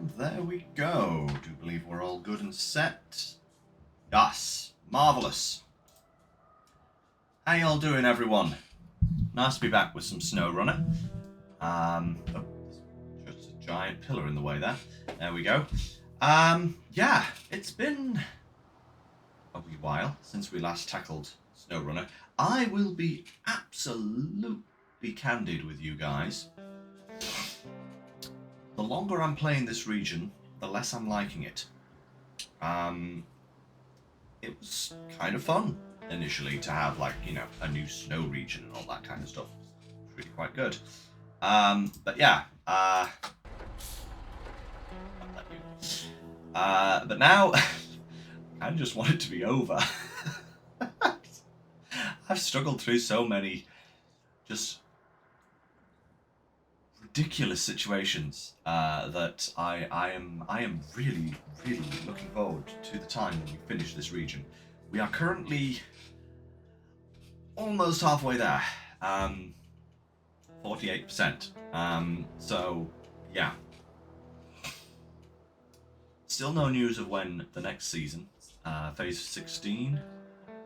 And there we go. Do believe we're all good and set. Yes, marvellous. How y'all doing, everyone? Nice to be back with some SnowRunner. Just a giant pillar in the way there. There we go. Yeah, it's been a wee while since we last tackled SnowRunner. I will be absolutely candid with you guys. The longer I'm playing this region, the less I'm liking it. It was kind of fun initially to have, like, you know, a new snow region and all that kind of stuff. It's really quite good. But yeah, but now I kind of just want it to be over. I've struggled through so many just ridiculous situations that I am really looking forward to the time when we finish this region. We are currently almost halfway there, 48%. So yeah, still no news of when the next season, phase 16,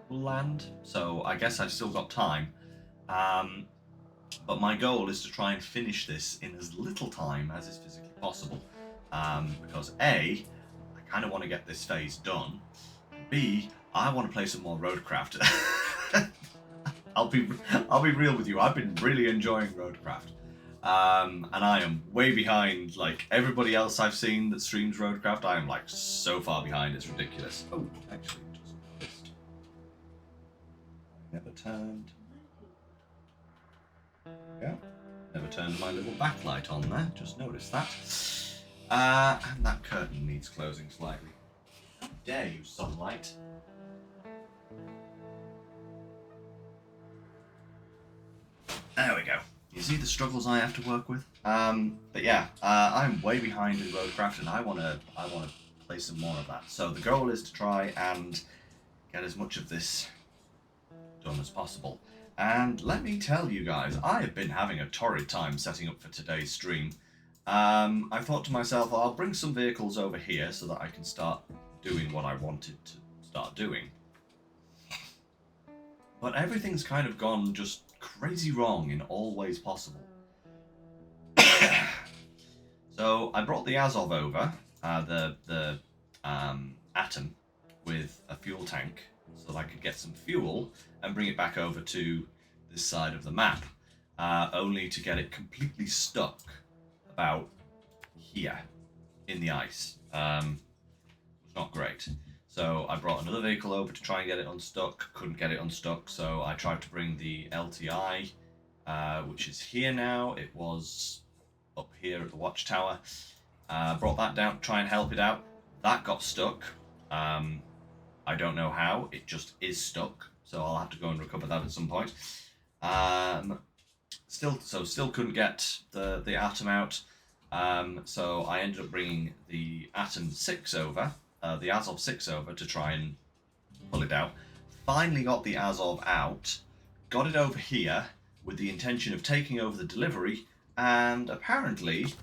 will land. So I guess I've still got time. But my goal is to try and finish this in as little time as is physically possible. Because A, I kind of want to get this phase done. And B, I want to play some more Roadcraft. I'll be real with you. I've been really enjoying Roadcraft. And I am way behind, like, everybody else I've seen that streams Roadcraft. I am, like, so far behind, it's ridiculous. Oh, actually, just noticed. Never turned. Yeah, never turned my little backlight on there, just noticed that. And that curtain needs closing slightly. How dare you, sunlight? There we go. You see the struggles I have to work with? But yeah, I'm way behind in Roadcraft and I wanna play some more of that. So the goal is to try and get as much of this done as possible. And let me tell you guys, I have been having a torrid time setting up for today's stream. I thought to myself, I'll bring some vehicles over here so that I can start doing what I wanted to start doing. But everything's kind of gone just crazy wrong in all ways possible. So I brought the Azov over, the Atom, with a fuel tank, so that I could get some fuel and bring it back over to this side of the map, only to get it completely stuck about here in the ice. It's not great. So I brought another vehicle over to try and get it unstuck, couldn't get it unstuck, so I tried to bring the LTI, which is here now. It was up here at the watchtower. Brought that down to try and help it out. That got stuck. I don't know how, it just is stuck, so I'll have to go and recover that at some point. Still couldn't get the Atom out, so I ended up bringing the Atom 6 over, the Azov 6 over to try and pull it out. Finally got the Azov out, got it over here with the intention of taking over the delivery, and apparently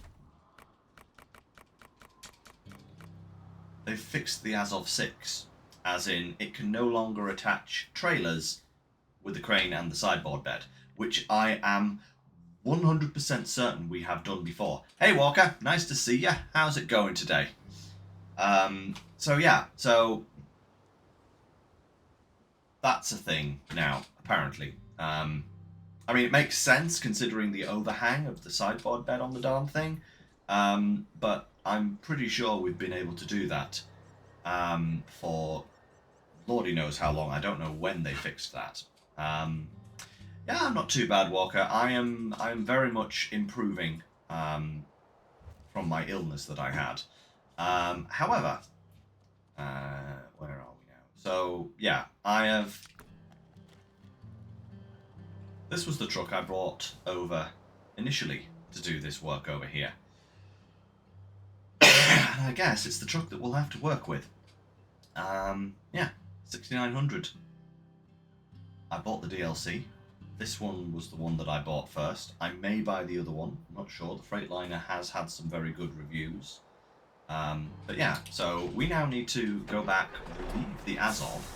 they've fixed the Azov 6. As in, it can no longer attach trailers with the crane and the sideboard bed, which I am 100% certain we have done before. Hey Walker, nice to see ya. How's it going today? So yeah, so that's a thing now, apparently. I mean, it makes sense considering the overhang of the sideboard bed on the darn thing, but I'm pretty sure we've been able to do that for Lordy knows how long. I don't know when they fixed that. Yeah, I'm not too bad, Walker. I am very much improving from my illness that I had. However, where are we now? So yeah, this was the truck I brought over initially to do this work over here. And I guess it's the truck that we'll have to work with. Yeah, 6900. I bought the DLC. This one was the one that I bought first. I may buy the other one, I'm not sure. The Freightliner has had some very good reviews. But yeah, so we now need to go back, relieve the Azov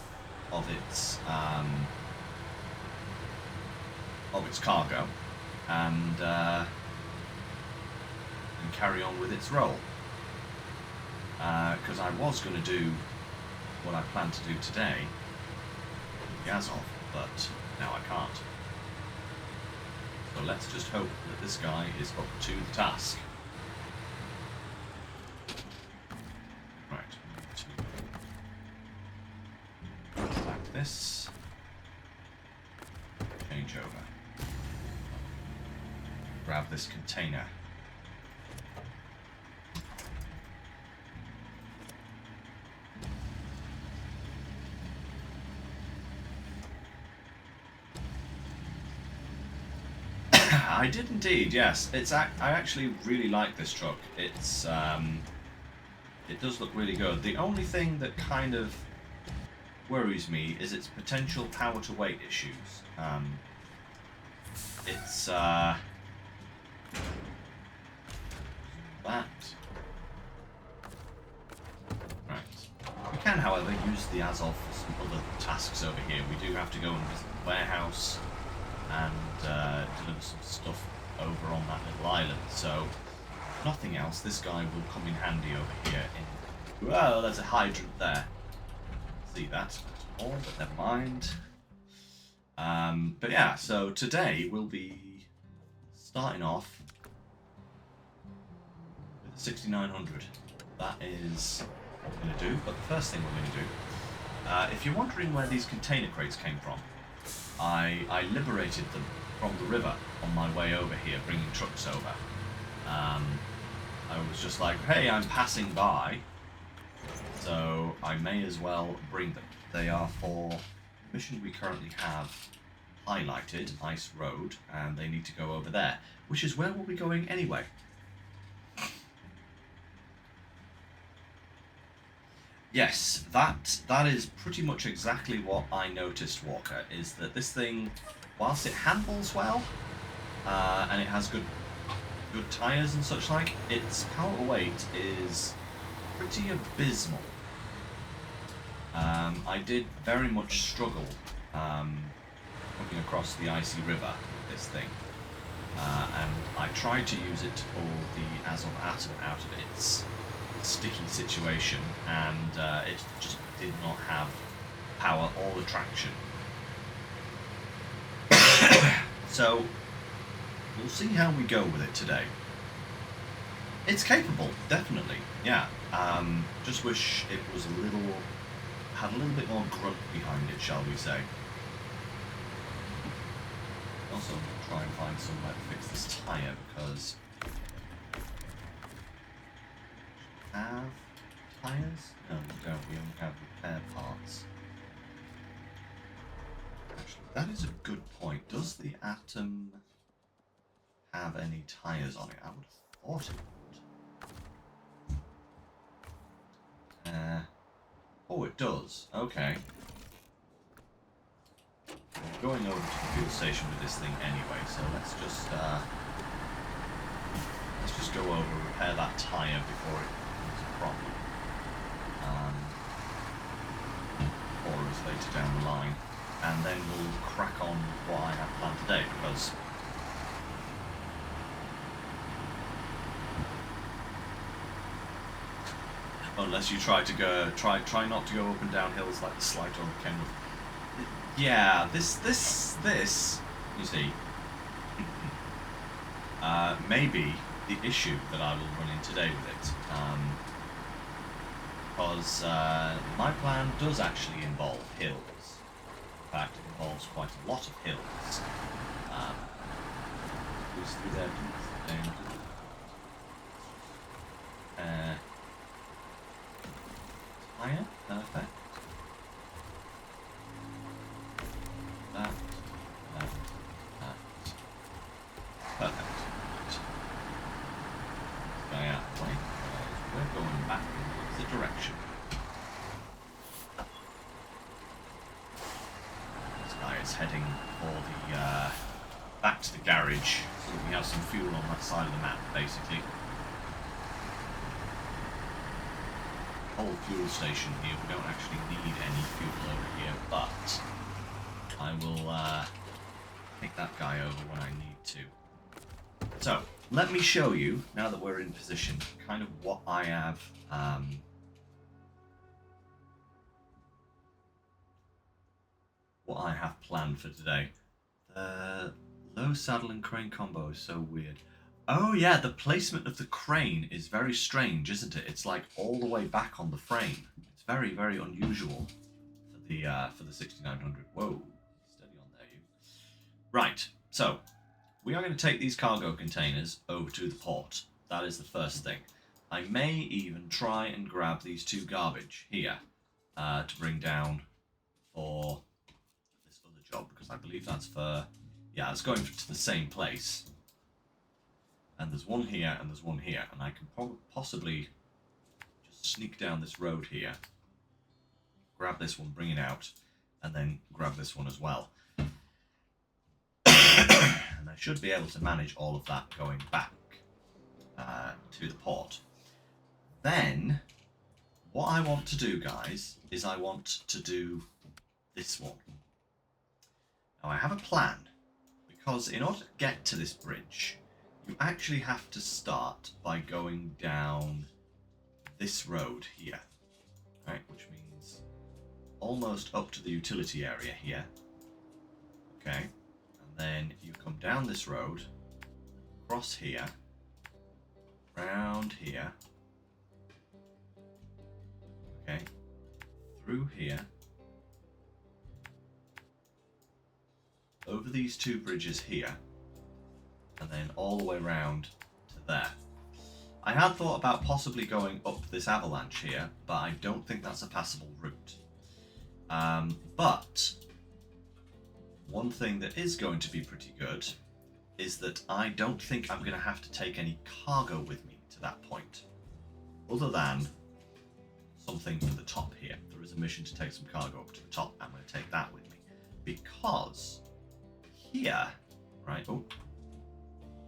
of its cargo, and carry on with its role. Because I was going to do what I planned to do today with the Azov, but now I can't. So let's just hope that this guy is up to the task. Right, like this. Change over. Grab this container. I did indeed, yes. I actually really like this truck. It's it does look really good. The only thing that kind of worries me is its potential power to weight issues. It's that. Right. We can, however, use the Azov for some other tasks over here. We do have to go and visit the warehouse and deliver some stuff over on that little island. So, if nothing else, this guy will come in handy over here. Well, there's a hydrant there. See that? Oh, but never mind. But yeah, so today we'll be starting off with 6900. That is what we're going to do. But the first thing we're going to do, if you're wondering where these container crates came from, I liberated them from the river on my way over here, bringing trucks over. I was just like, hey, I'm passing by, so I may as well bring them. They are for the mission we currently have highlighted, Ice Road, and they need to go over there, which is where we'll be going anyway. Yes, that is pretty much exactly what I noticed, Walker, is that this thing, whilst it handles well, and it has good tyres and such like, its power to weight is pretty abysmal. I did very much struggle looking across the icy river with this thing, and I tried to use it to pull the Azov Atom out of its sticky situation, and it just did not have power or the traction. So we'll see how we go with it today. It's capable, definitely, yeah. Just wish it was had a little bit more grunt behind it, shall we say. Also, try and find somewhere to fix this tyre, because have tyres? No, we don't. We only have repair parts. Actually, that is a good point. Does the Atom have any tyres on it? I would have thought it would. Oh, it does. Okay. We're going over to the fuel station with this thing anyway, so let's just go over, repair that tyre before it becomes a problem. Or is later down the line, and then we'll crack on with what I have planned today, because unless you try not to go up and down hills like the Slight or the Kenwood. Yeah, this, you see, maybe the issue that I will run in today with it, because my plan does actually involve hills. In fact, it involves quite a lot of hills. Who's through there? Higher, perfect. That. Perfect. Guy out the way. We're going back in the direction. This guy is heading for the back to the garage, so that we have some fuel on that side of the map, basically. whole fuel station here. We don't actually need any fuel over here, but I will take that guy over when I need to. So, let me show you, now that we're in position, kind of what I have planned for today. The low saddle and crane combo is so weird. Oh yeah, the placement of the crane is very strange, isn't it? It's like all the way back on the frame. It's very, very unusual for the 6900. Whoa, steady on there, you. Right, so we are going to take these cargo containers over to the port. That is the first thing. I may even try and grab these two garbage here to bring down for this other job, because I believe that's for, yeah, it's going to the same place. And there's one here and there's one here, and I can possibly just sneak down this road here, grab this one, bring it out, and then grab this one as well. And I should be able to manage all of that going back to the port. Then, what I want to do, guys, is I want to do this one. Now, I have a plan, because in order to get to this bridge, you actually have to start by going down this road here, right? Which means almost up to the utility area here. Okay, and then you come down this road, across here, round here, okay, through here, over these two bridges here, and then all the way round to there. I had thought about possibly going up this avalanche here, but I don't think that's a passable route. But one thing that is going to be pretty good is that I don't think I'm going to have to take any cargo with me to that point, other than something for the top here. There is a mission to take some cargo up to the top. I'm going to take that with me, because here, right, oh,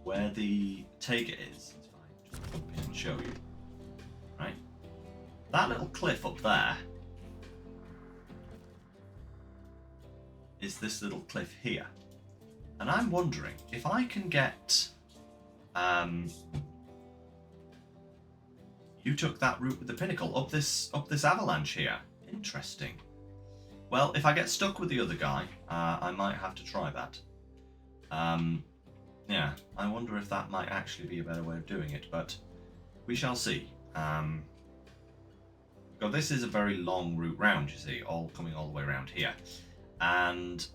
where the Tega is, it's fine, just jump in and show you, right? That little cliff up there is this little cliff here. And I'm wondering if I can get, you took that route with the pinnacle up this avalanche here. Interesting. Well, if I get stuck with the other guy, I might have to try that. Yeah, I wonder if that might actually be a better way of doing it, but we shall see. Because this is a very long route round, you see, all coming all the way around here. And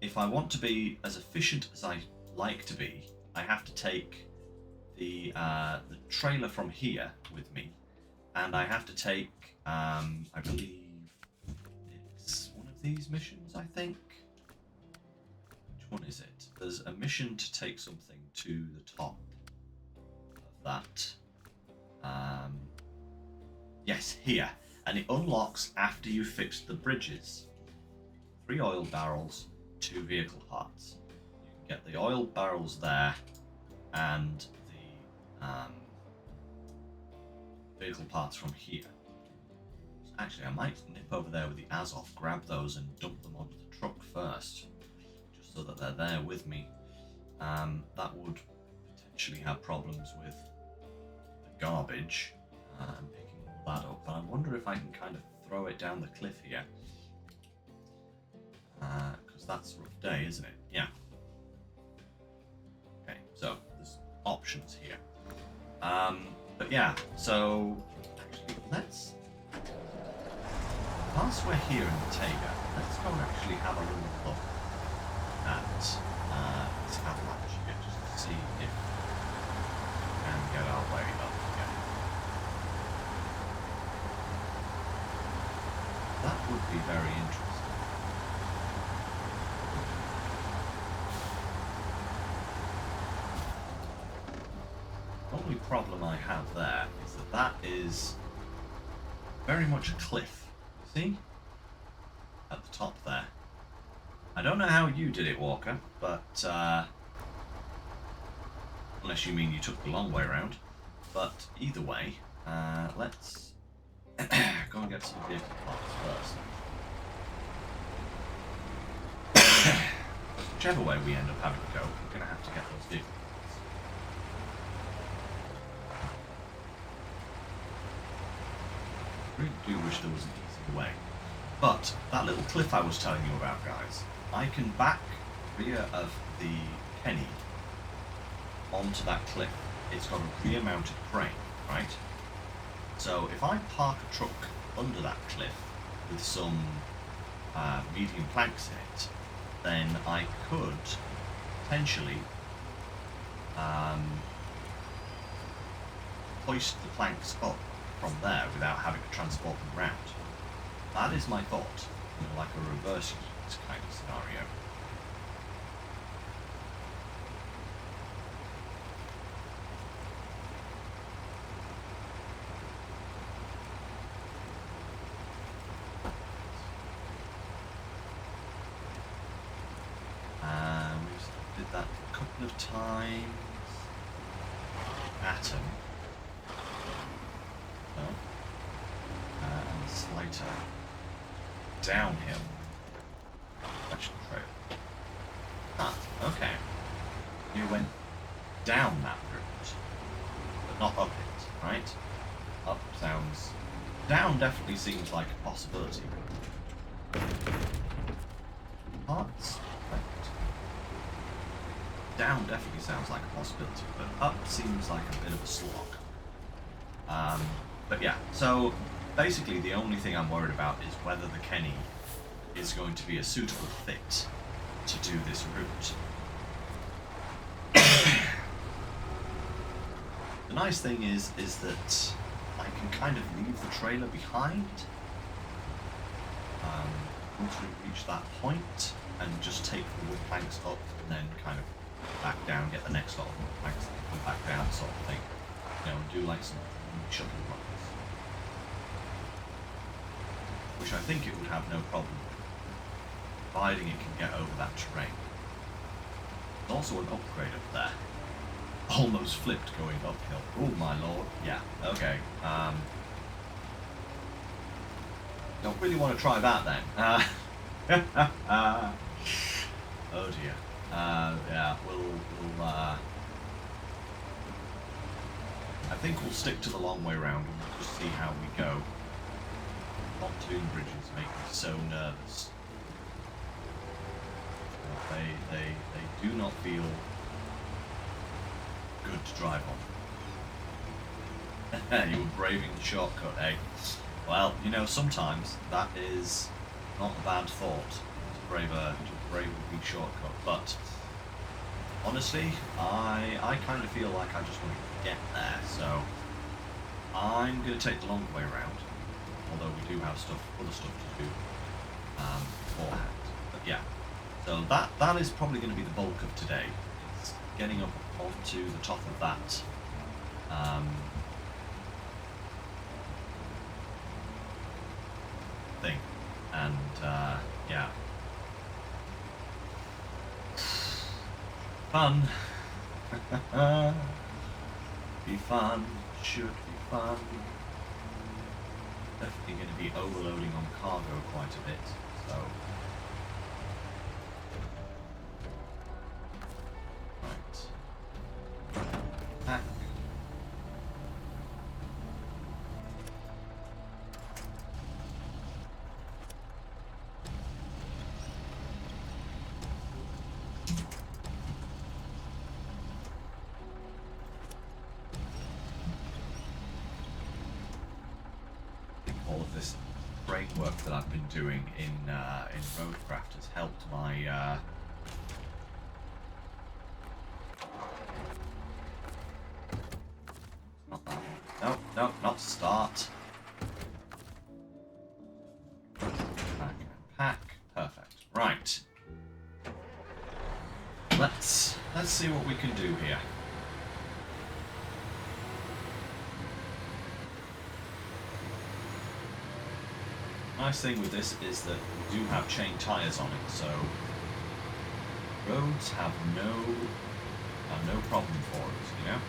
if I want to be as efficient as I like to be, I have to take the trailer from here with me, and I have to take, I believe it's one of these missions, I think. Which one is it? There's a mission to take something to the top of that. Yes, here. And it unlocks after you fix the bridges. 3 oil barrels, 2 vehicle parts. You can get the oil barrels there, and the vehicle parts from here. So actually, I might nip over there with the Azov, grab those and dump them onto the truck first, just so that they're there with me. That would potentially have problems with the garbage and picking all that up, but I wonder if I can kind of throw it down the cliff here. Because that's a rough day, isn't it? Yeah. Okay, so there's options here. But yeah, so actually let's, whilst we're here in the Tega, let's go and actually have a little look at this avalanche here, just to see if we can get our way up again. That would be very interesting. The only problem I have there is that that is very much a cliff, see? At the top there. I don't know how you did it, Walker, but unless you mean you took the long way around. But either way, let's go and get some vehicle parts first. Whichever way we end up having to go, we're going to have to get those vehicle parts. I really do wish there was an easier way. But that little cliff I was telling you about, guys, I can back rear of the Kenny onto that cliff. It's got a rear-mounted crane, right? So if I park a truck under that cliff with some medium planks in it, then I could potentially hoist the planks up from there without having to transport them around. That is my thought, you know, like a reverse kind of scenario. We did that a couple of times. Atom. Oh. And Slighter. Downhill. Flexion trail. Ah, okay. You went down that route, but not up it, right? Up sounds... Down definitely seems like a possibility. Parts? Right. Down definitely sounds like a possibility, but up seems like a bit of a slog. But yeah, so basically the only thing I'm worried about is whether the Kenny is going to be a suitable fit to do this route. The nice thing is that I can kind of leave the trailer behind once we reach that point, and just take the wood planks up and then kind of back down, get the next lot of wood planks and come back down sort of thing. You know, and do like some shuttle runs. Which I think it would have no problem with, providing it can get over that terrain. There's also an upgrade up there. Almost flipped going uphill. Oh my lord. Yeah, okay. Don't really want to try that then. Oh dear. Yeah, we'll I think we'll stick to the long way round and we'll just see how we go. Pontoon bridges make me so nervous. They do not feel good to drive on. You were braving the shortcut, eh? Well, you know, sometimes that is not a bad thought, to brave a big shortcut, but honestly, I kind of feel like I just want to get there, so I'm going to take the long way around, although we do have other stuff to do beforehand. But yeah, so that is probably going to be the bulk of today. It's getting up onto the top of that thing, and yeah, fun. Be fun, should be fun. Definitely going to be overloading on cargo quite a bit, so right. Pack. All of this framework that I've been doing in Roadcraft has helped my not that one. No, not start. Pack and pack. Perfect. Right. Let's see what we can do here. Nice thing with this is that we do have chain tyres on it, so roads have no problem for us, you know?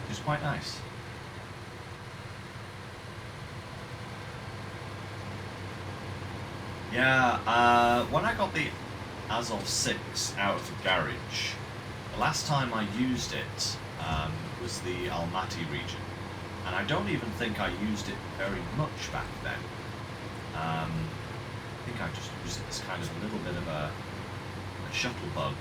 Which is quite nice. Yeah, when I got the Azov 6 out of the garage, the last time I used it was the Almaty region. And I don't even think I used it very much back then. I think I just used it as kind of a little bit of a shuttle bug.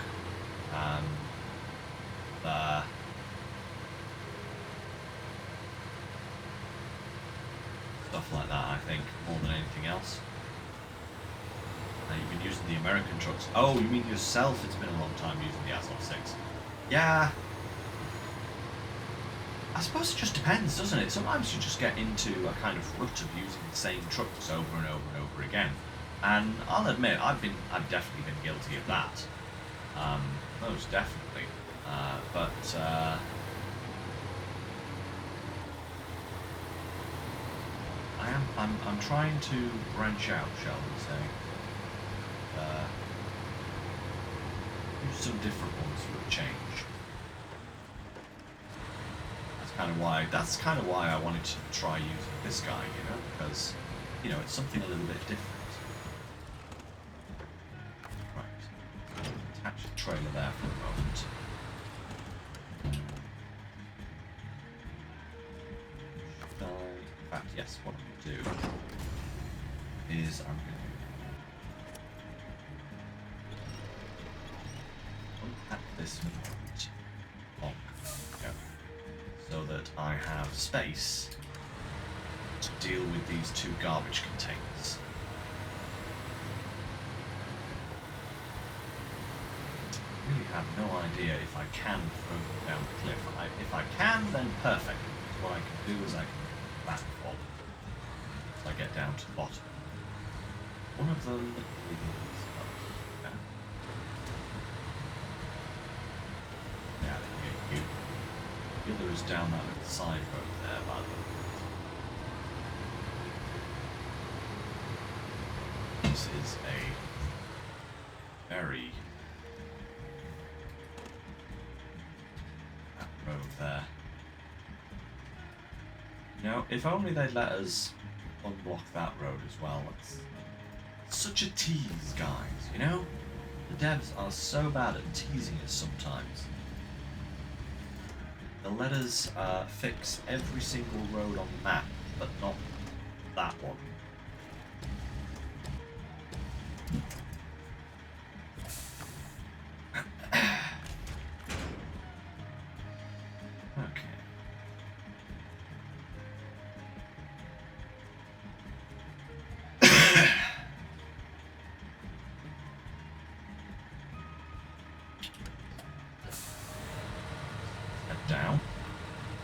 Stuff like that, I think, more than anything else. You've been using the American trucks. Oh, you mean yourself? It's been a long time using the Azov 6. Yeah. I suppose it just depends, doesn't it? Sometimes you just get into a kind of rut of using the same trucks over and over and over again. And I'll admit, I've definitely been guilty of that. Most definitely. I'm trying to branch out, shall we say. Use some different ones for a change. That's kind of why I wanted to try using this guy, you know, because, you know, it's something a little bit different. Right. Attach the trailer there for a moment. In fact, yes, what I'm going to do is I'm going to unpack this for a moment. So that I have space to deal with these two garbage containers. I really have no idea if I can throw them down the cliff. If I can, then perfect. What I can do is I can back fall as I get down to the bottom. One of them is up there. Yeah, you. The other is down that little side road there, by the way. This is a very... that road there. You know, if only they'd let us unblock that road as well. It's such a tease, guys, you know? The devs are so bad at teasing us sometimes. They'll let us fix every single road on the map, but not that one. Okay. Down,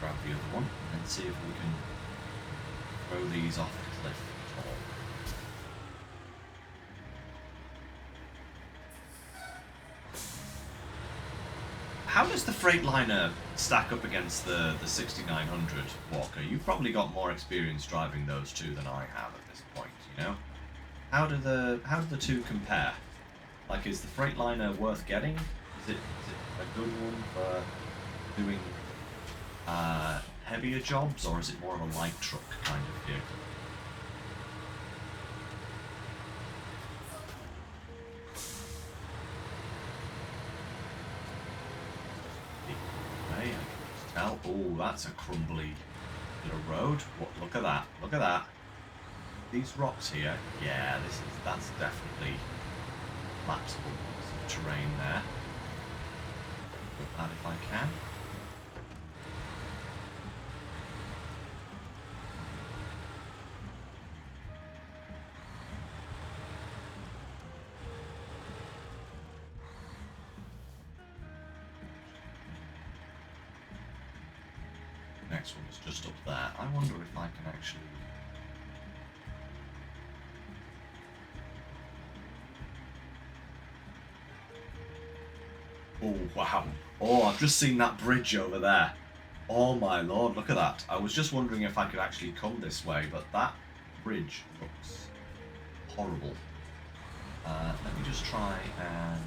grab the other one, and see if we can throw these off the cliff at all. How does the Freightliner stack up against the 6900 Walker? You've probably got more experience driving those two than I have at this point, you know? How do the two compare? Like, is the Freightliner worth getting? Is it a good one for doing heavier jobs, or is it more of a light truck kind of vehicle? Okay, I can just tell. Oh, that's a crumbly bit of road. What? Look at that! Look at that! These rocks here. Yeah, that's definitely collapsible. Some terrain there. Put that if I can. Next one is just up there. I wonder if I can actually... Oh, wow. Oh, I've just seen that bridge over there. Oh my lord, look at that. I was just wondering if I could actually come this way, but that bridge looks horrible. Let me just try and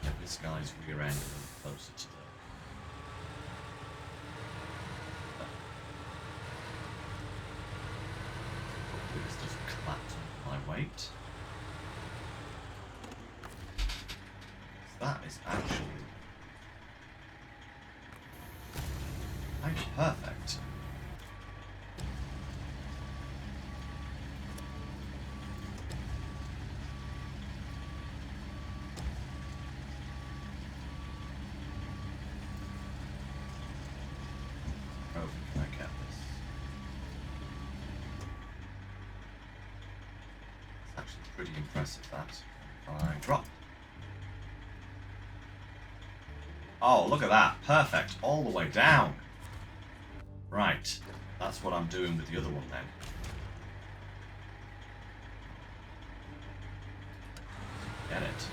get this guy's rear end a little closer to the... Hopefully this doesn't collapse under my weight. is actually quite perfect. Oh, can I get this? It's actually pretty impressive, that. I drop. Oh, look at that. Perfect. All the way down. Right. That's what I'm doing with the other one then. Get it.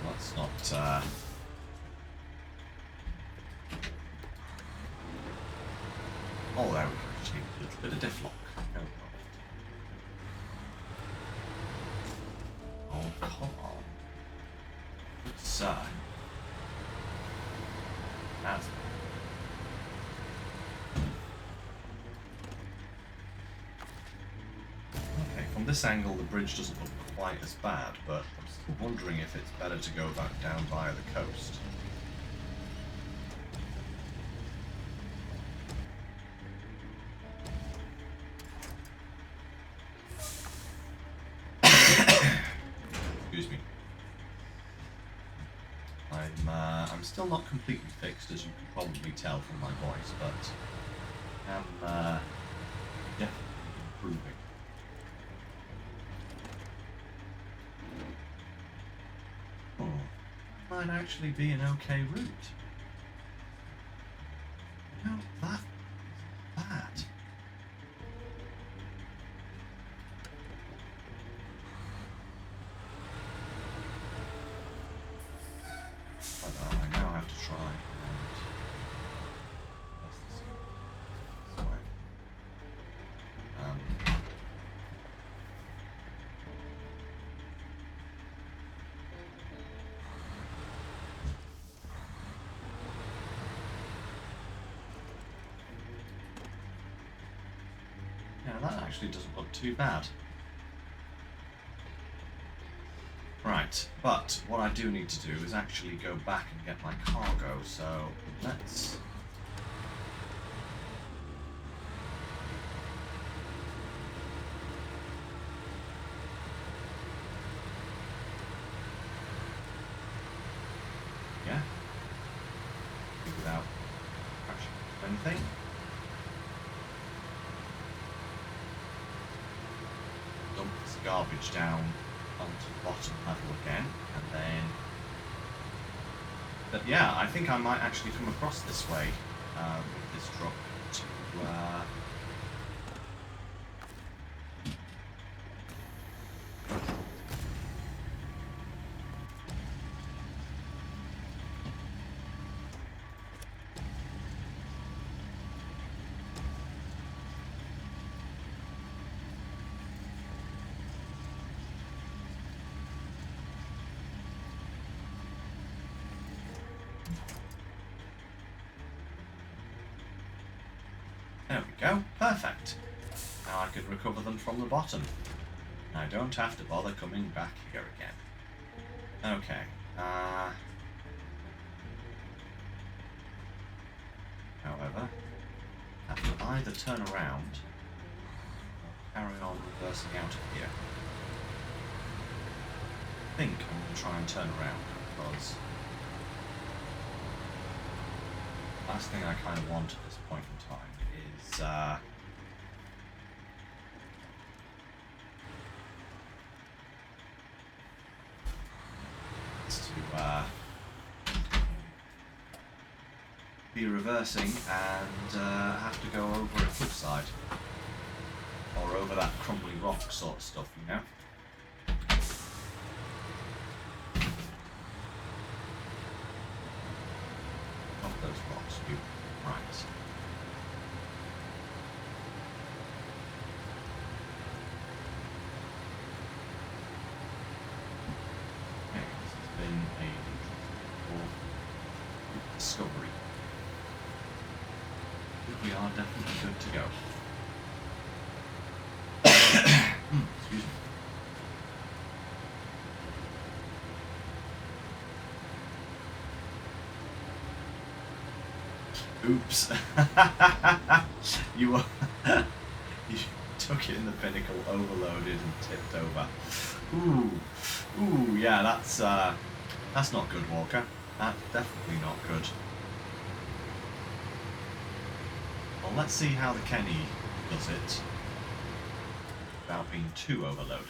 Let's not, Oh, there we go. Just need a little bit of diff lock. Oh, come on. Good sir. That's... Okay, from this angle the bridge doesn't look quite as bad, but I'm still wondering if it's better to go back down via the coast. Excuse me. I'm still not completely fixed, as you can probably tell from my voice, but I'm definitely improving. Oh, might actually be an okay route. No, that isn't bad. But I now have to try and test this way. Yeah, that actually doesn't look too bad. Right, but what I do need to do is actually go back and get my cargo, so let's... Yeah? Without crashing into anything. Dump this garbage down onto the bottom level again, and then... But yeah, I think I might actually come across this way with this truck to... There we go, perfect. Now I can recover them from the bottom. I don't have to bother coming back here again. Okay, however, I have to either turn around or carry on reversing out of here. I think I'm going to try and turn around because the last thing I kind of want at this point in time is to be reversing and have to go over a cliffside or over that crumbly rock sort of stuff, you know. Not those rocks, you. Right. Okay, this has been a definitely good to go. Excuse me. Oops. You you took it in the pinnacle, overloaded and tipped over. Ooh, yeah, that's not good, Walker. That's definitely not good. Well, let's see how the Kenny does it without being too overloaded.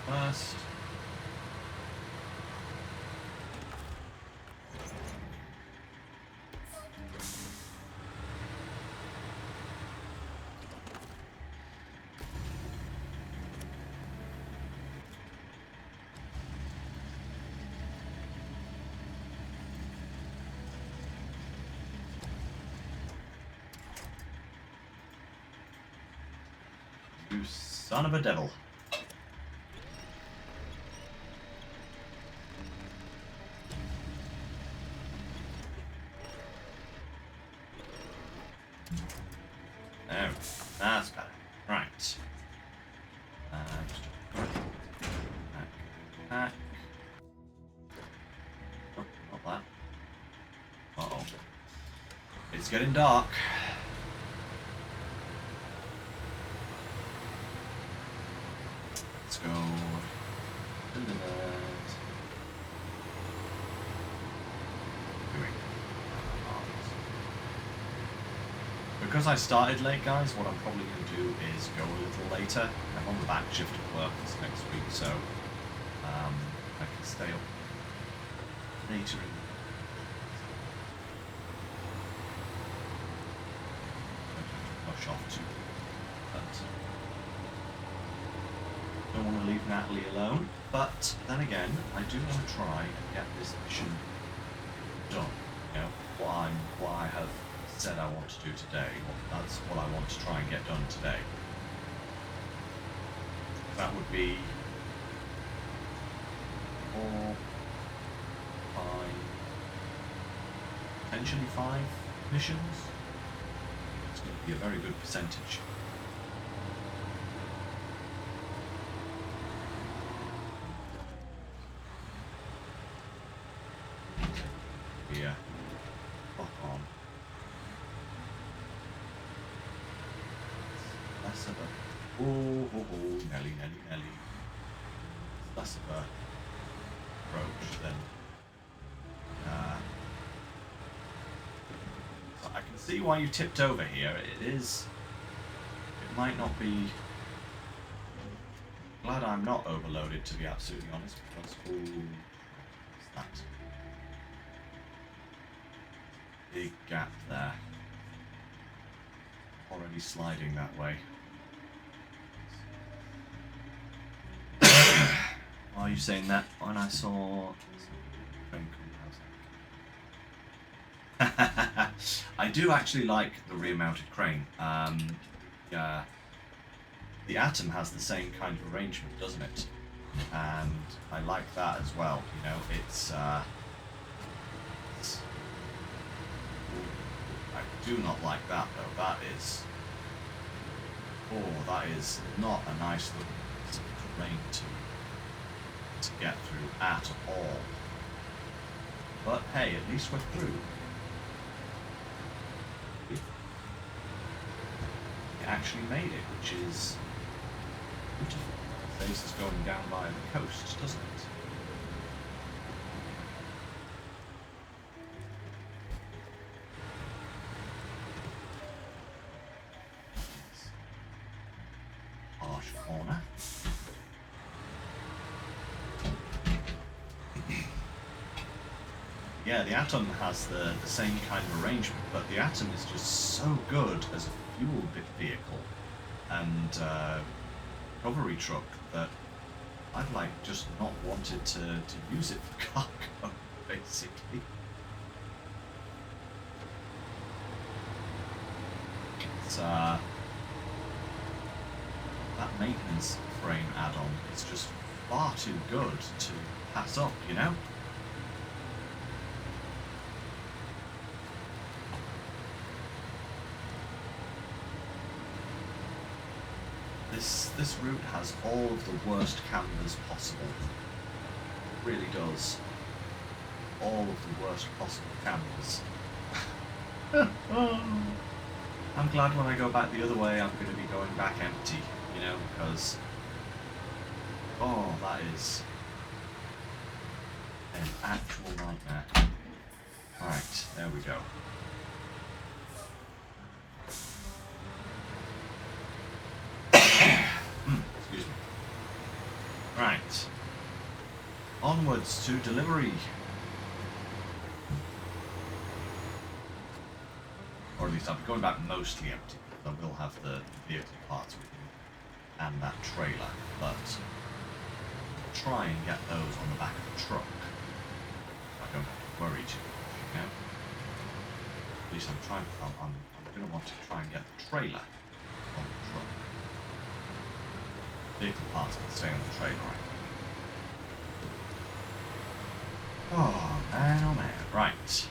First. You son of a devil. Oh, that's better. Right. Just back. Oh, not that. Uh-oh. It's getting dark. Let's go. Because I started late, guys, what I'm probably going to do is go a little later. I'm on the back shift at work this next week, so I can stay up later in rush off to, but don't want to leave Natalie alone. But then again, I do want to try and get this mission done. You know, what I have said I want to do today. That's what I want to try and get done today. That would be 4, 5, potentially 5 missions. It's going to be a very good percentage. Yeah. Fuck on. Less of a Nelly. Less of a approach than so I can see why you tipped over here. It might not be. Glad I'm not overloaded, to be absolutely honest, because what's that? Big gap there. Already sliding that way. Why are you saying that? When I saw I do actually like the rear-mounted crane. The Atom has the same kind of arrangement, doesn't it? And I like that as well. You know, it's I do not like that though. That is not a nice little terrain to get through at all. But hey, at least we're through. We actually made it, which is beautiful. The place is going down by the coast, doesn't it? Harsh corner. Yeah, the Atom has the same kind of arrangement, but the Atom is just so good as a fuel vehicle and recovery truck that I've like just not wanted to use it for cargo, basically. It's that maintenance frame add-on is just far too good to pass up, you know? This route has all of the worst cameras possible. It really does. All of the worst possible cameras. I'm glad when I go back the other way I'm going to be going back empty, you know, because... Oh, that is... an actual nightmare. Right, there we go. Excuse me. Right. Onwards to delivery. Or at least I'll be going back mostly empty. I will have the vehicle parts with me and that trailer, but I'll try and get those on the back of the truck. I don't have to worry too much, you know? At least I'm going to want to try and get the trailer on the truck. Vehicle parts can stay on the trailer, right? Oh man, right.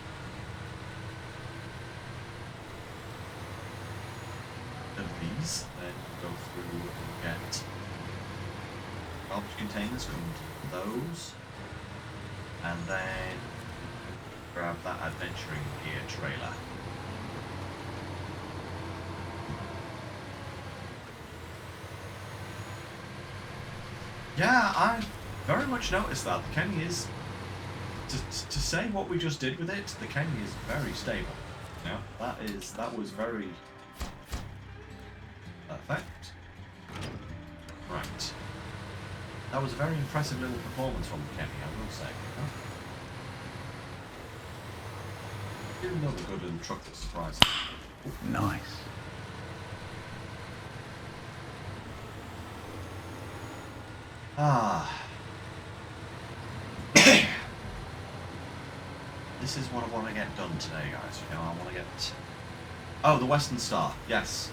Of these, then go through and get garbage containers, come to those, and then grab that adventuring gear trailer. Yeah, I very much noticed that. The Kenny is, to say what we just did with it, the Kenny is very stable. You know, that was very perfect. Right. That was a very impressive little performance from the Kenny, I will say. Huh? Another good little truck that surprised me. Nice. Ah. This is what I want to get done today, guys. You know, I want to get... Oh, the Western Star. Yes.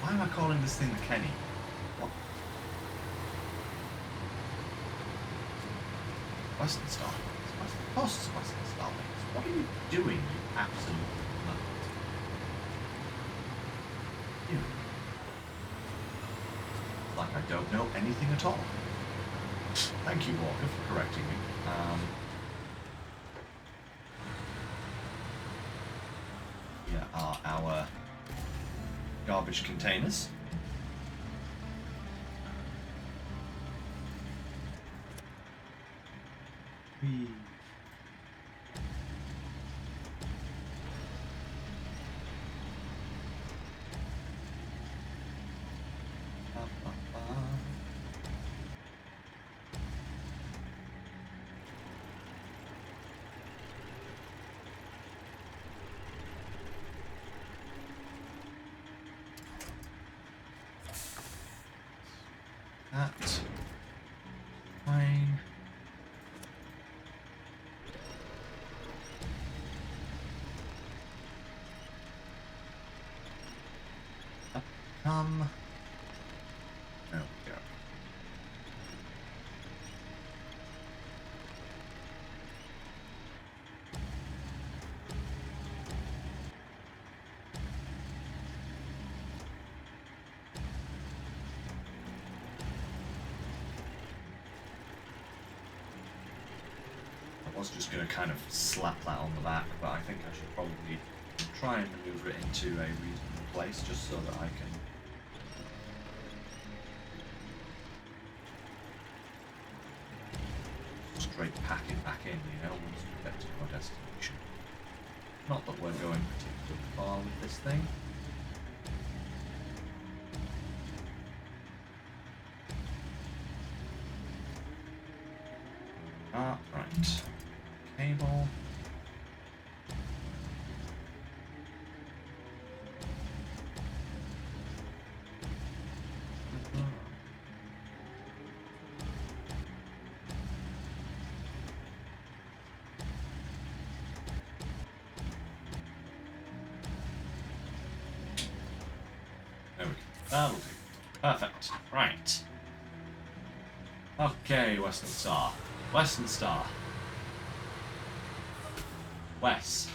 Why am I calling this thing the Kenny? What? Western Star. Of course it's Western Star. What are you doing, you absolute nut? You. Like I don't know anything at all. Thank you, Walker, for correcting me. Here are our garbage containers. Whee. That fine. There we go. I was just going to kind of slap that on the back, but I think I should probably try and maneuver it into a reasonable place just so that I can straight pack it back in, you know, once we get to our destination. Not that we're going particularly far with this thing. Ah, right. Cable. That'll do. Perfect. Right. Okay, Western Star. Western Star. Wes.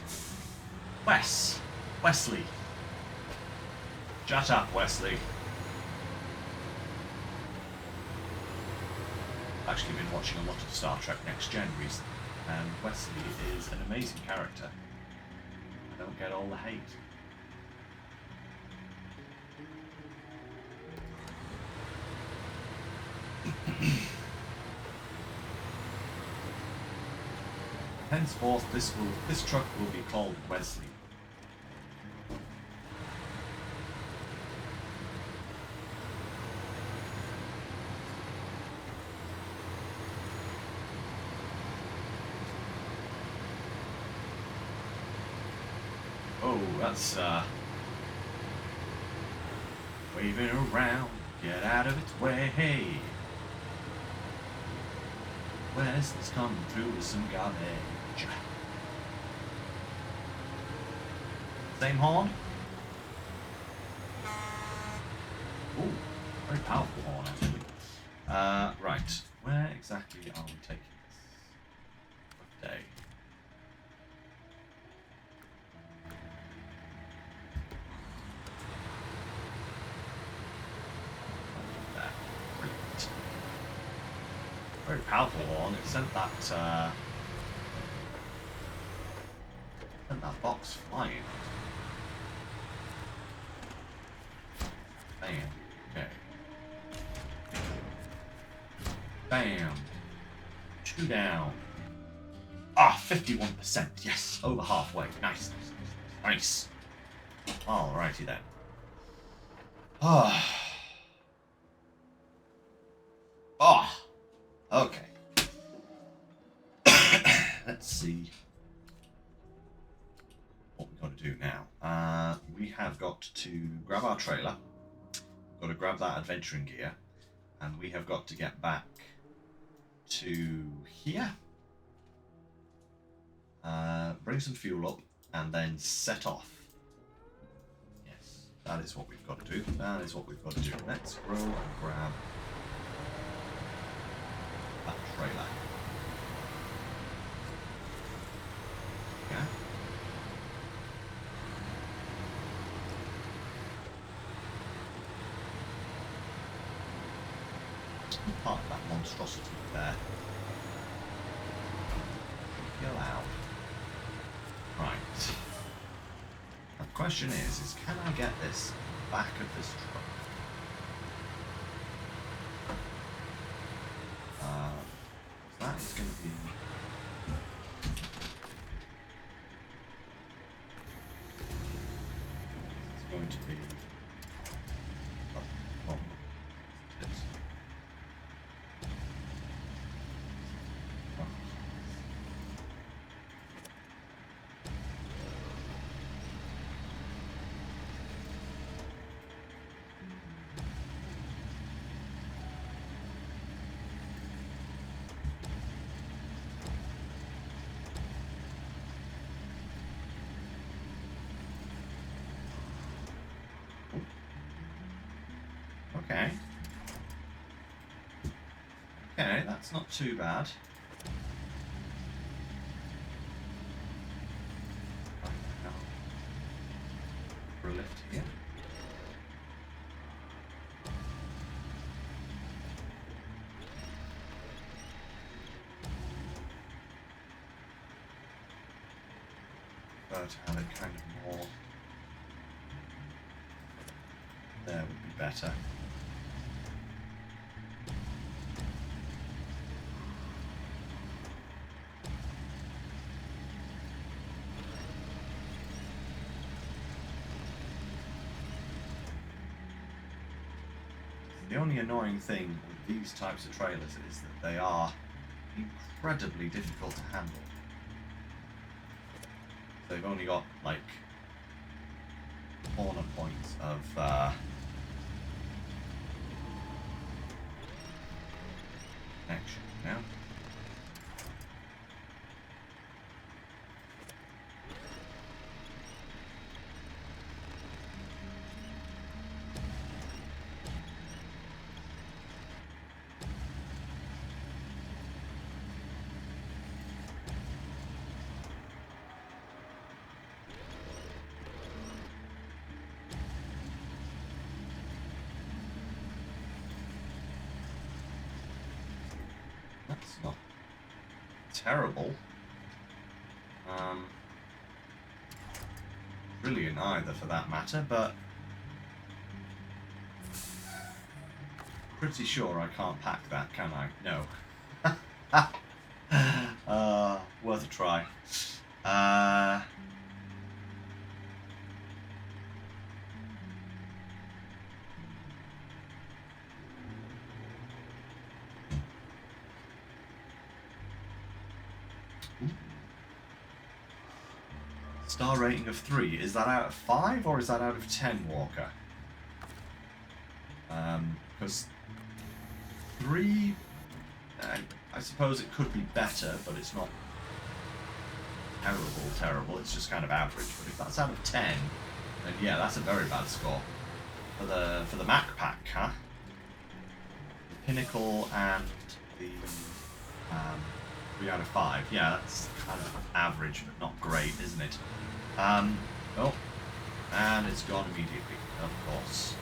Wesley. Shut up, Wesley. I've actually been watching a lot of Star Trek Next Gen recently, and Wesley is an amazing character. I don't get all the hate. Henceforth, this truck will be called Wesley. Oh, that's waving around, get out of its way. Hey, Wesley's coming through with some garbage. Same horn? Ooh, very powerful horn actually. Right, where exactly are we taking this? What day? Brilliant. Very powerful horn. It sent that box flying. Bam. Okay. Bam. 2 down. Ah, 51%. Yes, over halfway. Nice. Nice. Alrighty then. Ah. Ah. Okay. Let's see what we've got to do now. We have got to grab our trailer. Got to grab that adventuring gear, and we have got to get back to here. Bring some fuel up, and then set off. Yes, that is what we've got to do. That is what we've got to do. Let's roll and grab that trailer. Yeah. Part of that monstrosity there. Go out. Right. Now the question is can I get this back of this truck? That is going to be... It's going to be... Oh, it is. Okay. Okay, that's not too bad. For a lift here. But have it kind of more there would be better. The only annoying thing with these types of trailers is that they are incredibly difficult to handle. They've only got like corner points of connection, you know? terrible. Brilliant either, for that matter, but pretty sure I can't pack that, can I? No. Worth a try. Star rating of 3. Is that out of 5 or is that out of 10, Walker? Because 3, I suppose it could be better, but it's not terrible. It's just kind of average. But if that's out of 10, then yeah, that's a very bad score for the Mac pack, huh? The Pinnacle and the 3 out of 5. Yeah, that's kind of average, but not great, isn't it? Oh, and it's gone immediately, of course.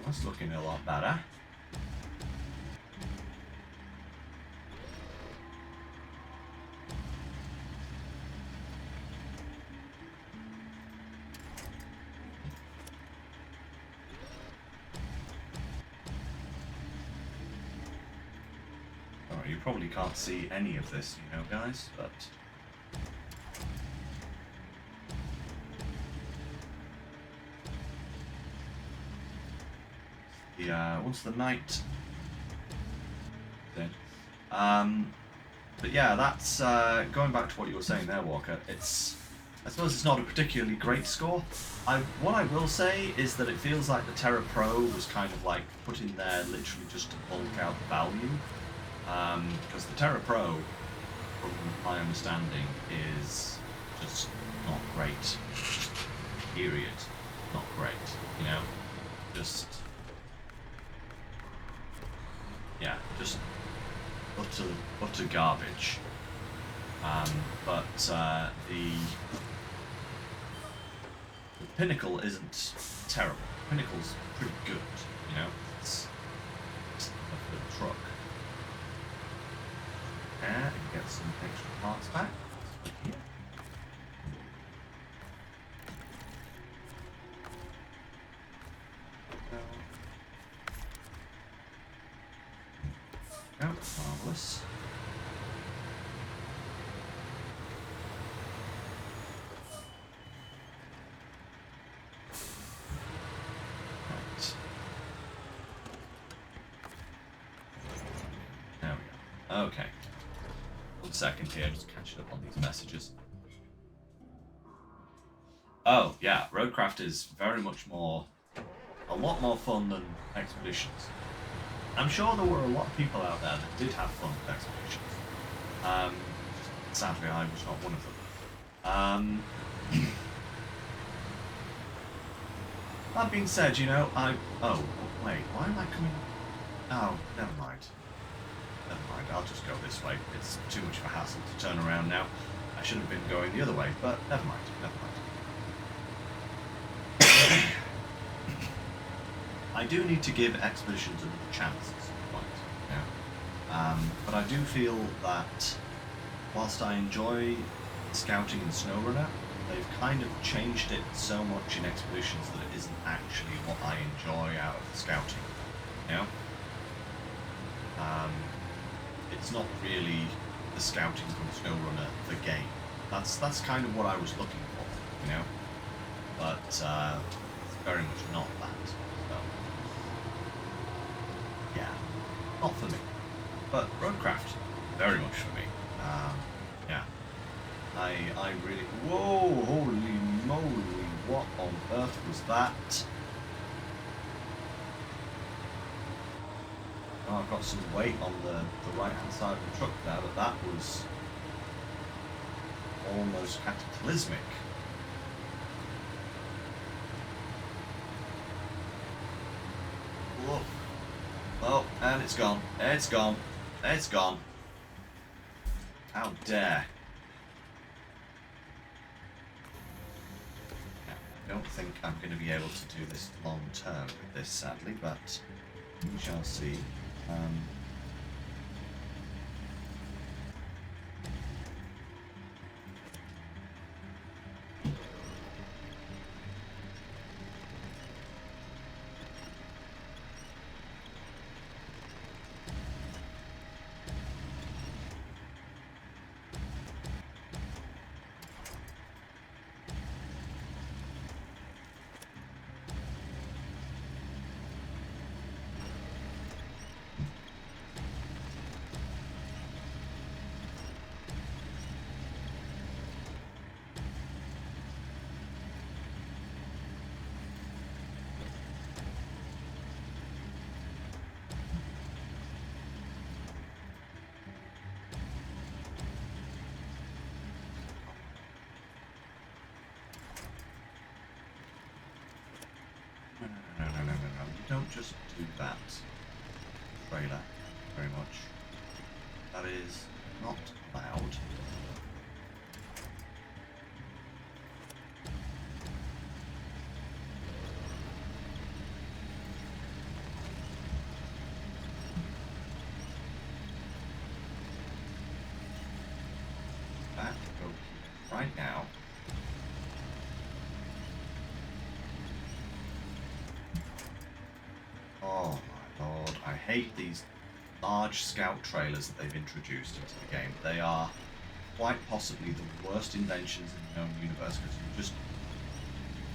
That's looking a lot better. Alright, you probably can't see any of this, you know, guys, but once the night then but yeah, that's going back to what you were saying there, Walker. I suppose it's not a particularly great score. What I will say is that it feels like the Terra Pro was kind of like put in there literally just to bulk out the value, because the Terra Pro, from my understanding, is just not great. Period. Not great, you know? Just utter garbage. But the Pinnacle isn't terrible. Pinnacle's pretty good, you know. It's a good truck. And get some extra parts back. Here. Oh, marvellous. Right. There we go. Okay. 1 second here, just catching up on these messages. Oh, yeah, Roadcraft is very much a lot more fun than Expeditions. I'm sure there were a lot of people out there that did have fun with Expeditions. Sadly, I was not one of them. That being said, you know, oh, wait, why am I coming... Oh, never mind. Never mind, I'll just go this way. It's too much of a hassle to turn around now. I should have been going the other way, but never mind, never mind. I do need to give Expeditions another chance at some point, yeah. But I do feel that whilst I enjoy scouting in SnowRunner, they've kind of changed it so much in Expeditions that it isn't actually what I enjoy out of the scouting, you know? It's not really the scouting from SnowRunner, the game. That's kind of what I was looking for, you know? But it's very much not that. Yeah, not for me. But Roadcraft, very much for me. Yeah. I really... Whoa, holy moly, what on earth was that? Oh, I've got some weight on the right-hand side of the truck there, but that was almost cataclysmic. Whoa. Oh, and it's gone. It's gone. It's gone. How dare. I don't think I'm going to be able to do this long term with this, sadly, but we shall see. No. You don't just do that, trailer, very much. That is not allowed. That go here right now. Oh my lord, I hate these large scout trailers that they've introduced into the game. They are quite possibly the worst inventions in the known universe because you just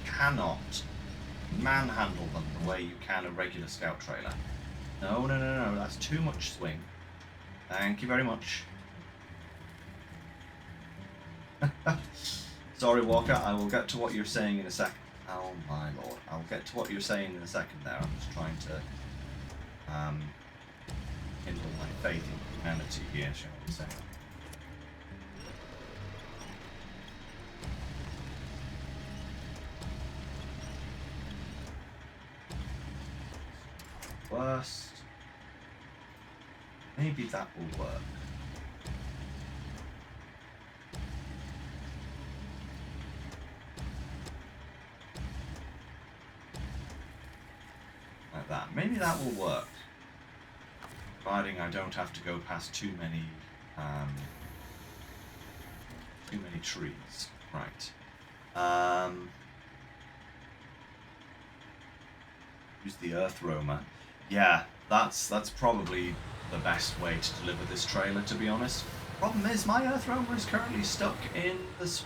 cannot manhandle them the way you can a regular scout trailer. No, that's too much swing. Thank you very much. Sorry, Walker, I will get to what you're saying in a second. Oh my lord, I'll get to what you're saying in a second there. I'm just trying to kindle my faith in humanity here, shall we say. Worst. Maybe that will work. Like that. Maybe that will work. Providing I don't have to go past too many trees. Right. Use the earth roamer. Yeah, that's probably the best way to deliver this trailer, to be honest. Problem is, my earth roamer is currently stuck in the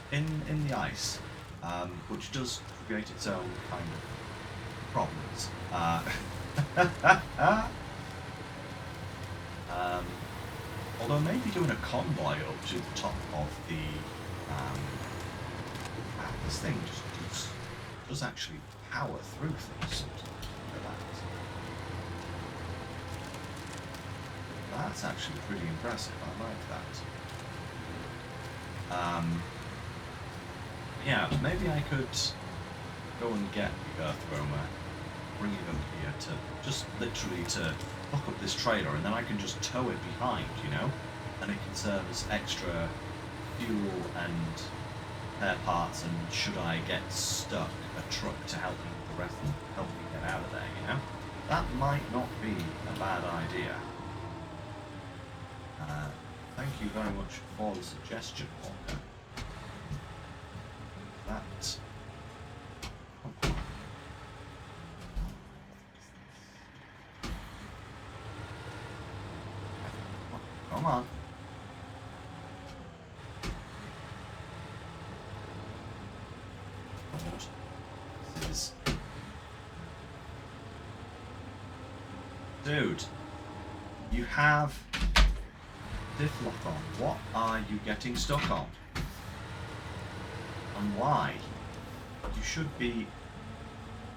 ice, which does create its own kind of problems. Although maybe doing a convoy up to the top of the this thing just does actually power through things. That's actually pretty impressive. I like that. Yeah, maybe I could go and get the earth roamer, bring it up here to just literally to hook up this trailer, and then I can just tow it behind, you know, and it can serve as extra fuel and spare parts. And should I get stuck, a truck to help me with the rest and help me get out of there, you know, that might not be a bad idea. Thank you very much for the suggestion, Walker. That. Come on. This is. Dude, you have diff lock on. What are you getting stuck on? And why? You should be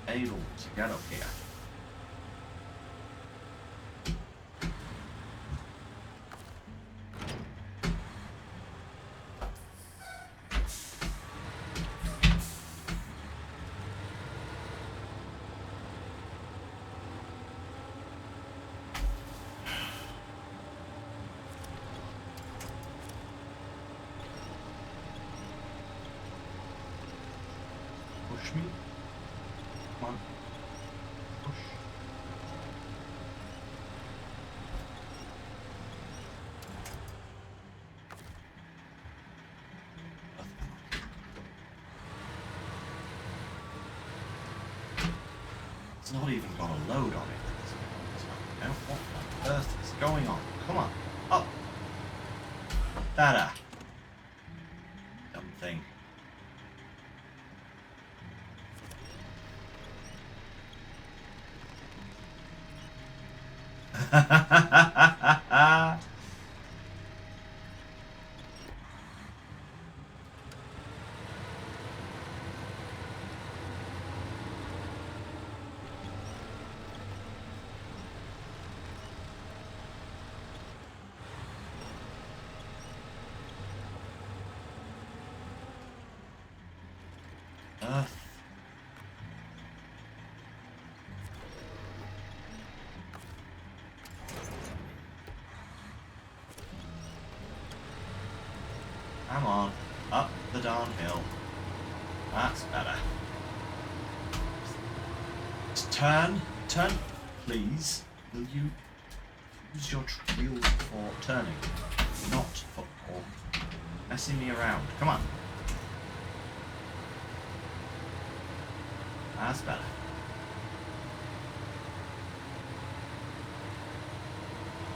able to get up here. push me. Come on. Push. It's not even got a load on it. Now, what on earth is going on? Come on. Up. Da-da. Dumb thing. Earth. Come on, up the darn hill. That's better. Turn, please. Will you use your wheels for turning, not for messing me around? Come on. That's better.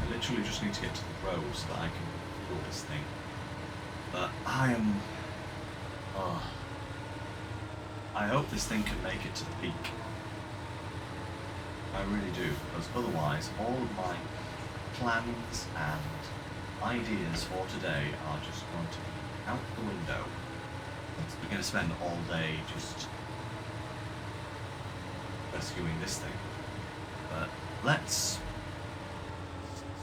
I literally just need to get to the road so that I can fuel this thing. But I am... Oh. I hope this thing can make it to the peak. I really do, because otherwise all of my plans and ideas for today are just going to be out the window. We're going to spend all day just rescuing this thing. But let's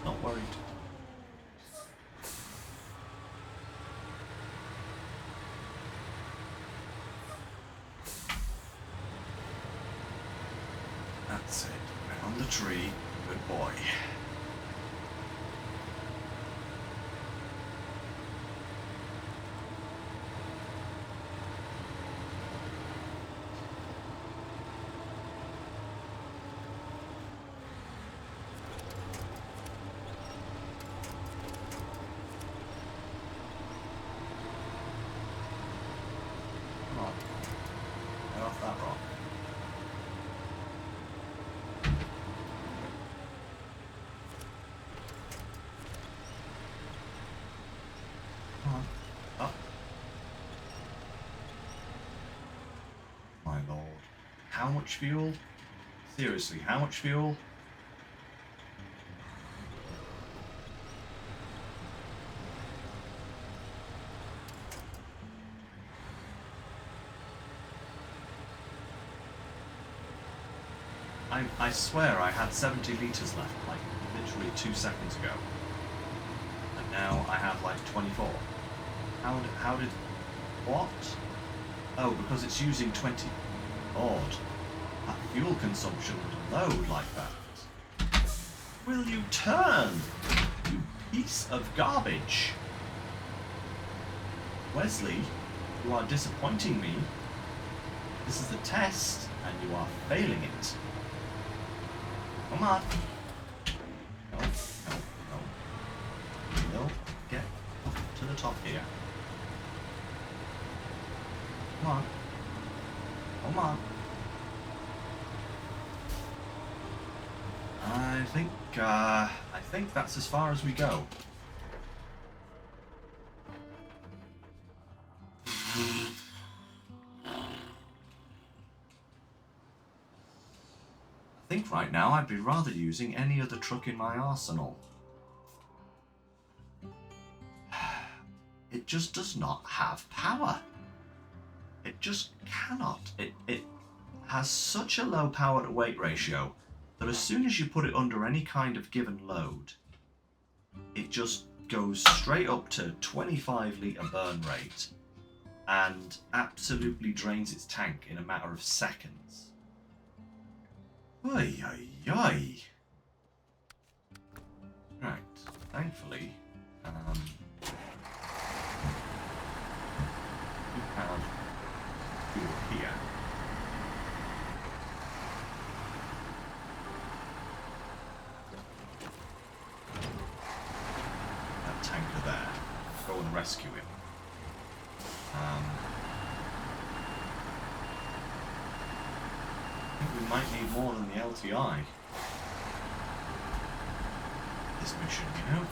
not worry. That's it. We're on the tree. Good boy. Come on. Get off that rock. Up. My lord. How much fuel? Seriously, how much fuel? I swear I had 70 litres left, like, literally 2 seconds ago. And now I have, like, 24. How did... What? Oh, because it's using 20. Lord. That fuel consumption would load like that. Will you turn? You piece of garbage. Wesley, you are disappointing me. This is a test, and you are failing it. Come on. No, no, no. No, get up to the top here. Come on. Come on. I think that's as far as we go. I think right now I'd be rather using any other truck in my arsenal. It just does not have power. It just cannot. It has such a low power to weight ratio that as soon as you put it under any kind of given load, it just goes straight up to 25 litre burn rate and absolutely drains its tank in a matter of seconds. Oy, oy, oy. Right, thankfully, we have fuel here. and rescue him. I think we might need more than the LTI. This mission, you know?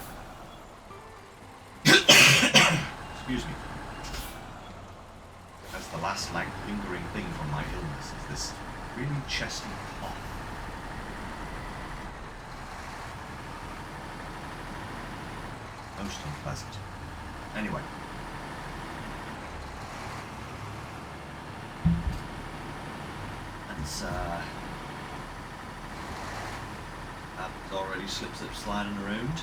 Excuse me. That's the last lingering thing from my illness, is this really chesty cough. Most unpleasant. Anyway. That's Apple's already slip sliding around.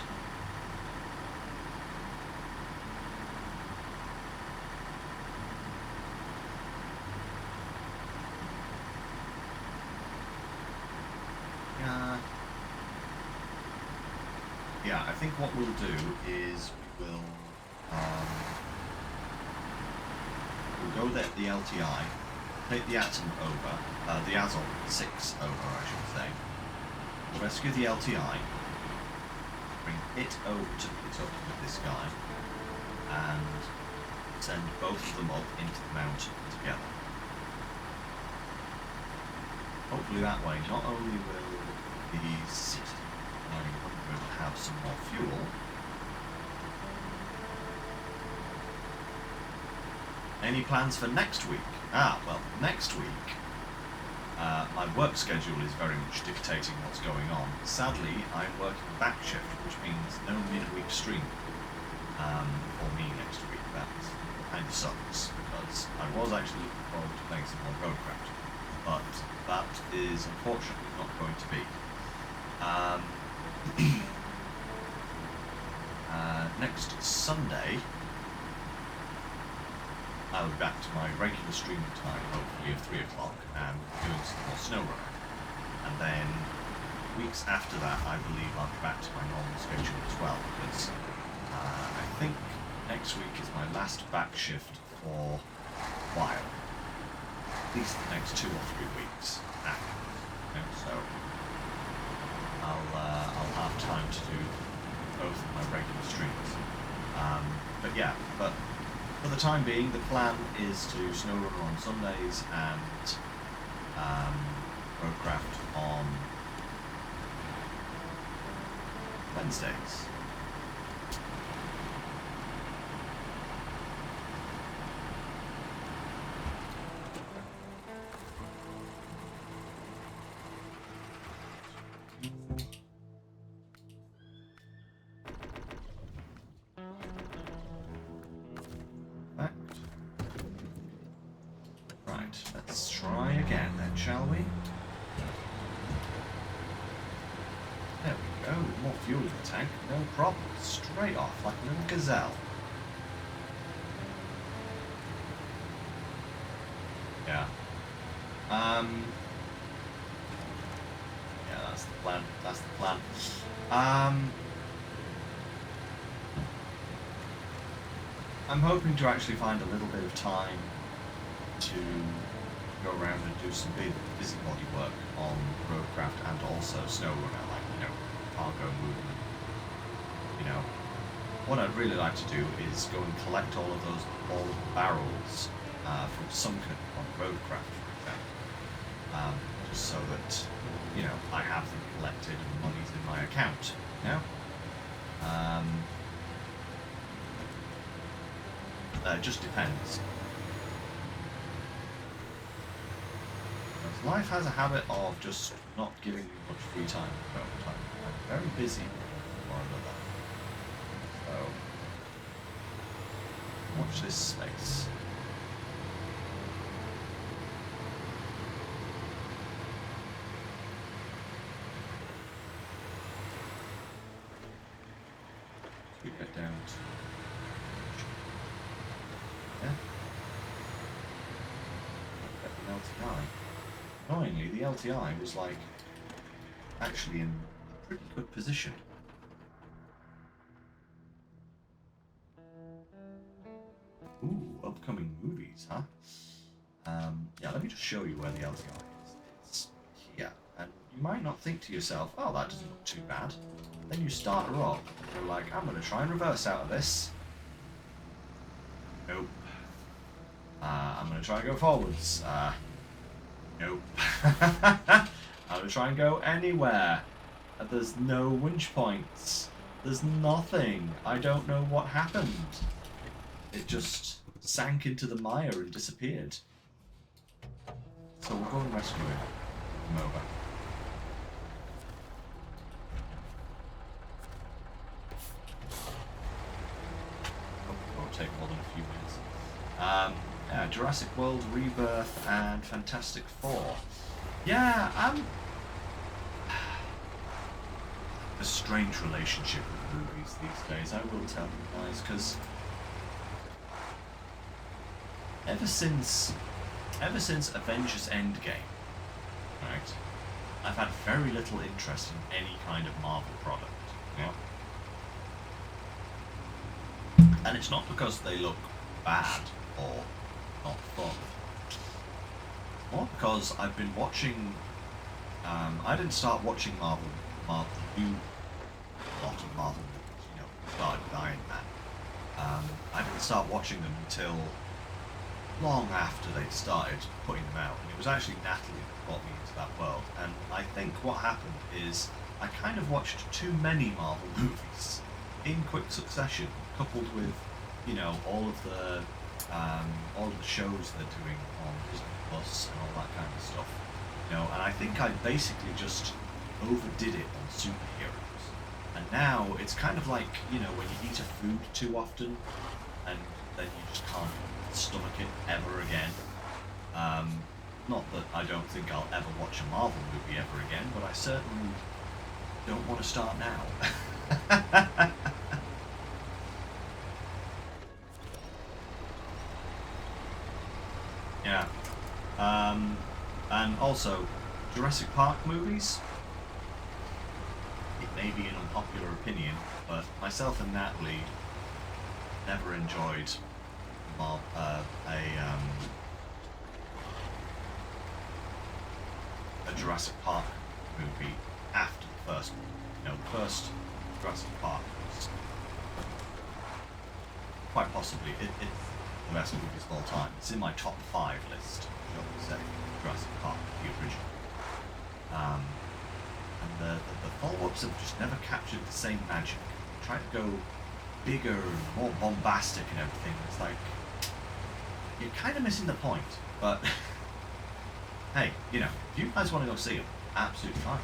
Yeah, I think what we'll do is we'll go there at the LTI, take the Atom over, the Azov 6 over, I should say. We'll rescue the LTI, bring it over to meet up with this guy, and send both of them up into the mountain together. Hopefully that way, not only will the 6900 have some more fuel, any plans for next week? Well, next week, my work schedule is very much dictating what's going on. Sadly, I'm working back shift, which means no midweek stream for me next week. That kind of sucks, because I was actually looking forward to playing some more Roadcraft, but that is unfortunately not going to be. Next Sunday, I'll be back to my regular streaming time, hopefully of 3 o'clock, and doing some more Snowrunner. And then weeks after that, I believe I'll be back to my normal schedule as well, because I think next week is my last back shift for a while. At least the next 2 or 3 weeks after. You know, so I'll have time to do both of my regular streams. But yeah, but for the time being, the plan is to Snowrunner on Sundays and Roadcraft on Wednesdays. Let's try again then, shall we? There we go, more fuel in the tank, no problem. Straight off like a little gazelle. Yeah. Yeah, that's the plan. That's the plan. I'm hoping to actually find a little bit of time to go around and do some busybody work on Roadcraft and also Snowrunner, like, you know, cargo movement. You know, what I'd really like to do is go and collect all of those old barrels from Sunken on Roadcraft, for example, just so that, you know, I have them collected and money's in my account, you know? It just depends. Life has a habit of just not giving me much free time at the moment. I'm very busy for another. So, watch this space. We get down to the LTI. Annoyingly, the LTI was like actually in a pretty good position. Ooh, upcoming movies, huh? Yeah, let me just show you where the LTI is. It's here, and you might not think to yourself, oh, that doesn't look too bad. Then you start her up, and you're like, I'm going to try and reverse out of this. Nope. I'm going to try and go forwards. Nope. I'm going to try and go anywhere. There's no winch points. There's nothing. I don't know what happened. It just sank into the mire and disappeared. So we'll go and rescue him. Come over. Oh, won't take more than a few minutes. Yeah, Jurassic World, Rebirth, and Fantastic Four. Yeah, a strange relationship with movies these days, I will tell you guys, because ever since Avengers Endgame, right, I've had very little interest in any kind of Marvel product, you know? And it's not because they look bad or not fun. It's more because I've been watching. I didn't start watching Marvel, a lot of Marvel movies, you know, started with Iron Man. I didn't start watching them until long after they'd started putting them out, and it was actually Natalie that brought me into that world. And I think what happened is I kind of watched too many Marvel movies in quick succession, coupled with, you know, all of the shows they're doing on Disney Plus and all that kind of stuff. You know, and I think I basically just overdid it on superheroes. And now it's kind of like, you know, when you eat a food too often and then you just can't stomach it ever again. Not that I don't think I'll ever watch a Marvel movie ever again, but I certainly don't want to start now. Yeah. And also, Jurassic Park movies, it may be an unpopular opinion, but myself and Natalie never enjoyed a Jurassic Park movie after the first one. You know, the first Jurassic Park was quite possibly it's the best movies of all time. It's in my top 5 list, shall we say, Jurassic Park, the original. And the follow-ups have just never captured the same magic. They try to go bigger and more bombastic and everything. It's like, you're kind of missing the point, but hey, you know, if you guys want to go see them, absolutely fine.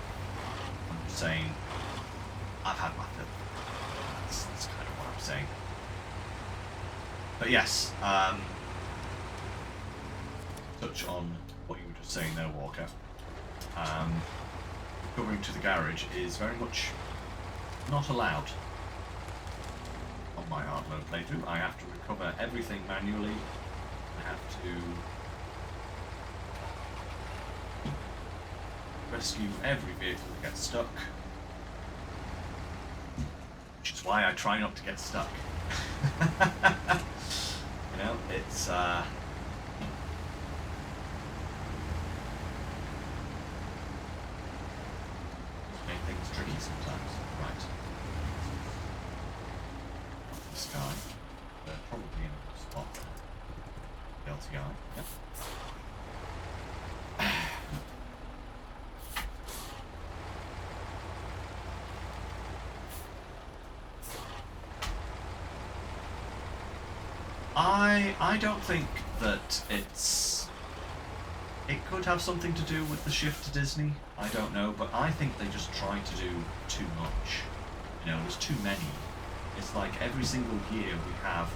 I'm just saying, I've had my fill. That's kind of what I'm saying. But yes, touch on what you were just saying there, Walker. Recovering to the garage is very much not allowed on my hard mode playthrough. I have to recover everything manually. I have to rescue every vehicle that gets stuck, which is why I try not to get stuck. You know, it's make things tricky sometimes. Right. This guy, they're probably in a spot. LTI. Yep. I don't think that it could have something to do with the shift to Disney. I don't know, but I think they just try to do too much. You know, there's too many. It's like every single year we have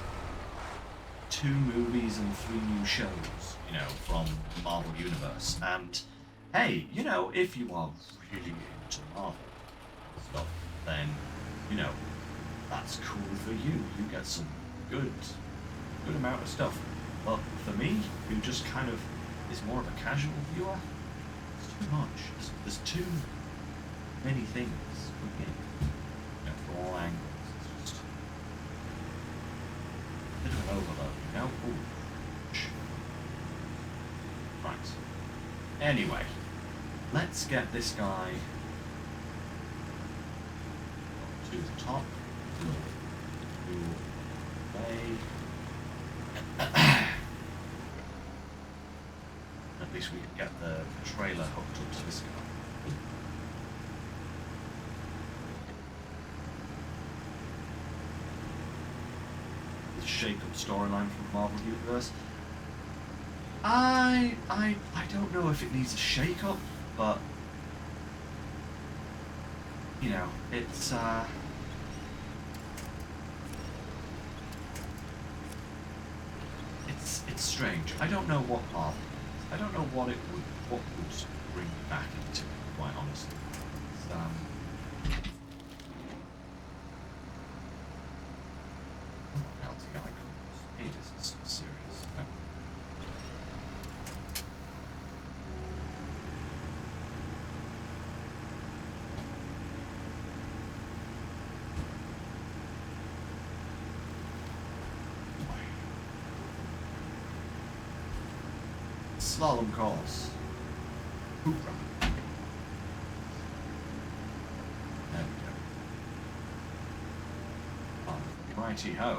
2 movies and 3 new shows, you know, from the Marvel Universe. And hey, you know, if you are really into Marvel stuff, then, you know, that's cool for you. You get some good amount of stuff. But for me, who just kind of is more of a casual viewer, it's too much. There's too many things coming in, you know, from all angles. It's just a bit of an overload, you know? Ooh. Right. Anyway, let's get this guy to the top. Away. At least we can get the trailer hooked up to this car. The shake-up storyline from the Marvel Universe. I don't know if it needs a shake-up, but you know, it's strange. I don't know what part. I don't know what would bring me back into it, quite honestly. It's, LTI calls. It is serious. No. Slalom course. Hoorah. There we go. Oh, righty ho.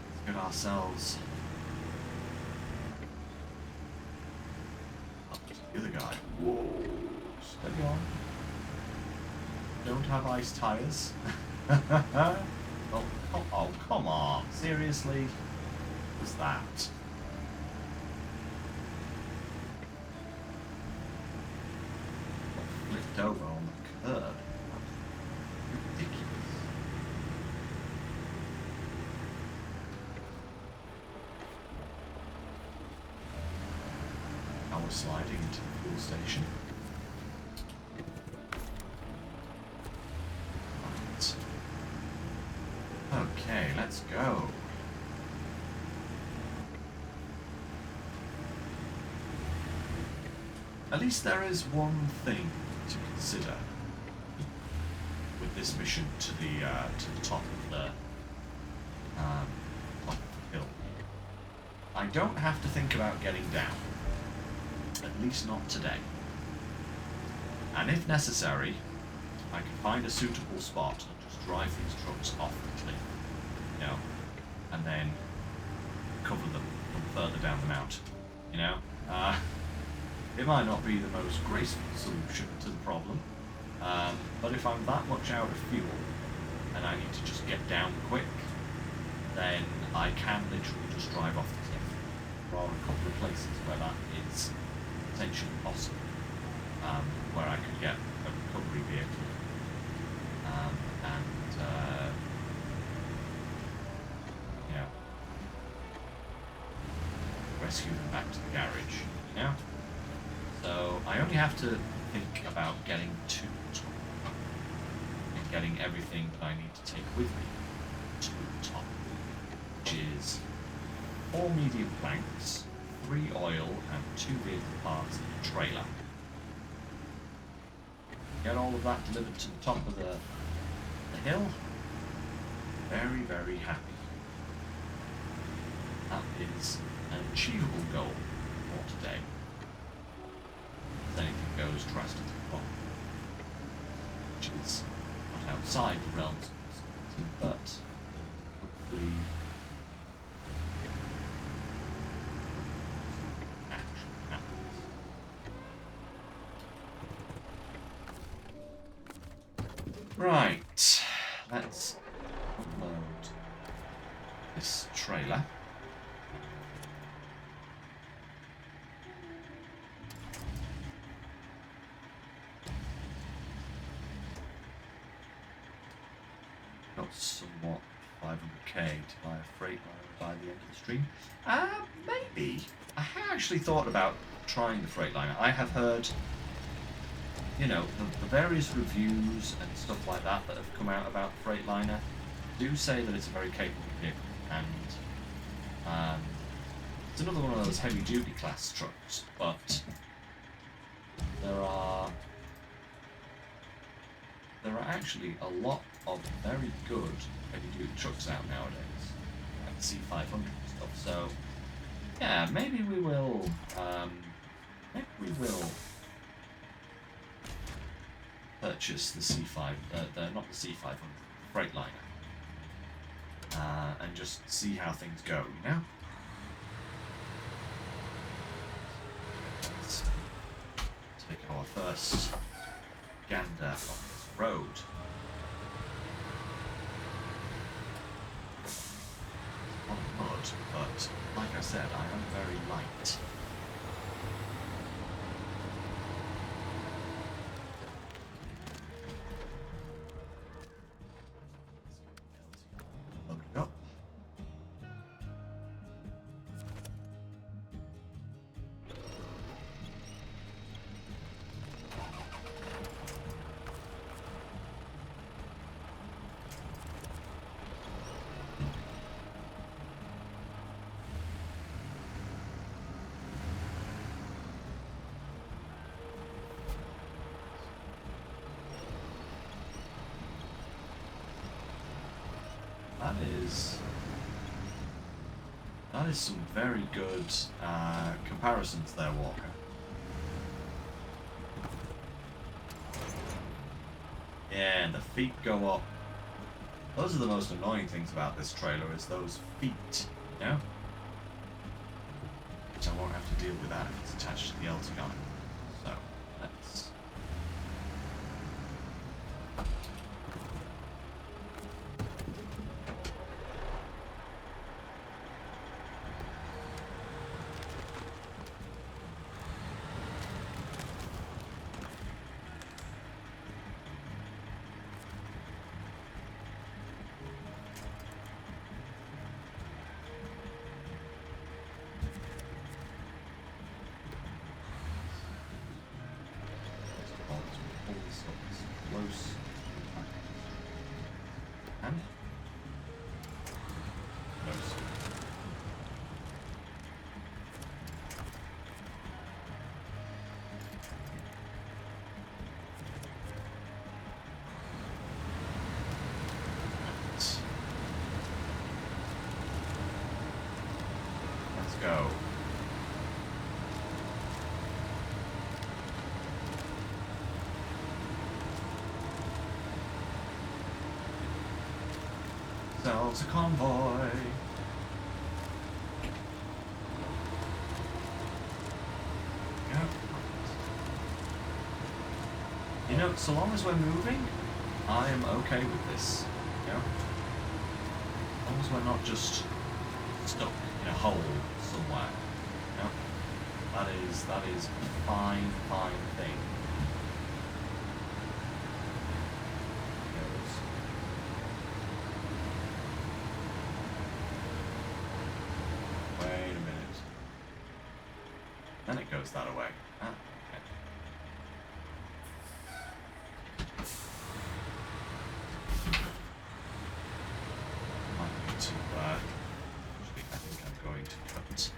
Let's get ourselves up to the other guy. Whoa. Steady on. Don't have ice tires. Oh, come on. Seriously? What was that? Over on the curb. Ridiculous. Now we're sliding into the fuel station. Right. Okay, let's go. At least there is one thing to consider with this mission to the top of the hill. I don't have to think about getting down, at least not today. And if necessary, I can find a suitable spot and just drive these trucks off the cliff, you know, and then cover them from further down the mountain, you know. It might not be the most graceful solution to the problem, but if I'm that much out of fuel and I need to just get down quick, then I can literally just drive off the cliff. There are a couple of places where that is potentially possible, where I could get a recovery vehicle and you know, rescue them back to the garage, you know? So I only have to think about getting to the top and getting everything that I need to take with me to the top, which is 4 medium planks, 3 oil and 2 vehicle parts in a trailer. Get all of that delivered to the top of the hill. Very, very happy. That is an achievable goal for today. Anything goes drastically wrong, which is not outside the realms of possibility, but hopefully action happens. Right, let's unload this trailer. Somewhat 500k to buy a freight liner by the end of the stream. Maybe. I have actually thought about trying the freight liner. I have heard, you know, the various reviews and stuff like that that have come out about the freight liner do say that it's a very capable vehicle, and it's another one of those heavy duty class trucks, but there are actually a lot of very good heavy-duty trucks out nowadays, like the C500 and stuff. So, yeah, maybe we will purchase the C5, not the C500, Freightliner, and just see how things go, you know? Let's take our first gander on this road. On mud, but like I said, I am very light. Load it up. That is some very good comparisons there, Walker. Yeah, and the feet go up. Those are the most annoying things about this trailer, is those feet, you know? Which I won't have to deal with that if it's attached to the Eltigon. So, let's... close. And close. Let's go. It's a convoy. Yep. You know, so long as we're moving, I am okay with this. You know? As long as we're not just stuck in a hole somewhere. You know? That is a fine thing. Then it goes that away. Ah, okay. Might need to, actually, I think I'm going to cut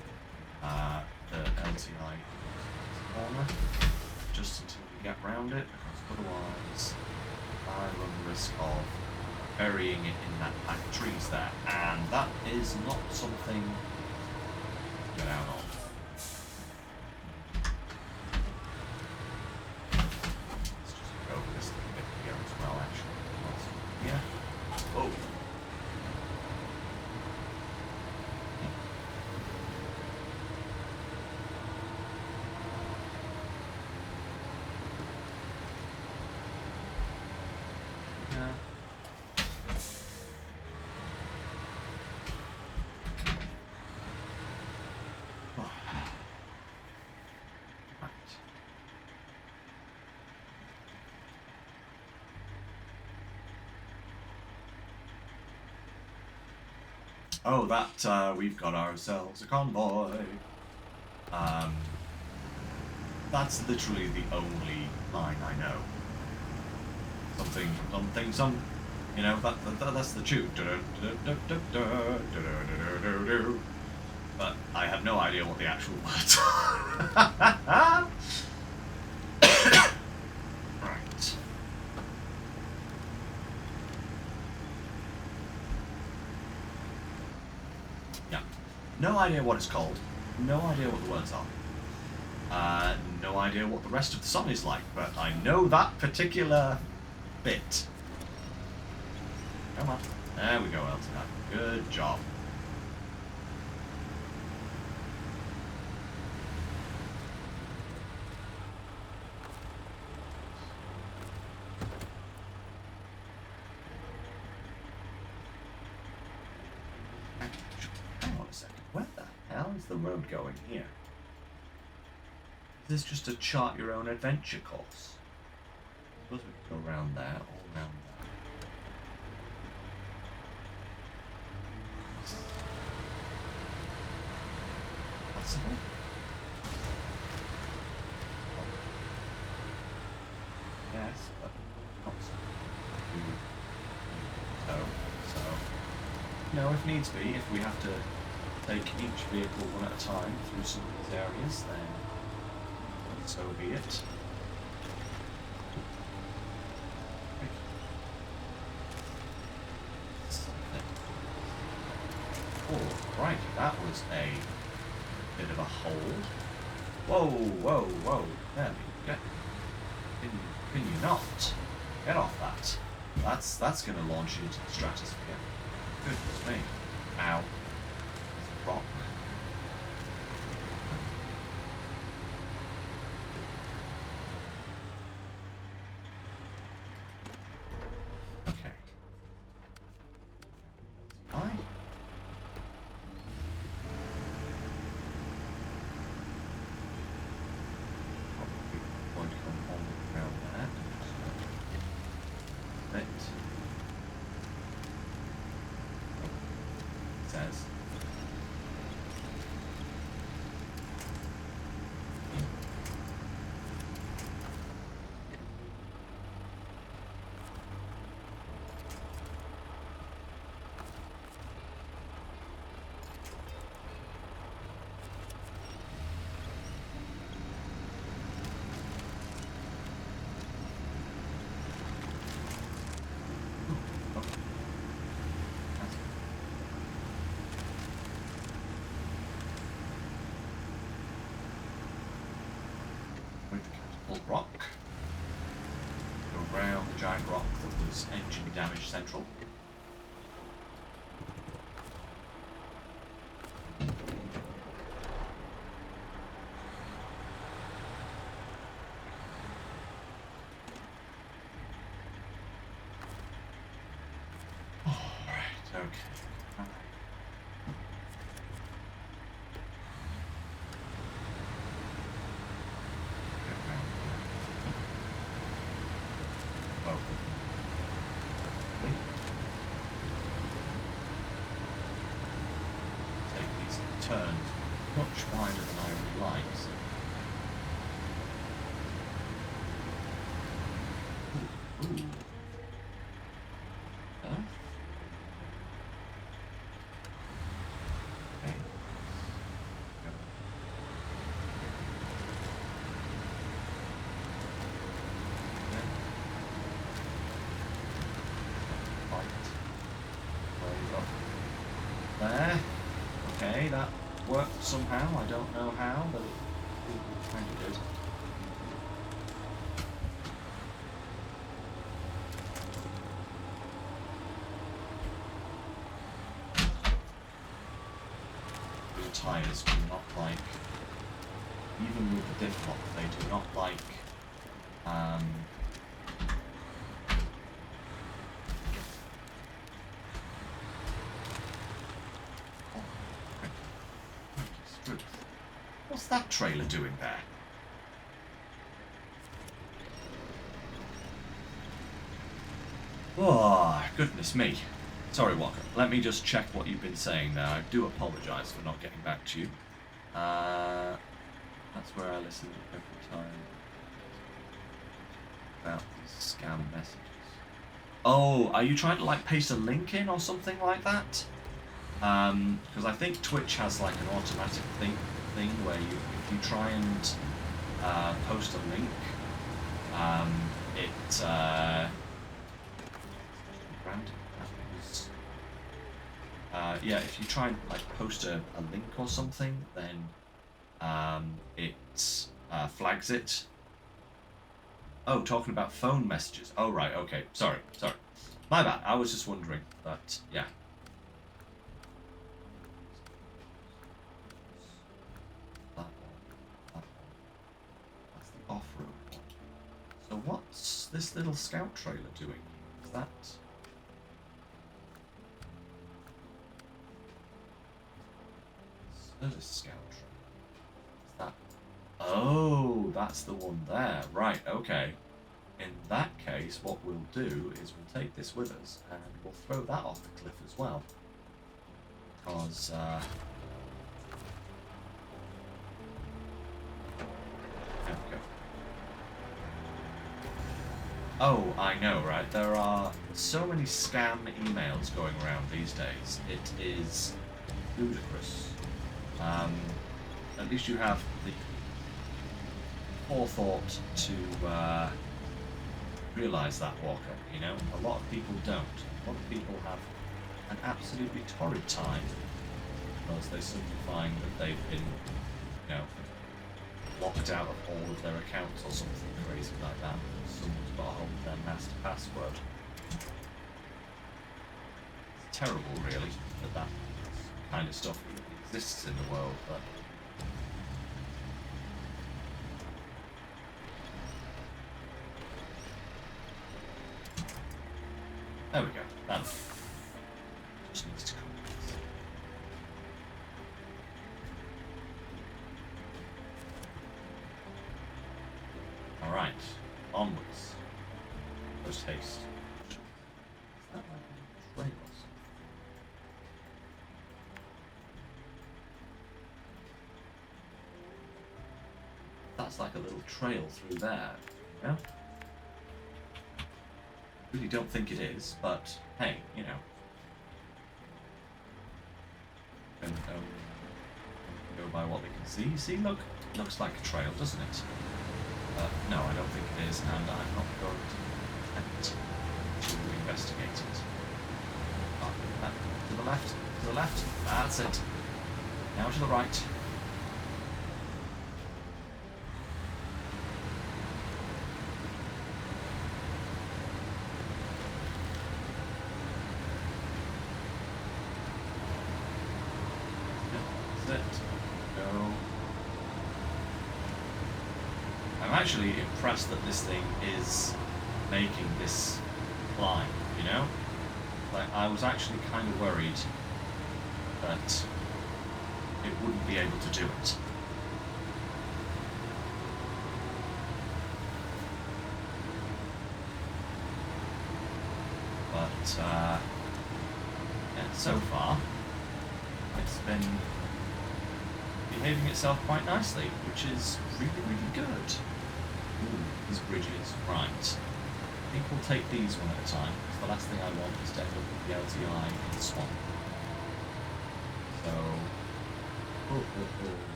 the LTI corner just until we get round it, because otherwise I run the risk of burying it in that pack of trees there, and that is not something to get out of. Oh, that, we've got ourselves a convoy. That's literally the only line I know. Something, you know, that's the tune. But I have no idea what the actual words are. Right. Yeah. No idea what it's called. No idea what the words are. No idea what the rest of the song is like, but I know that particular bit. Come on. There we go, Elton. Good job. Hang on a second. Where the hell is the road going here? Is this just a chart your own adventure course? I suppose we could go around there, all around there. Possible? Yes, but not so. So, you know, if needs be, if we have to take each vehicle one at a time through some of these areas, then so be it. Oh, right, that was a bit of a hold. Whoa, whoa, whoa. There we go. Can you not? Get off that. That's going to launch you into the stratosphere. Goodness me. Ow. There's a rock. Okay. Hi. Going to come on around there. Bit. It says. With the catapult rock. Go around the giant rock that was engine damage central. Alright, okay. Take these turns much wider than I would like. Ooh. Huh? Okay. There. Okay, that worked somehow. I don't know how, but it kind of did. The tyres do not like, even with the diff lock, they do not like what's that trailer doing there? Oh, goodness me. Sorry, Walker. Let me just check what you've been saying there. I do apologise for not getting back to you. That's where I listen every time about these scam messages. Oh, are you trying to like paste a link in or something like that? Because I think Twitch has like an automatic thing where if you try and post a link, yeah, if you try and like post a link or something, then it flags it. Oh, talking about phone messages. Oh right, okay. Sorry. My bad, I was just wondering, but yeah. That one. That's the off-road one. So what's this little scout trailer doing? Is that... Service scout trailer. Is that... Oh, that's the one there. Right, okay. In that case, what we'll do is we'll take this with us and we'll throw that off the cliff as well. Because, there we go. Oh, I know, right? There are so many scam emails going around these days. It is ludicrous. At least you have the forethought to realise that, Walker, you know? A lot of people don't. A lot of people have an absolutely torrid time because they suddenly find that they've been, you know, locked out of all of their accounts or something crazy like that. Someone's got a hold of their master password. It's terrible, really, that kind of stuff exists in the world, but... There we go. That just needs to come. All right, onwards. Post haste. Is that like a trail or something? That's like a little trail through there, you know? Really don't think it is, but hey, you know. Don't go by what we can see. See, look, looks like a trail, doesn't it? No, I don't think it is, and I'm not going to attempt to investigate it. To the left, to the left. That's it. Now to the right. I'm actually impressed that this thing is making this climb, you know? Like, I was actually kind of worried that it wouldn't be able to do it. But, yeah, so far, it's been behaving itself quite nicely, which is really, really good. Ooh, these bridges, right. I think we'll take these one at a time, because the last thing I want is to end up with the LTI in the swamp. So...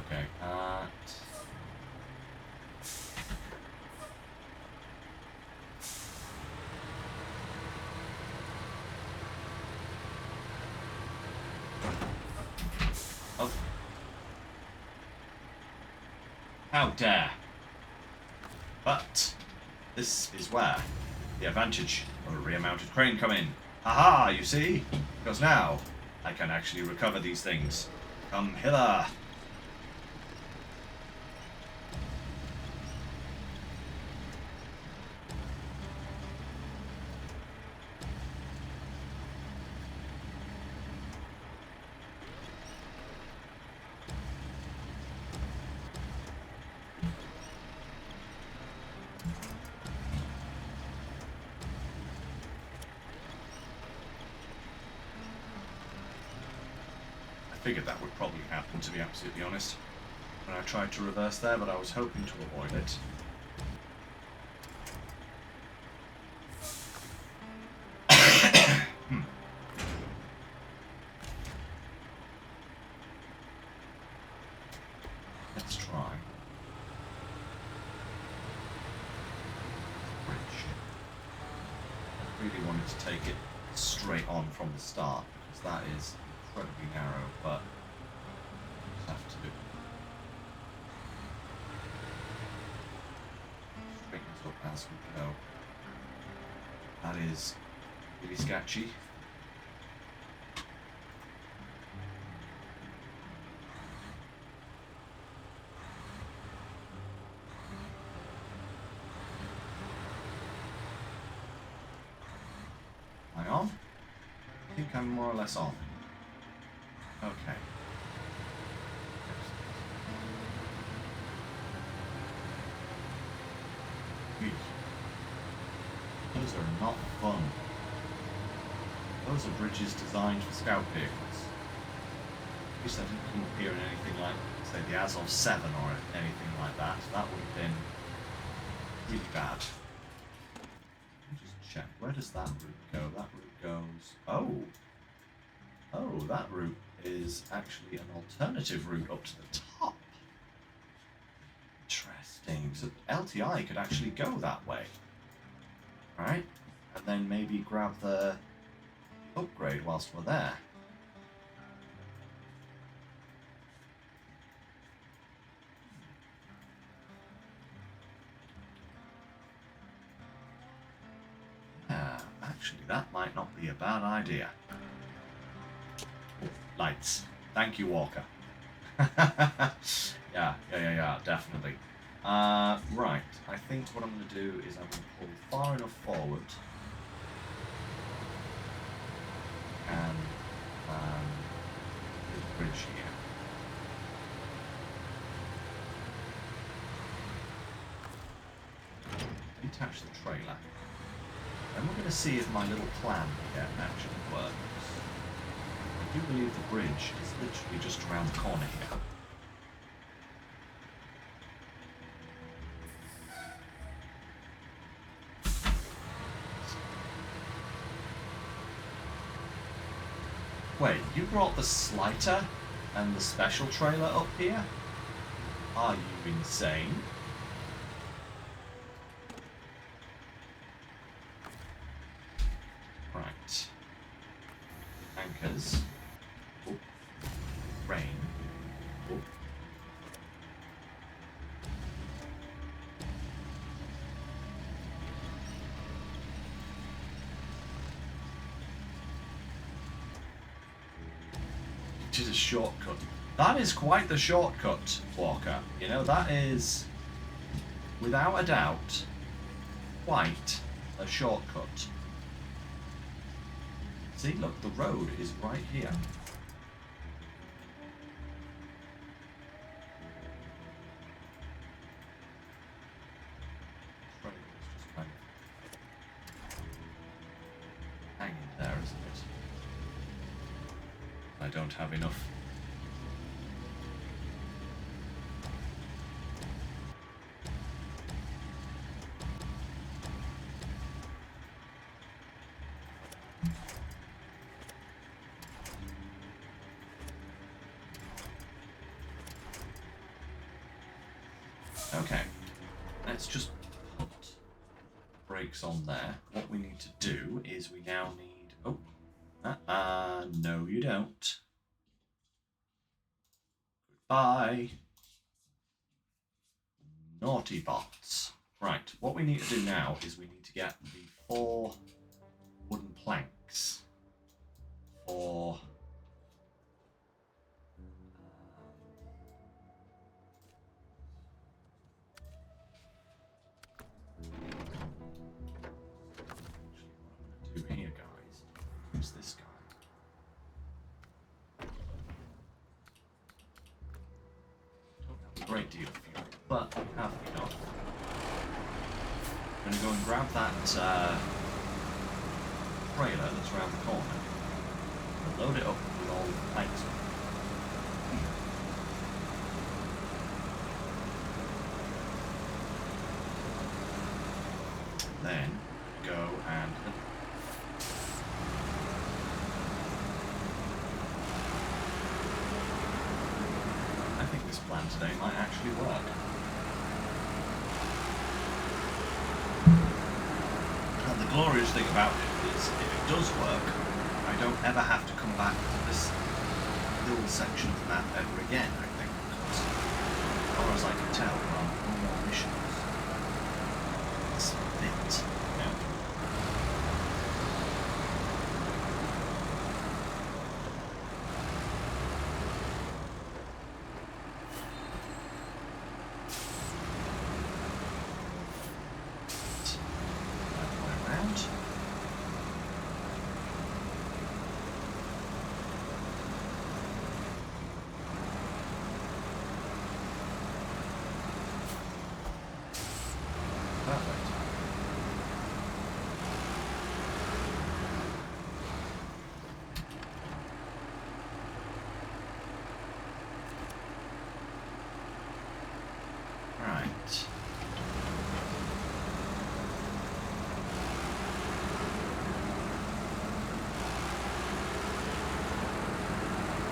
Okay, Oh. How dare. But this is where the advantage of a rear-mounted crane come in. Haha, you see? Because now I can actually recover these things. Come hither. I figured that would probably happen, to be absolutely honest, when I tried to reverse there, but I was hoping to avoid it. Let's try. Bridge. I really wanted to take it straight on from the start, because that is incredibly narrow, but just have to straighten it up as we go. That is really sketchy. Am I on? I think I'm more or less on. Okay. Those are not fun. Those are bridges designed for scout vehicles. At least I didn't come up here in anything like, say, the Azov 7 or anything like that. That would have been really bad. Let me just check. Where does that route go? That route goes... Oh! Oh, that route is actually an alternative route up to the top. Interesting. So LTI could actually go that way. Right? And then maybe grab the upgrade whilst we're there. Yeah, actually that might not be a bad idea. Oh, lights. Thank you, Walker. Yeah, definitely. Right, I think what I'm going to do is I'm going to pull far enough forward and the bridge here. Detach the trailer. And we're going to see if my little plan here actually works. I do believe the bridge is literally just around the corner here. Wait, you brought the Slighter and the special trailer up here? Are you insane? Right. Anchors. Oh. Rain. Oh. Did a shortcut. That is quite the shortcut, Walker. You know, that is, without a doubt, quite a shortcut. See, look, the road is right here. Just kind of hanging there, isn't it? I don't have enough. Okay, let's just put brakes on there. What we need to do is we now need... Oh, no you don't. Goodbye. Naughty bots. Right, what we need to do now is we need to get the 4 wooden planks for... here, guys. Who's this guy? Don't have a great deal of fuel, but I have enough. I'm going to go and grab that trailer that's around the corner and load it up with all the planks. Then go and... I think this plan today might actually work. And the glorious thing about it is, if it does work, I don't ever have to come back to this little section of the map ever again, I think, because as far as I can tell, there are no more missions. It's a bit, you know.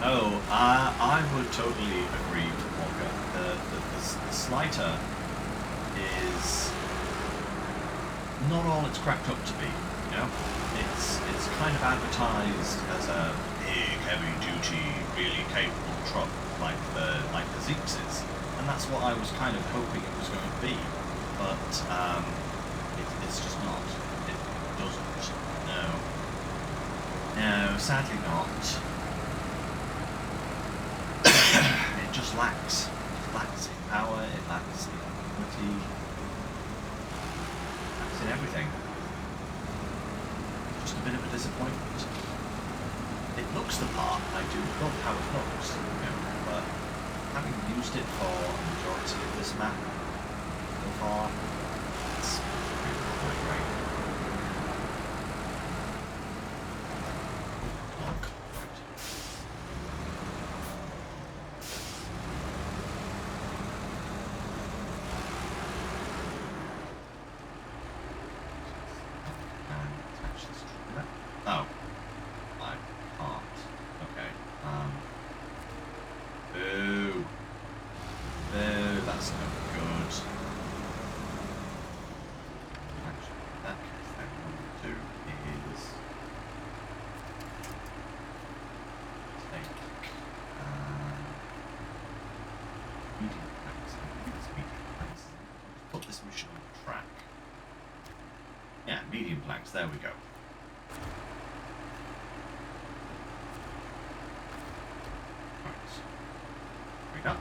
Oh, I would totally agree with Walker. The Slighter is not all it's cracked up to be. You know, it's kind of advertised as a big, heavy-duty, really capable truck like the Zeeks is, and that's what I was kind of hoping it was going to be. But it's just not. It doesn't. No, sadly not. It just lacks. It lacks in power, it lacks in ability, it lacks in everything. Just a bit of a disappointment. It looks the part, I do love how it looks, you know, but having used it for a majority of this map so far, it's really not that great. Look. Oh, I can't. Okay. Boo. Boo, that's no good. Actually, in that case, then what I'm going to do is take medium planks. I think it's medium planks. Put this mission on track. Yeah, medium planks. There we go. Up.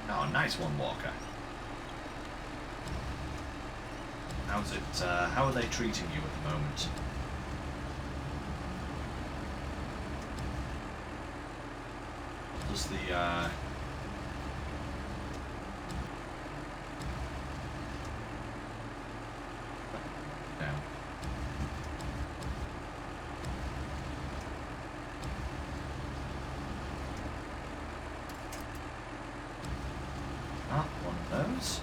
Oh, nice one, Walker. How's it? How are they treating you at the moment? Does the down. Ah, one of those.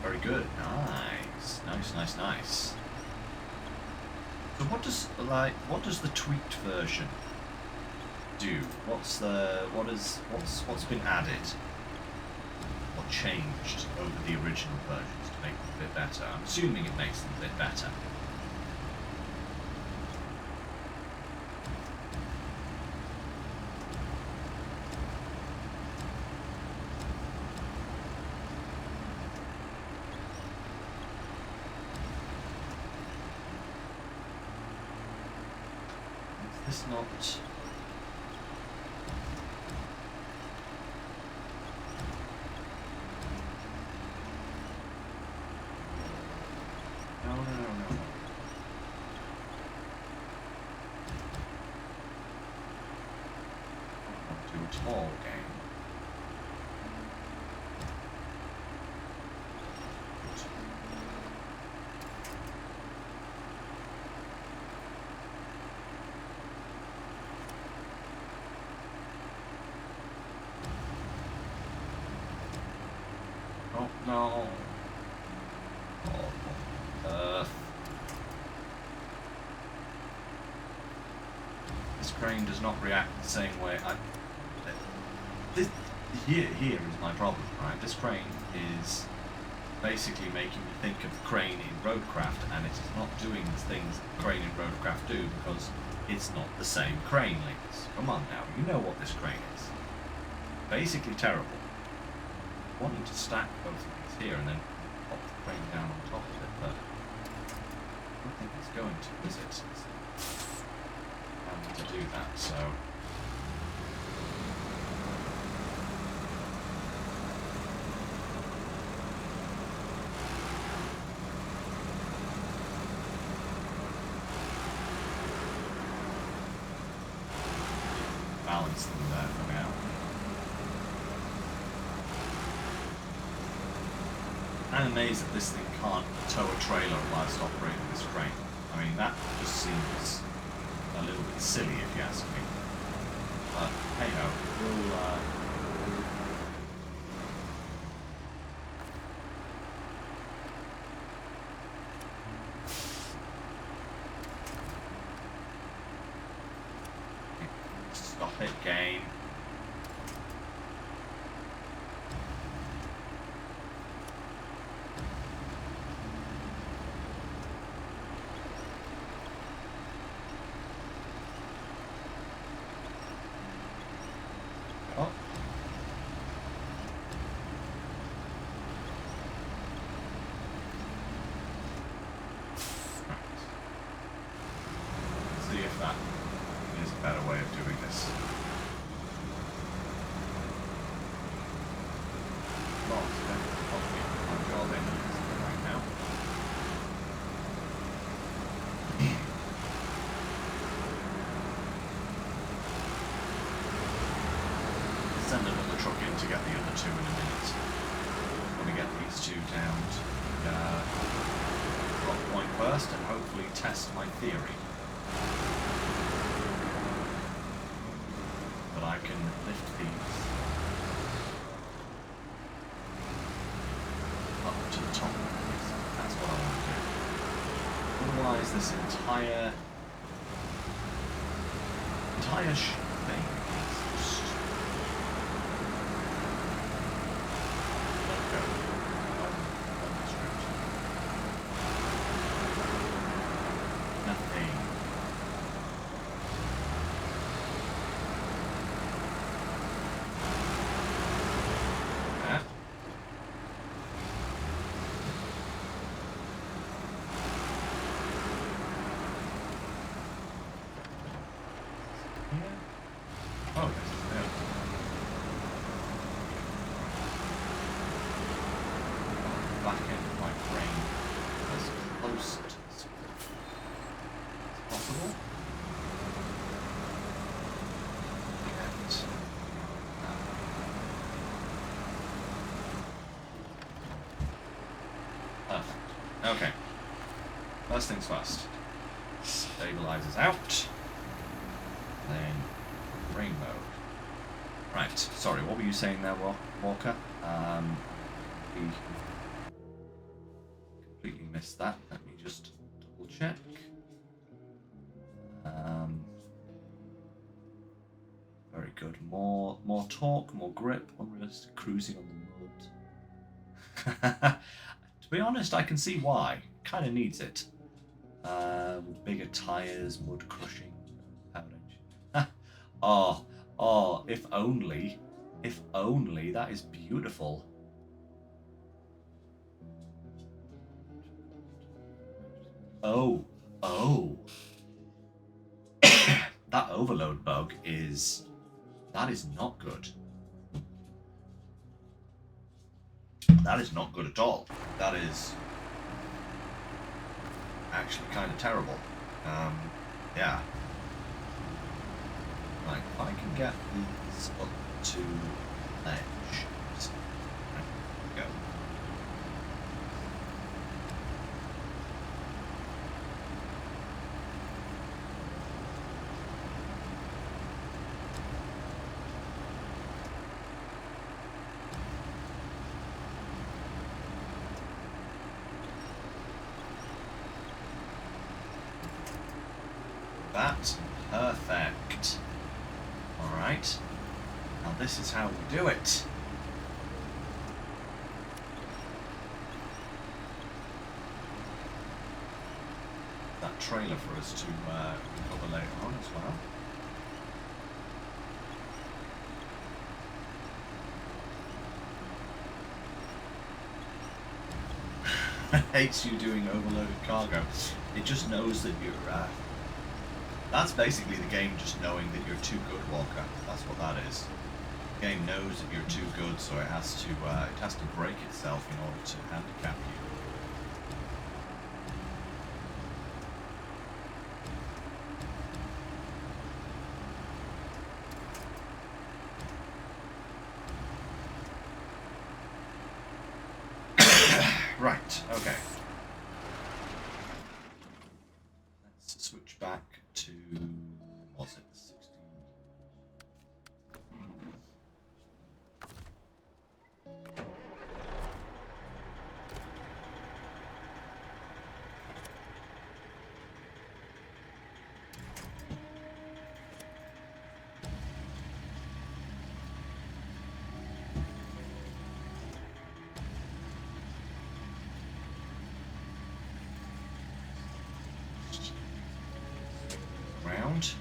Very good. Nice, nice, nice, nice. So what does the tweaked version do? What's been added? What changed over the original versions to make them a bit better? I'm assuming it makes them a bit better. Is this not... No. Not too tall game. Oh no. This crane does not react the same way. Here is my problem, right? This crane is basically making me think of the crane in Roadcraft, and it is not doing the things the crane in Roadcraft do because it's not the same crane, Lynx. Come on now, you know what this crane is. Basically terrible. Wanting to stack both of these here and then pop the crane down on top of it, but I don't think it's going to, is it? I'm going to do that, so... balance them there for now. I'm amazed that this thing can't tow a trailer whilst operating this crane. I mean, that just seems a little bit silly if you ask me. But hey ho, we'll stop it, game. Oh. Let's see if that is a better way of doing this. Right now. Send another truck in to get the other two in a minute. I'm going to get these two down to drop point first and hopefully test my theory. But I can lift these up to the top. That's what I want to do. Otherwise, this entire thing is just let go. Nothing. Yeah. Oh, yes, yeah. Back end of my brain as close to as possible. Perfect. Okay. First things first. Stabilizers out. Then rain mode. Right, sorry, what were you saying there, Walker? We completely missed that. Let me just double check. Very good. More torque, more grip, unrealistic cruising on the mud. To be honest, I can see why. Kind of needs it. Bigger tires, mud crushing, powered engine. Oh, if only, that is beautiful. Oh. That overload bug that is not good. That is not good at all. That is actually kind of terrible. Yeah. Right, if I can get these up to ledge. Right, go. That's perfect. Alright. Now this is how we do it. That trailer for us to recover later on as well. Hates you doing overloaded cargo. It just knows that you're that's basically the game just knowing that you're too good, Walker. That's what that is. The game knows that you're too good, so it has to break itself in order to handicap you. Right, okay. Let's switch back to, what was it, 16? Round.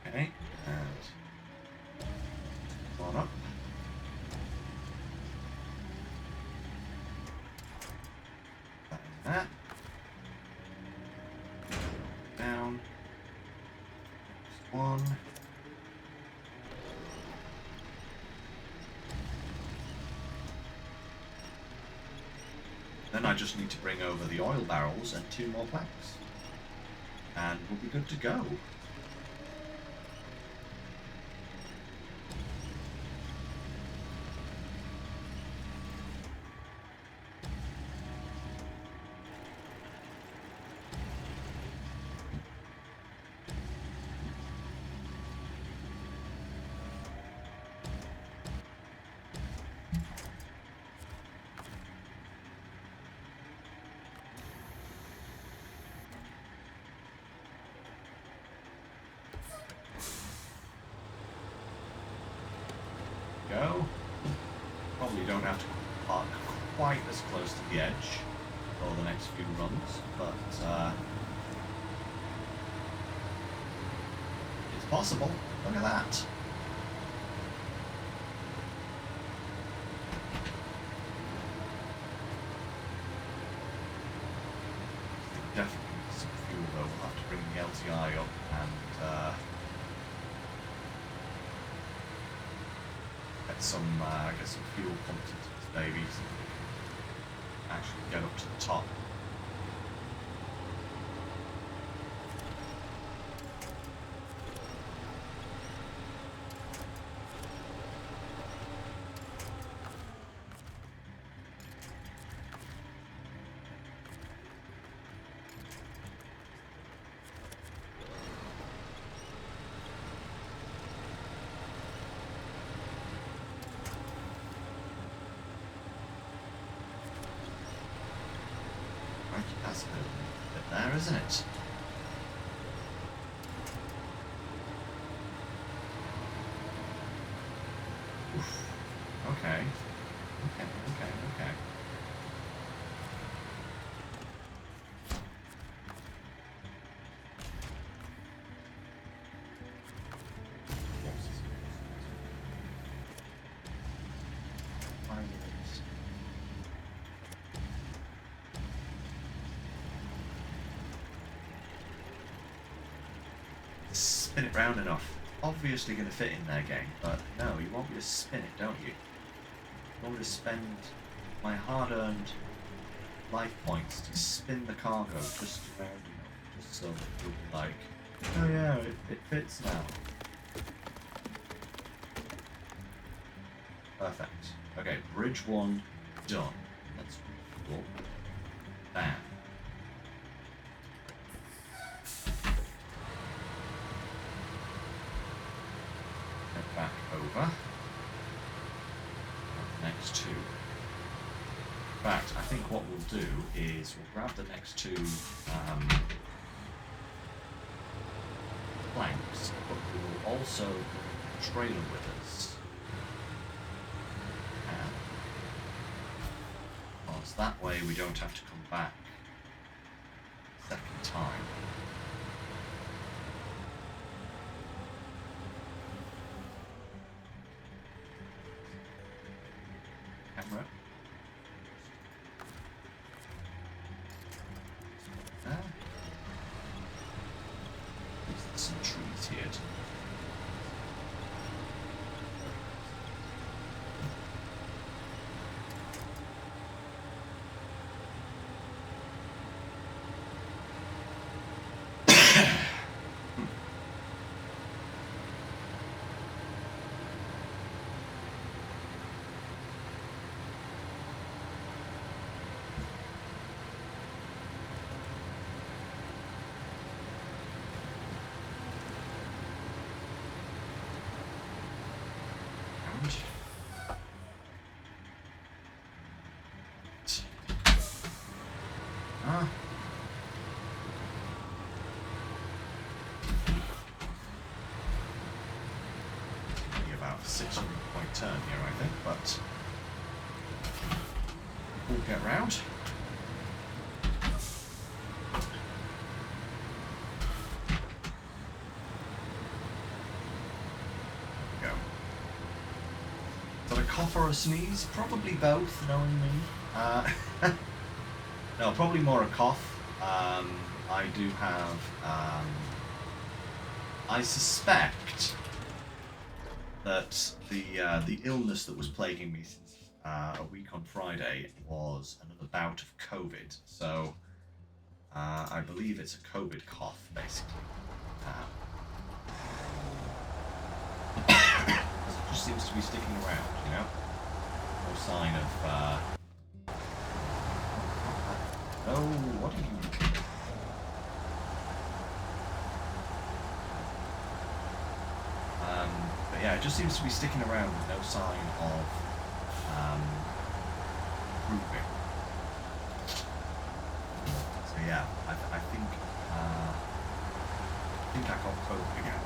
Okay, and on up. That and that. Down. Next one. Then I just need to bring over the oil barrels and 2 more planks. And we'll be good to go. Go. Probably don't have to park quite as close to the edge for the next few runs, but it's possible. Look at that. Definitely need some fuel though. We'll have to bring the LTI up and get some fuel pumped into this baby so we can actually get up to the top. That's a bit there, isn't it? Oof. Okay. Okay. Spin it round enough. Obviously going to fit in there, game, but no, you want me to spin it, don't you? You want me to spend my hard-earned life points to spin the cargo just around enough, just so that you'll be like, oh yeah, it fits now. Perfect. Okay, bridge 1 done. Let's refuel. Bam. Back over. Next 2. In fact, I think what we'll do is we'll grab the next 2 planks, but we will also bring the trailer with us. Because that way we don't have to come back a second time. Camera. There. There's some trees here too. around. Ah. Only about a 600 point turn here, I think, but we'll get round. Cough or a sneeze? Probably both, knowing me. No, probably more a cough. I do have... I suspect that the illness that was plaguing me since a week on Friday was another bout of COVID. So I believe it's a COVID cough, basically. It just seems to be sticking around, you know? No sign of, Oh, what are you doing? But yeah, it just seems to be sticking around with no sign of, improving. So yeah, I think I got COVID again.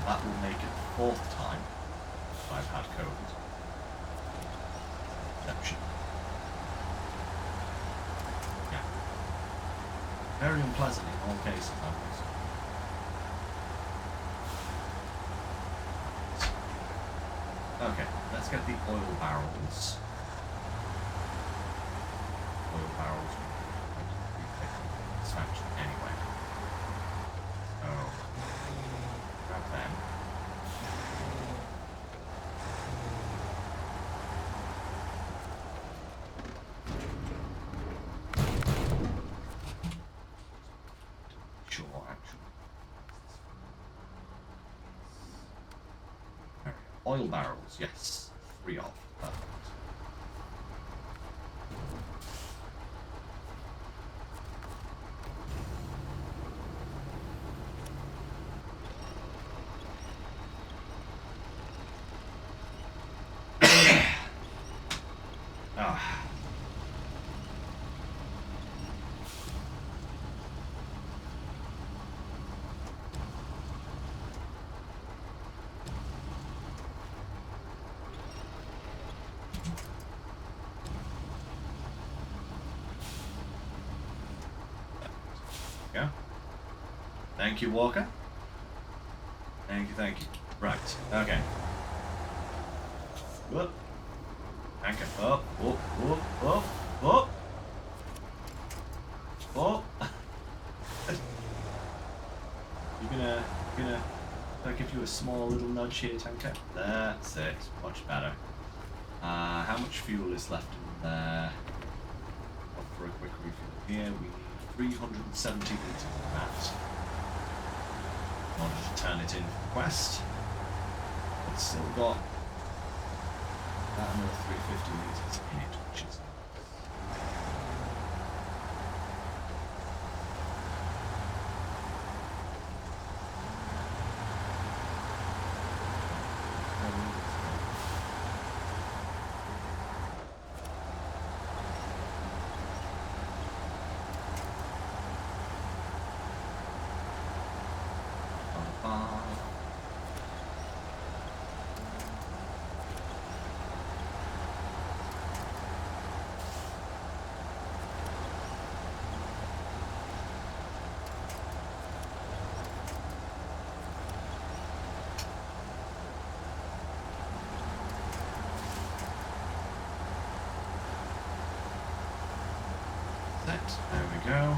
That will make it the 4th time I've had COVID. Exception. Yeah. Very unpleasant in all cases, I would say. Okay, let's get the oil barrels. Oil barrels will be dispatched anyway. So, grab them. Sure, actually. Oil barrels, yes. 3 of. Perfect. Ah. Yeah. Thank you, Walker. Thank you. Right, okay. Whoop. Anchor. Up. Whoop. Whoop. Whoop. Whoop. Whoop. You're gonna I'll give you a small little nudge here, Tanker. That's it. Much better. How much fuel is left in there? For a quick refuel here, we need 370 litres of that in order to turn it in for the quest. It's still got another 350 litres in it, which is set. There we go.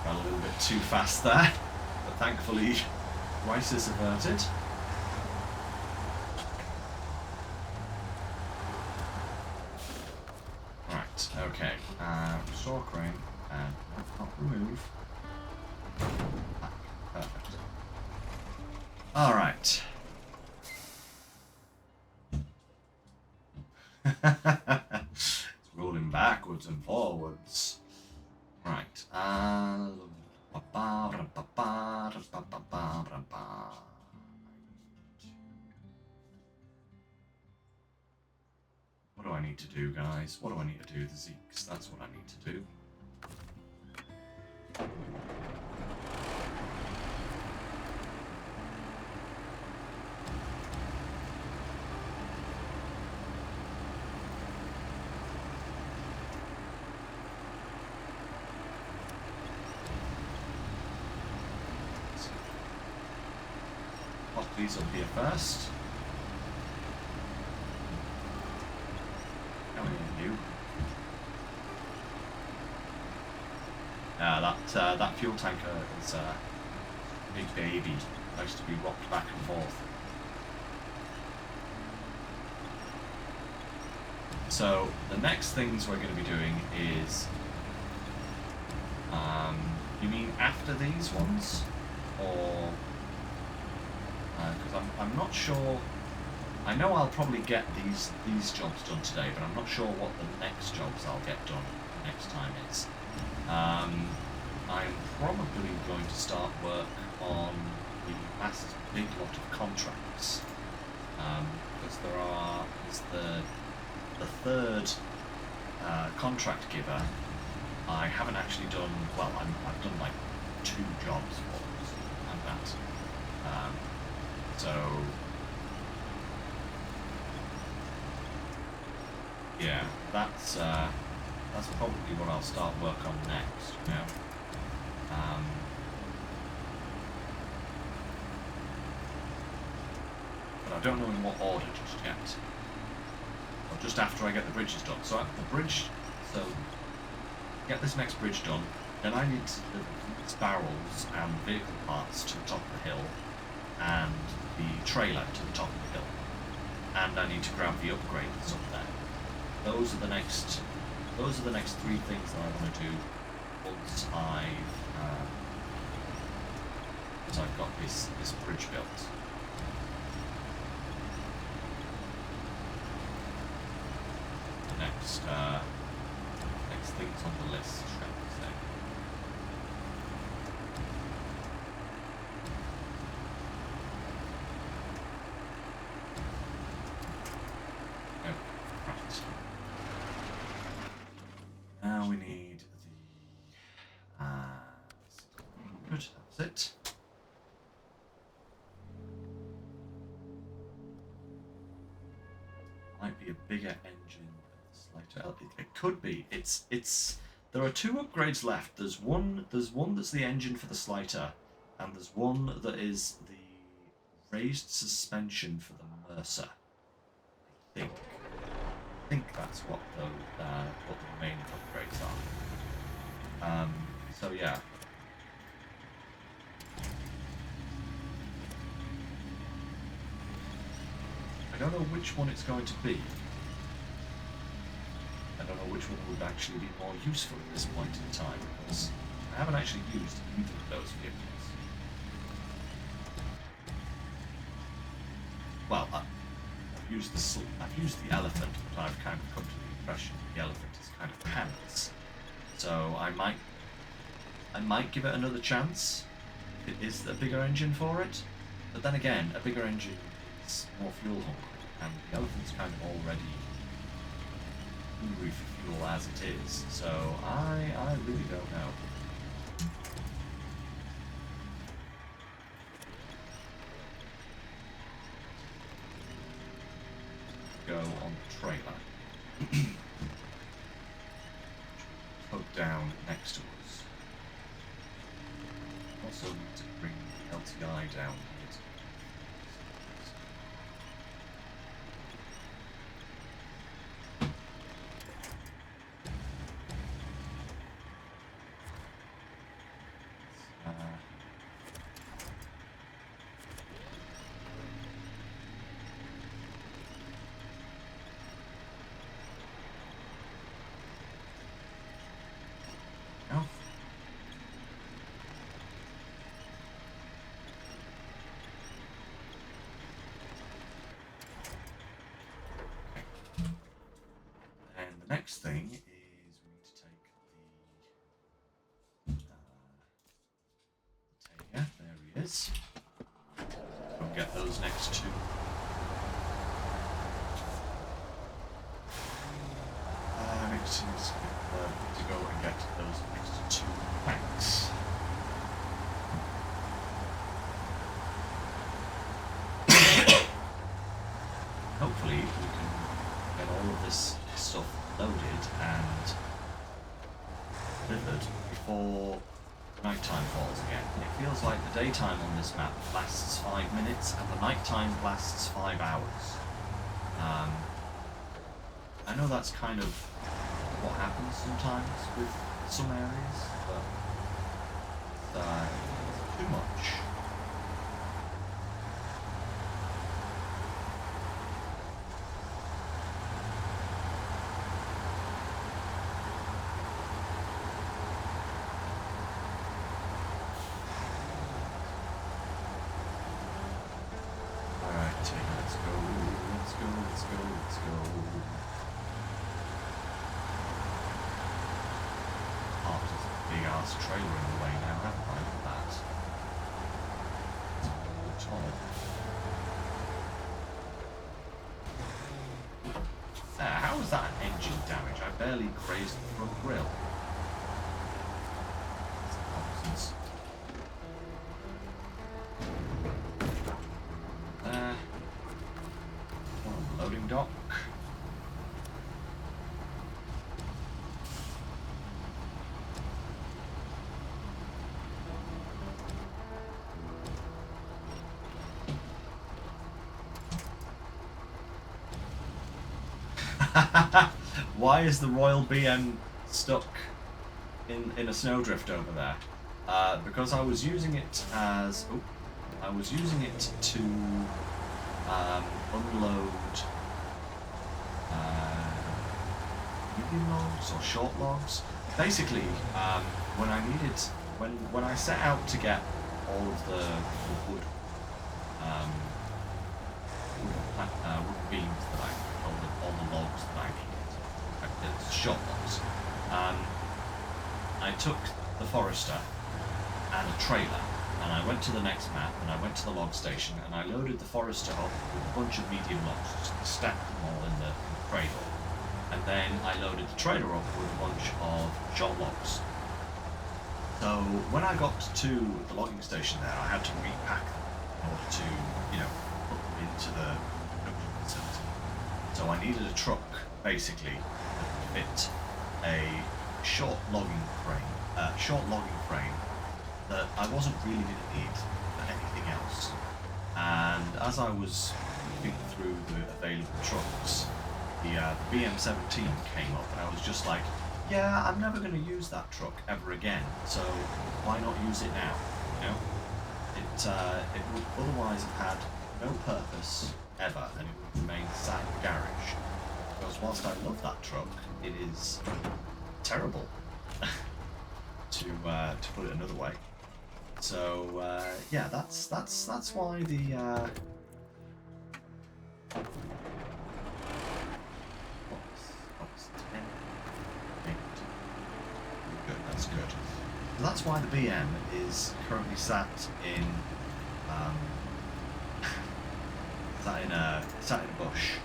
Got a little bit too fast there, but thankfully, crisis averted. Right, okay. Restore crane and not remove. Ah, perfect. All right. It's rolling backwards and forwards. Right. What do I need to do, guys? What do I need to do? The Zeeks. That's what I need to do. Pop these up here first. Come in, you. That fuel tanker is a big baby. Likes to be rocked back and forth. So the next things we're going to be doing is, you mean after these ones, or because I'm not sure. I know I'll probably get these jobs done today, but I'm not sure what the next jobs I'll get done next time is. I'm probably going to start work on the last big lot of contracts, because there's the third contract giver. I haven't actually done well. I've done like 2 jobs for it, something like that. So yeah, that's probably what I'll start work on next. You know. But I don't know in what order just yet. Or just after I get the bridges done. So get this next bridge done, then I need to deliver these barrels and vehicle parts to the top of the hill, and the trailer to the top of the hill. And I need to grab the upgrades up there. Those are the next 3 things that I want to do once I've got this bridge built. The next things on the list, shall we say. Oh, right. Now we need the good, that's it. Might be a bigger engine than the Slighter. It could be. It's there are 2 upgrades left. There's one that's the engine for the Slighter, and there's one that is the raised suspension for the Mercer. I think that's what the main upgrades are. So yeah. I don't know which one it's going to be. I don't know which one would actually be more useful at this point in time, because I haven't actually used either of those vehicles. Well, I've used the elephant, but I've kind of come to the impression that the elephant is kind of pants. So I might give it another chance. It is a bigger engine for it, but then again, a bigger engine is more fuel hungry, and the elephant's kind of already hungry for fuel as it is. So I really don't know. Go on the trailer. Put down next to us. Also need to bring the LTI down here. next thing is we need to take the there he is. Go get those next two. Next is to go and get those next two planks. Hopefully we can get all of this stuff loaded and delivered before nighttime falls again. It feels like the daytime on this map lasts 5 minutes and the nighttime lasts 5 hours. I know that's kind of what happens sometimes with some areas, but it's too much. Trailer in the way now, haven't I? Look at that. It's all tall. There, how is that an engine damage? I barely grazed the front grille. Nonsense. There. Loading dock. Why is the Royal BM stuck in a snowdrift over there? Because I was using it as... Oh, I was using it to unload medium logs or short logs. Basically, when I needed... When I set out to get all of the wood, wood beams that I... all the logs that I needed. It's short logs. I took the Forester and a trailer, and I went to the next map, and I went to the log station, and I loaded the Forester up with a bunch of medium logs, just stacked them all in the cradle, and then I loaded the trailer up with a bunch of short logs. So when I got to the logging station there, I had to repack them in order to, you know, put them into the production facility. So I needed a truck, basically, that would fit a short logging frame that I wasn't really going to need for anything else. And as I was looking through the available trucks, the BM17 came up, and I was just like, yeah, I'm never going to use that truck ever again, so why not use it now? You know, it would otherwise have had no purpose ever, and it would remain sat in the garage. Because whilst I love that truck, it is terrible, to put it another way. So yeah, that's why the That's good. So that's why the BM is currently sat in sat in a bush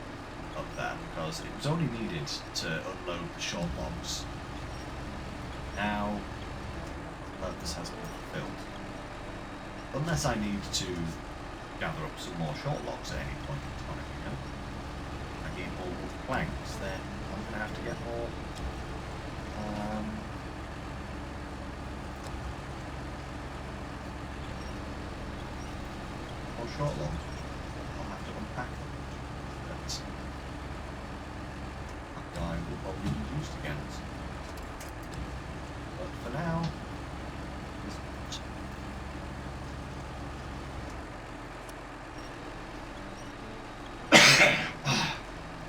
up there, because it was only needed to unload the short logs. Now the purpose has been fulfilled. Unless I need to gather up some more short logs at any point in time, you know. I need more wood planks, then I'm going to have to get more short log. I'll have to unpack them. But that guy will probably be used again. But for now,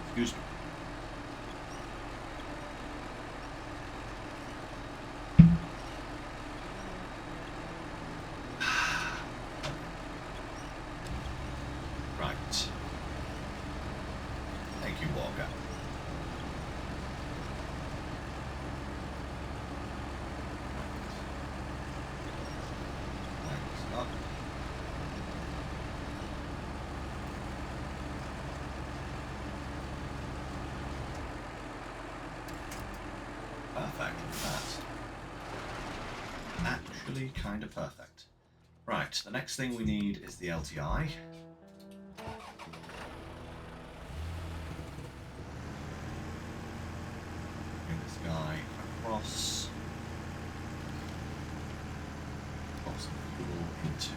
excuse me. actually kind of perfect. Right, the next thing we need is the LTI. Bring this guy across. Pop some fuel into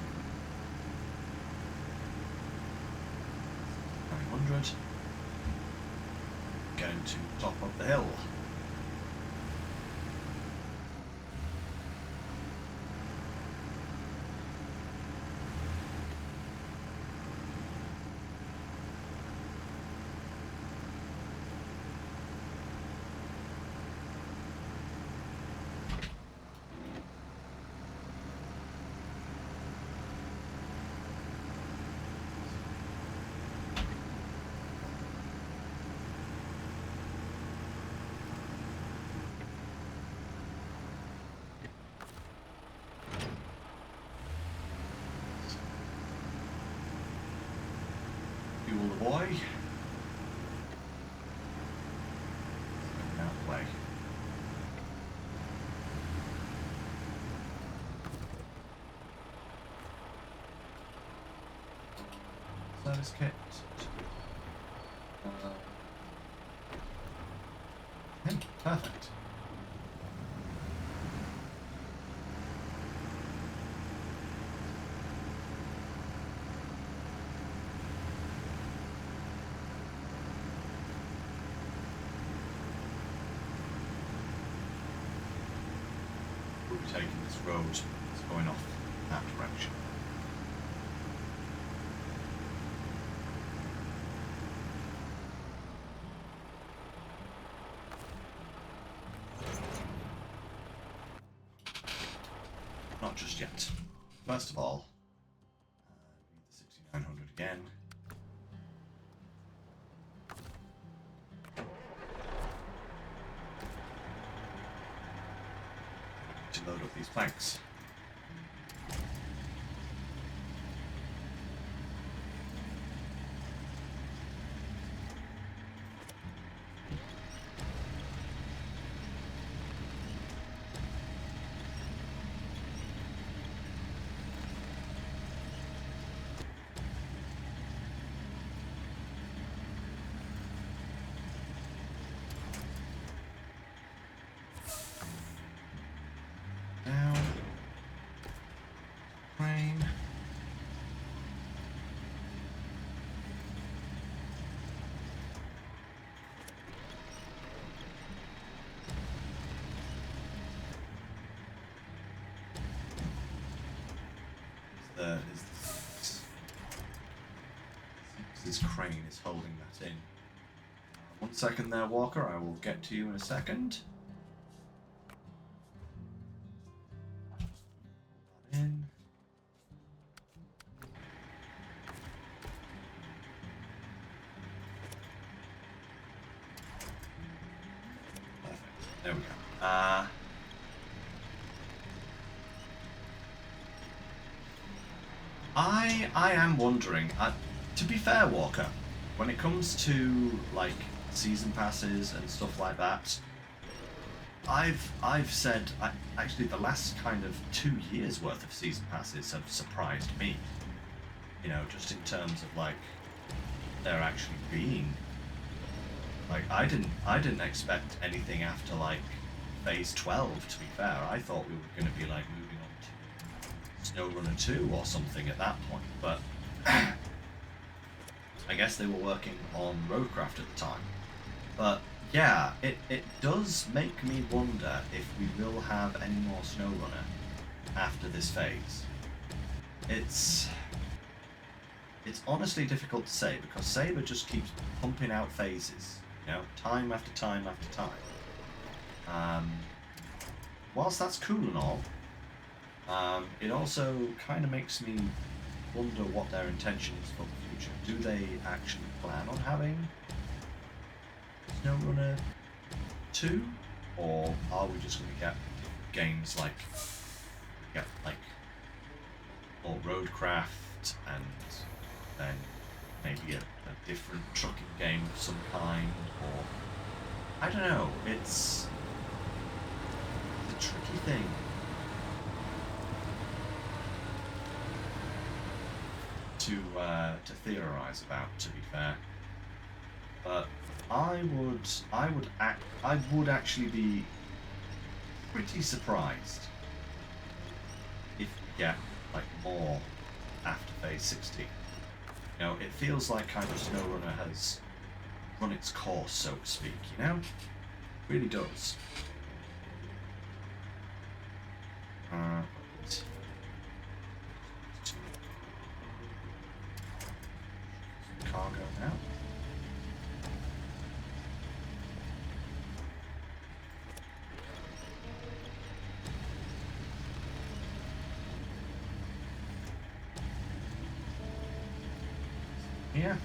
900. Going to top of the hill. Fuel the boy. Now play. Service kit. Perfect. We'll be taking this road. It's going off that direction. Not just yet. First of all, need the 6900 again. To load up these planks. Down. Crane. This crane is holding that in. 1 second there, Walker. I will get to you in a second. In. Perfect. There we go. I am wondering. To be fair, Walker, when it comes to like season passes and stuff like that, I've said actually the last kind of 2 years worth of season passes have surprised me. You know, just in terms of like there actually being like I didn't expect anything after like phase 12. To be fair, I thought we were going to be like moving on to SnowRunner 2 or something at that point, but I guess they were working on Roadcraft at the time. But yeah, it does make me wonder if we will have any more SnowRunner after this phase. It's honestly difficult to say because Saber just keeps pumping out phases, you know, time after time after time. Whilst that's cool and all, it also kind of makes me wonder what their intention is for the future. Do they actually plan on having SnowRunner 2, or are we just going to get games like more Roadcraft and then maybe a different trucking game of some kind, or I don't know. It's a tricky thing. to theorize about, to be fair. But I would actually be pretty surprised if we get like more after phase 60. You know, it feels like kind of SnowRunner has run its course, so to speak, you know? It really does. Cargo now. Yeah.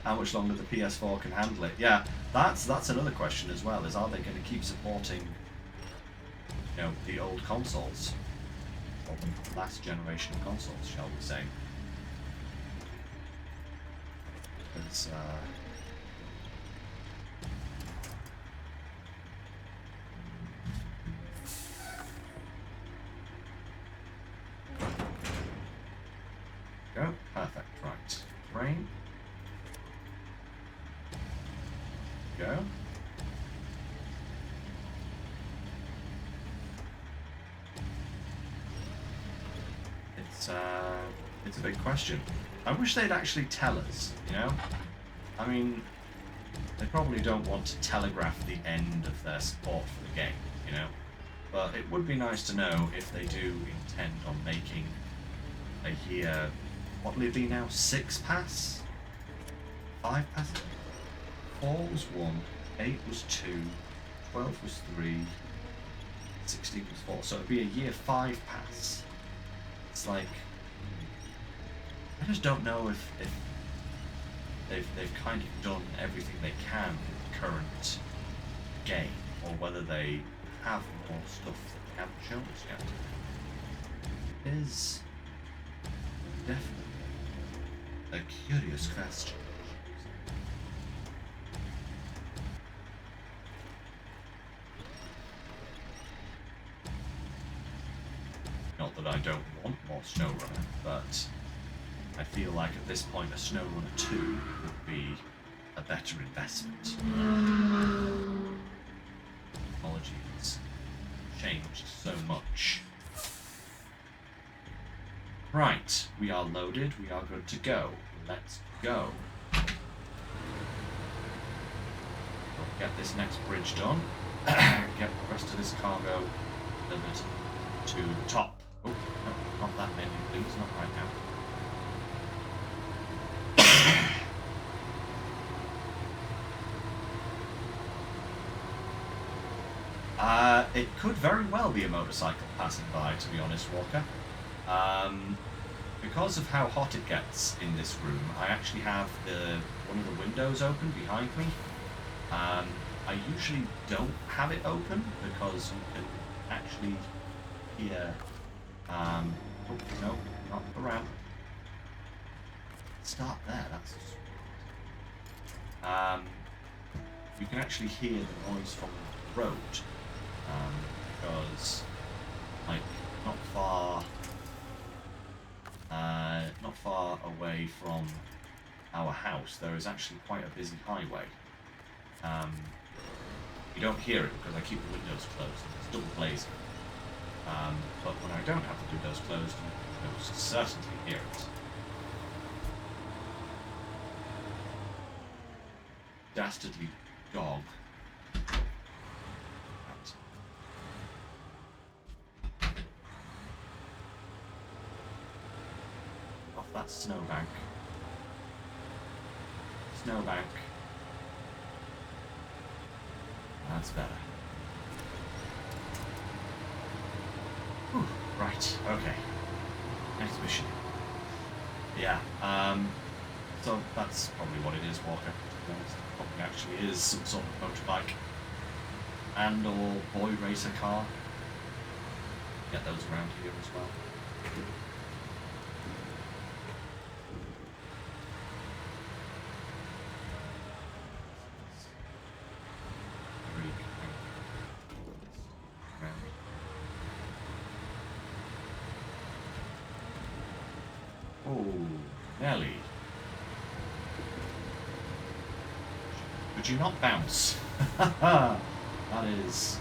How much longer the PS4 can handle it? Yeah, that's another question as well. Is are they going to keep supporting, you know, the old consoles, or the last generation of consoles, shall we say? It's go perfect. Right, rain. Go. It's a big question. I wish they'd actually tell us, you know? I mean, they probably don't want to telegraph the end of their support for the game, you know? But it would be nice to know if they do intend on making a year, what will it be now, 6 pass? 5 pass? 4 was 1, 8 was 2, 12 was 3, 16 was 4. So it'd be a year 5 pass. It's like, I just don't know if they've kind of done everything they can with the current game, or whether they have more stuff that they haven't shown us yet. It is definitely a curious question. Not that I don't want more SnowRunner, but I feel like at this point a SnowRunner 2 would be a better investment. Technology has changed so much. Right, we are loaded, we are good to go. Let's go. We'll get this next bridge done. Get the rest of this cargo delivered to the top. Oh, no, not that many, please, not right now. It could very well be a motorcycle passing by, to be honest, Walker. Because of how hot it gets in this room, I actually have one of the windows open behind me. I usually don't have it open because you can actually hear... oh, no, not around. Start there, that's... you can actually hear the noise from the road. Because, like, not far away from our house, there is actually quite a busy highway. You don't hear it because I keep the windows closed. It's double glazing. But when I don't have the windows closed, you will certainly hear it. Dastardly dog. Off that snowbank. Snowbank. That's better. Whew, right, okay. Next mission. Yeah, so that's probably what it is, Walker. To be honest. Probably actually is some sort of motorbike. And or boy racer car. Get those around here as well. belly. Could you not bounce? that is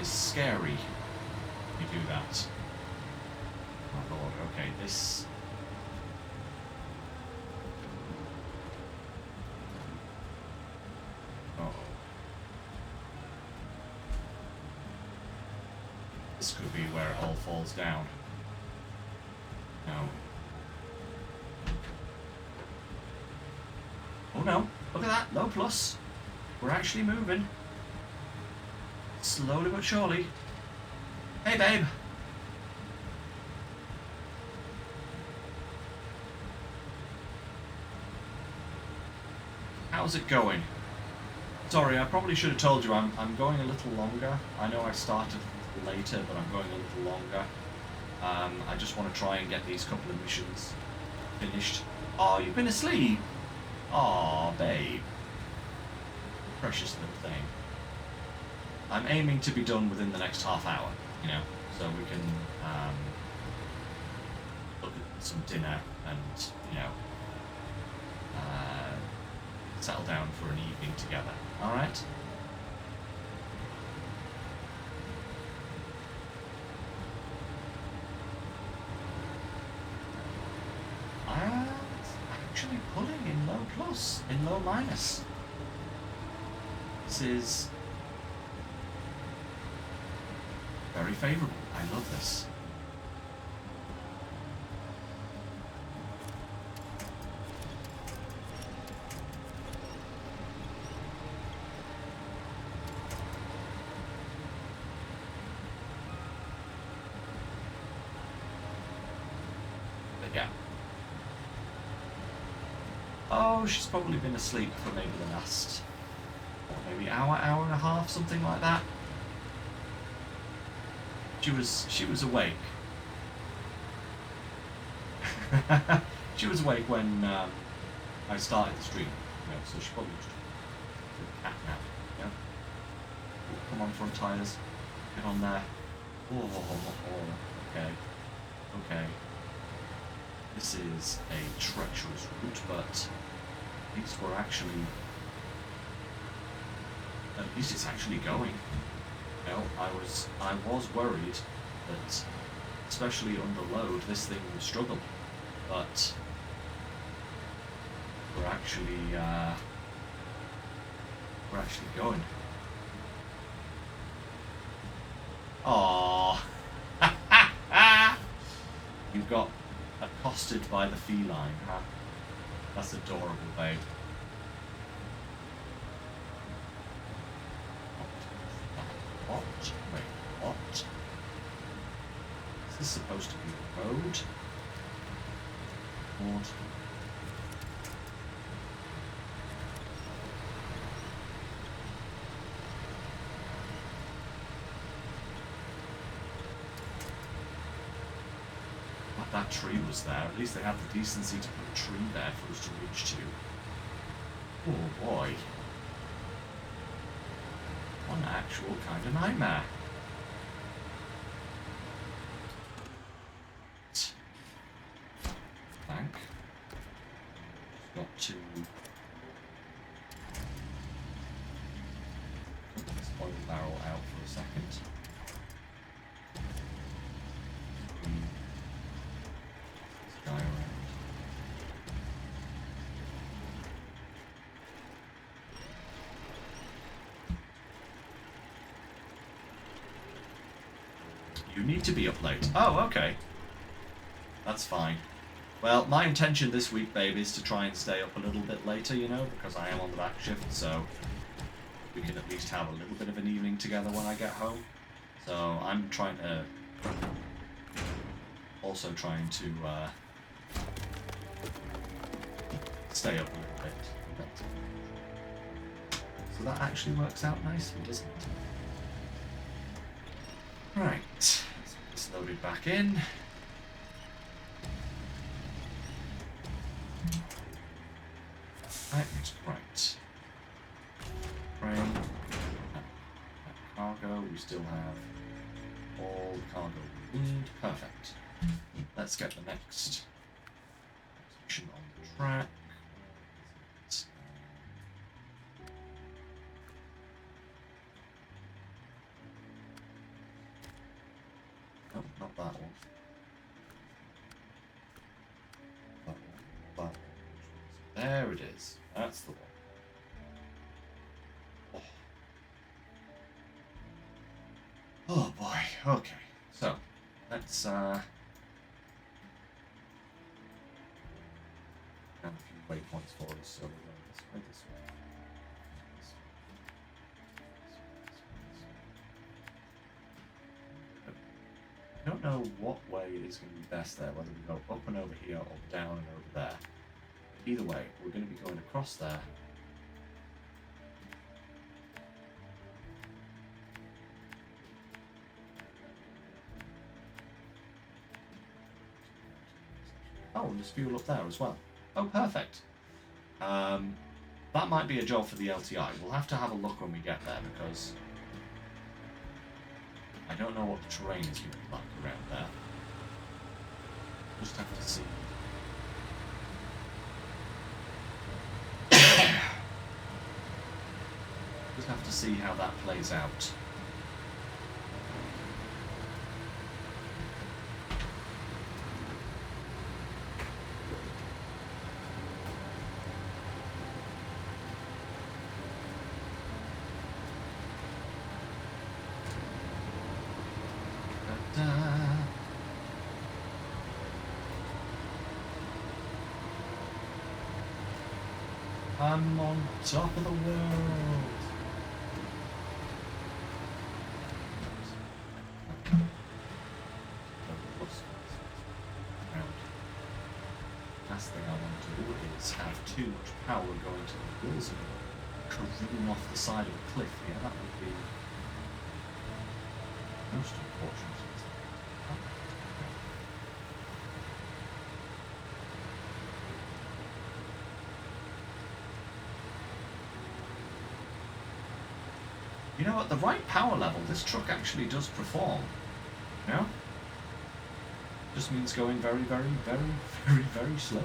scary. You do that. My lord. Okay, this. This could be where it all falls down. No. Oh no, look at that, low plus. We're actually moving. Slowly but surely. Hey babe. How's it going? Sorry, I probably should have told you I'm going a little longer. I know I started later, but I'm going a little longer. I just want to try and get these couple of missions finished. Oh, you've been asleep? Oh, babe. Precious little thing. I'm aiming to be done within the next half hour, you know, so we can look at some dinner and, you know, settle down for an evening together. Alright? Actually pulling in low plus, in low minus. This is very favourable. I love this. But yeah. Oh, she's probably been asleep for maybe the last, maybe hour and a half, something like that. She was awake. She was awake when I started the stream, you know, so she probably just took a cat nap, you know. Come on, front tires, get on there. Oh, okay, okay. This is a treacherous route, but at least we're actually, at least it's actually going. You know, I was worried that, especially under load, this thing would struggle, but we're actually going. Aww. You got accosted by the feline, huh? That's adorable, babe. What? Wait, what? Is this supposed to be the road? What? That tree was there. At least they had the decency to put a tree there for us to reach to. Oh boy. One actual kind of nightmare. Thank. Got to put this oil barrel out for a second. You need to be up late. Oh, okay. That's fine. Well, my intention this week, babe, is to try and stay up a little bit later, you know, because I am on the back shift, so we can at least have a little bit of an evening together when I get home. So I'm trying to... also trying to stay up a little bit. So that actually works out nicely, doesn't it? Right, let's get this loaded back in. Right. Frame, cargo, we still have all the cargo we need. Perfect. Let's get the next mission on track. No, not that one. That one. That one. There it is. That's the one. Oh boy. Okay. So let's have a few waypoints for us. So we're going this way, this way. I don't know what way is going to be best there, whether we go up and over here or down and over there. Either way, we're going to be going across there. Oh, and there's fuel up there as well. Oh, perfect. That might be a job for the LTI. We'll have to have a look when we get there because I don't know what the terrain is going to be like around there. Just have to see. Just have to see how that plays out. I'm on top of the world. Last thing I want to do is have too much power going to the wheels and careening off the side of a cliff. Yeah, that would be most unfortunate. You know, at the right power level, this truck actually does perform. You know? Just means going very, very, very, very, very slowly.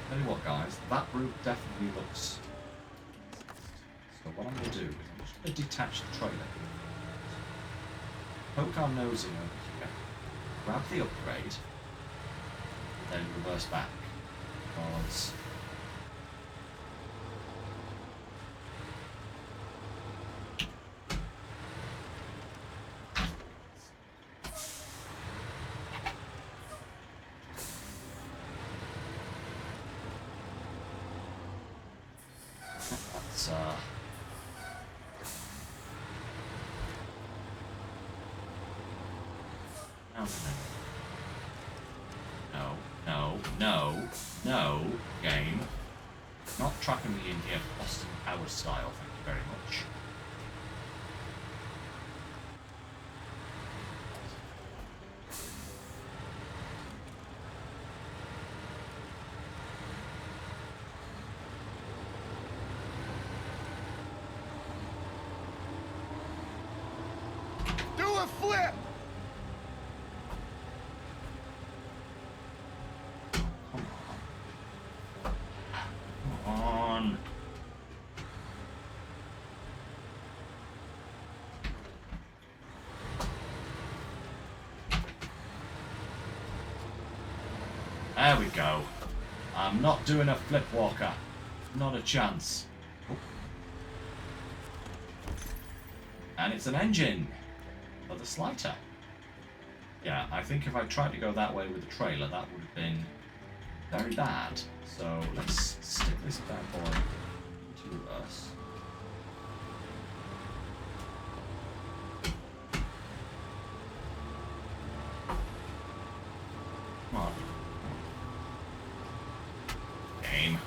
Tell you what, guys, that route definitely looks. So what I'm going to do is I'm just going to detach the trailer. Poke our nose in over here, grab the upgrade, and then reverse back. Because that's no, game. Not tracking me in here Austin Powers style, thank you very much. Do a flip! There we go. I'm not doing a flip walker. Not a chance. And it's an engine for the Slighter. Yeah, I think if I tried to go that way with the trailer, that would have been very bad. So let's stick this bad boy to reverse. Come on. Game.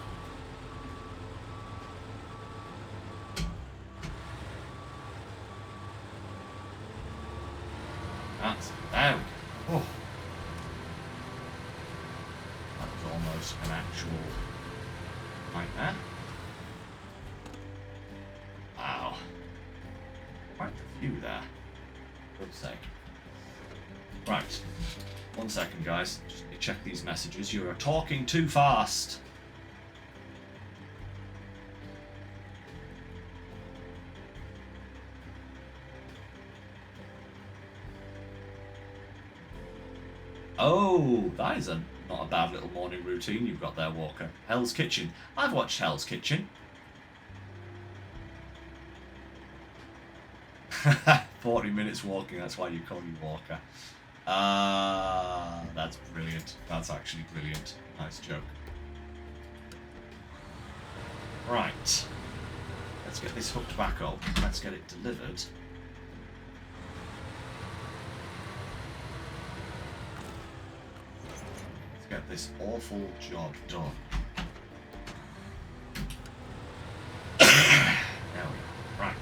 almost an actual nightmare. Wow. Quite a few there. Good sake. Right. 1 second, guys. Just let me check these messages. You are talking too fast. Oh, that is not a bad little morning routine you've got there, Walker. Hell's Kitchen. I've watched Hell's Kitchen. 40 minutes walking, that's why you call me Walker. That's brilliant. That's actually brilliant. Nice joke. Right. Let's get this hooked back up. Let's get it delivered. Get this awful job done. There we go. Right.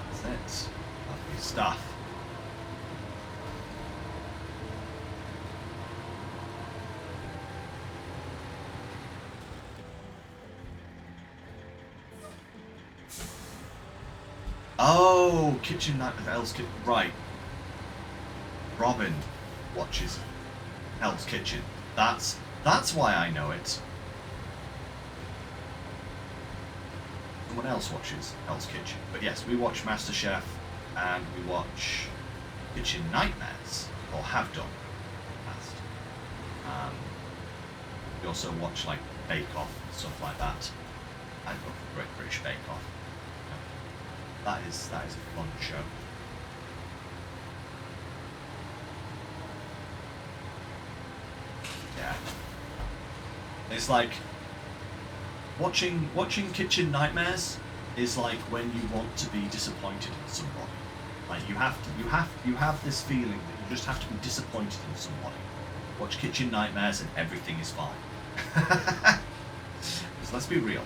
That's it. Lovely stuff. Oh, Kitchen Night with Hell's Kitchen. Right. Robin watches Hell's Kitchen. That's why I know it. Someone else watches Hell's Kitchen. But yes, we watch MasterChef and we watch Kitchen Nightmares, or have done in the past. We also watch like Bake Off and stuff like that. I love Great British Bake Off. That is a fun show. Yeah. It's like watching Kitchen Nightmares is like when you want to be disappointed in somebody. Like you have this feeling that you just have to be disappointed in somebody. Watch Kitchen Nightmares and everything is fine. Because let's be real.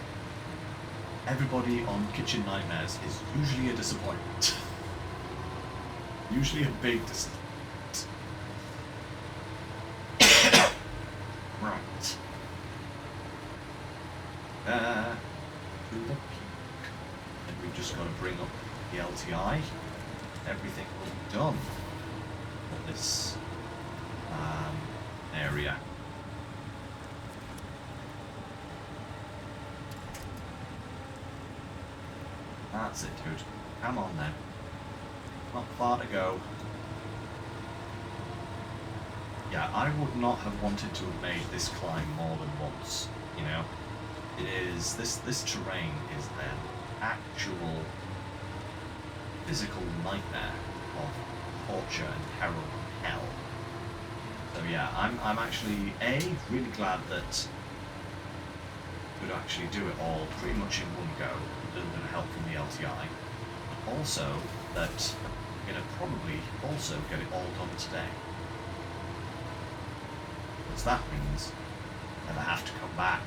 Everybody on Kitchen Nightmares is usually a disappointment. Usually a big disappointment. Right. To the peak. And we've just got to bring up the LTI. Everything will be done for this area. That's it, dude. Come on then. Not far to go. Yeah, I would not have wanted to have made this climb more than once, you know? It is, this terrain is an actual physical nightmare of torture and peril and hell. So yeah, I'm actually, really glad that we could actually do it all pretty much in one go, with a little bit of help from the LTI. And also that we're going to probably also get it all done today. Because that means that I have to come back.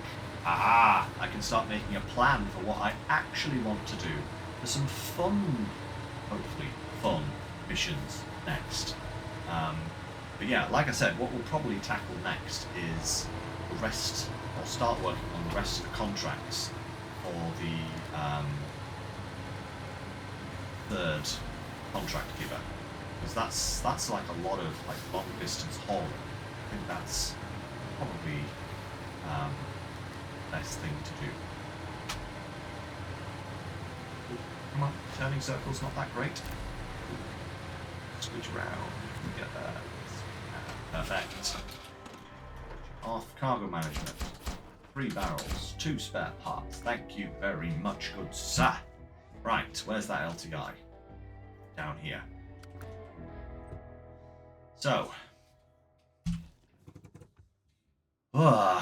Aha! I can start making a plan for what I actually want to do. There's some fun, hopefully fun, missions next. But yeah, like I said, what we'll probably tackle next is the rest, or start working on the rest of the contracts for the third contract giver. Because that's like a lot of like long distance hauling. I think that's probably the best thing to do. Come on, turning circle's not that great. Switch around. Get that. Perfect. Off cargo management. 3 barrels, 2 spare parts. Thank you very much, good sir. Right, where's that LTI? Down here. So. Oh,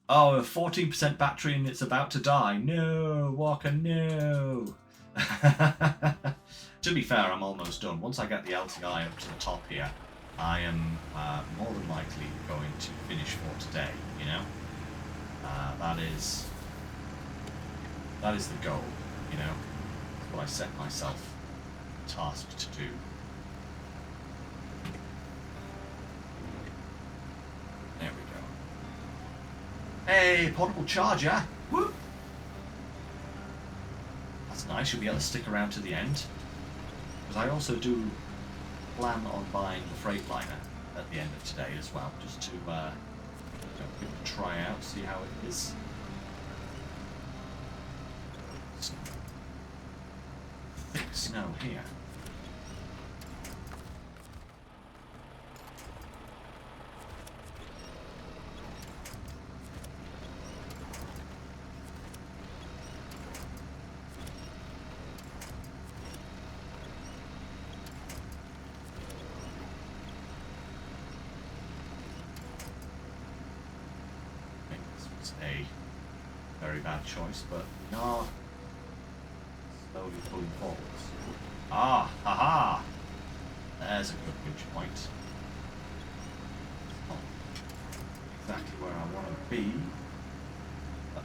a 14% battery and it's about to die. No, Walker, no. To be fair, I'm almost done. Once I get the LTI up to the top here, I am more than likely going to finish for today, you know? That is the goal, you know? That's what I set myself tasked to do. There we go. Hey, portable charger! Whoop! That's nice, you'll be able to stick around to the end. Because I also do plan on buying the Freightliner at the end of today as well, just to give it a try out, see how it is. Thick snow here. A very bad choice, but we are slowly pulling forwards. Ah, haha! There's a good winch point. Not exactly where I want to be, but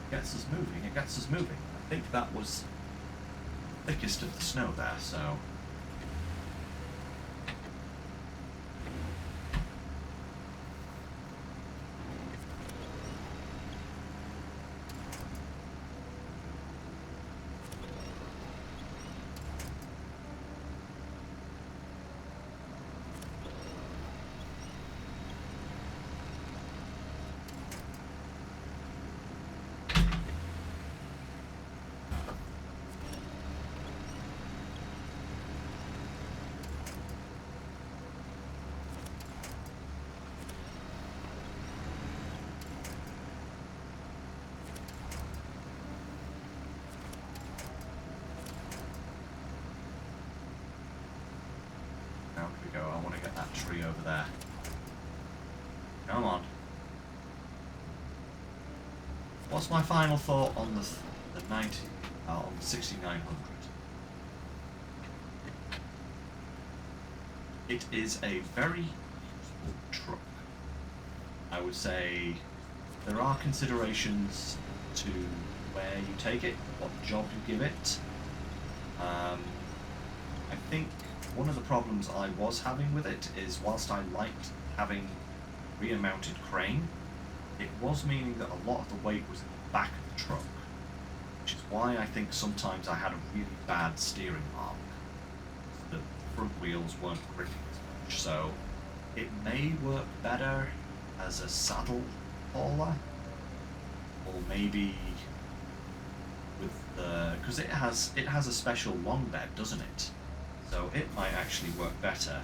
it gets us moving. It gets us moving. I think that was the thickest of the snow there, so. Go. I want to get that tree over there. Come on. What's my final thought on the 6900? It is a very useful truck. I would say there are considerations to where you take it, what job you give it. I think one of the problems I was having with it is, whilst I liked having rear-mounted crane, it was meaning that a lot of the weight was in the back of the truck, which is why I think sometimes I had a really bad steering arc. The front wheels weren't gripping as much, so it may work better as a saddle hauler, or maybe with the, because it has a special long bed, doesn't it? So it might actually work better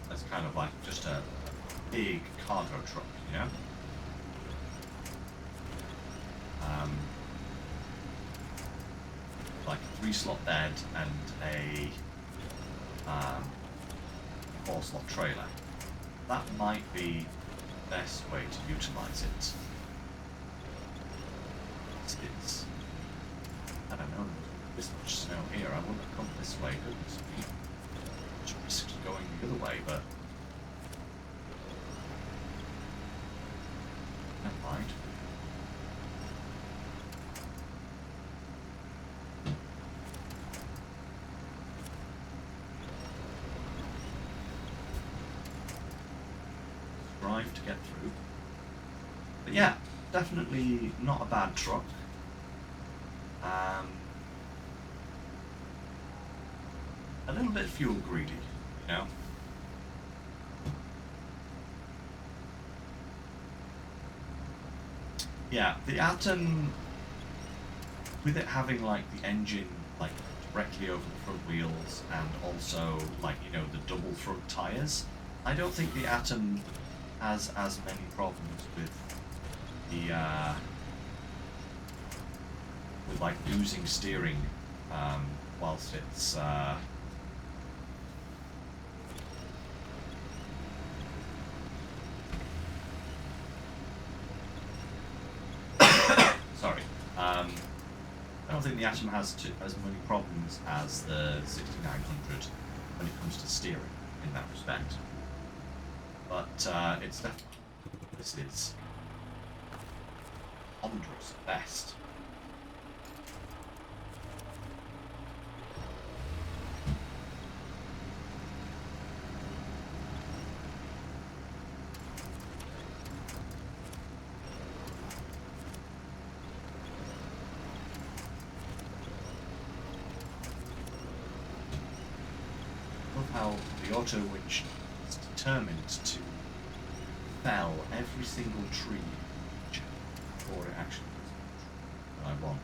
as kind of like just a big cargo truck, you know? Like a 3-slot bed and a 4-slot trailer. That might be the best way to utilise it. It's I don't know. This much snow here, I wouldn't have come this way, goodness me. Just risked going the other way, but never mind. Strive to get through. But yeah, definitely not a bad truck. A little bit fuel greedy, you know? Yeah, the Atom, with it having like the engine like directly over the front wheels and also like, you know, the double front tyres, I don't think the Atom has as many problems with the with like losing steering whilst it's I don't think the Atom has as many problems as the 6900, and when it comes to steering in that respect. But it's definitely, this is ponderous at best. Love how the auto winch is determined to fell every single tree before it actually does what I want.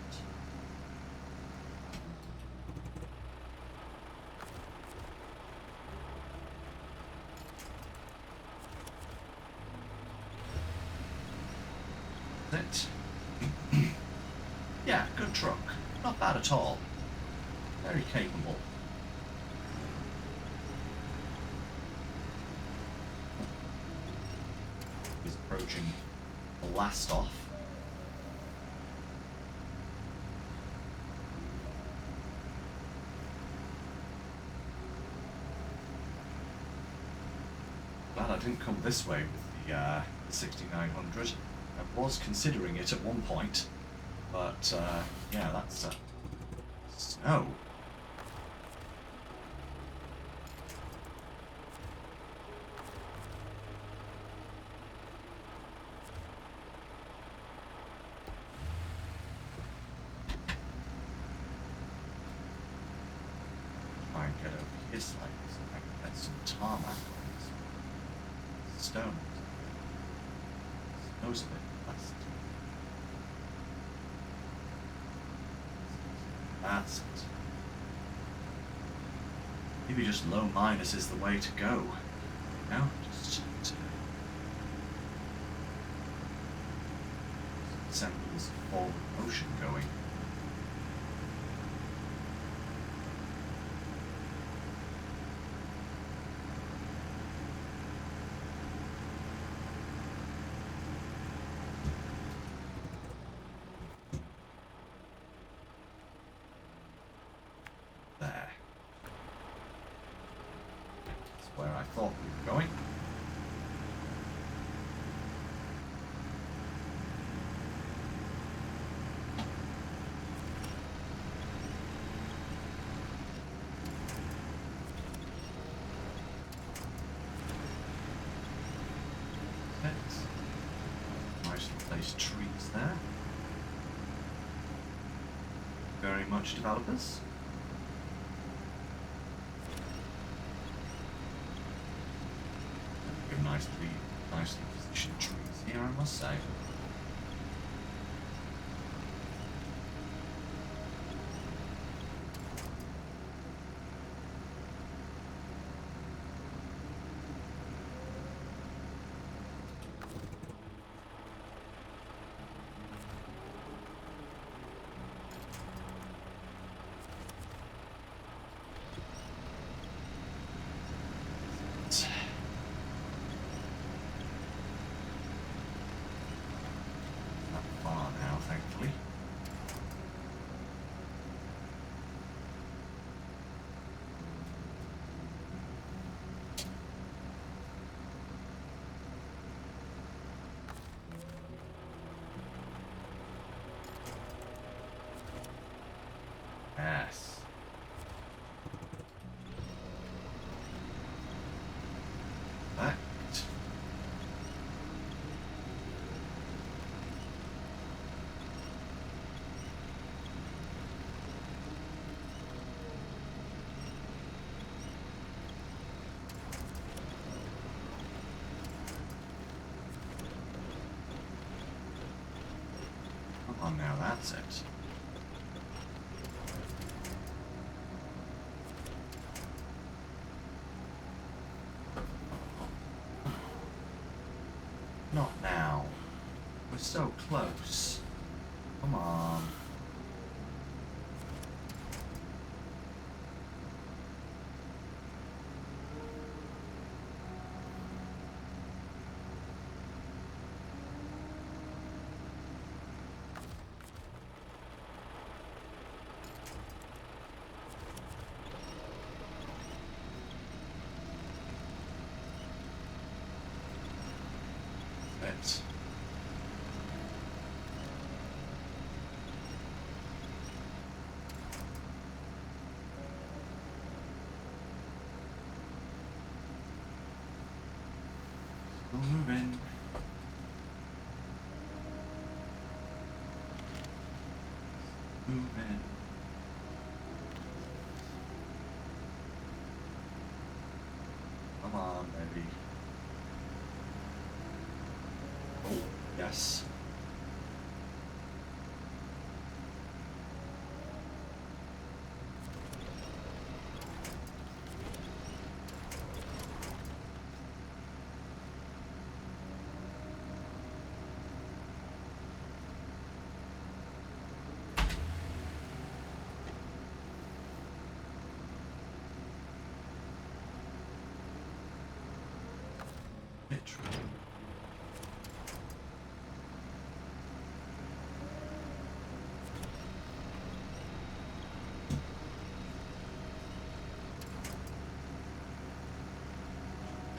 That's it. Yeah, good truck. Not bad at all. Very capable. Is approaching the last off. Glad I didn't come this way with the 6900. I was considering it at one point, but yeah, that's snow. Try and get over here slightly so I can get some tarmac on this stone. Snow's a bit less. That's it. Maybe just low minus is the way to go. You know, just semblance of forward motion going. Where I thought we were going. Nicely placed trees there. Very much developers. Nicely positioned trees here, I must say. Yes. Right. Come on now, that's it. Not now. We're so close. Come on. it. Still moving. Moving. Come on, baby. Oh, yes. Literally.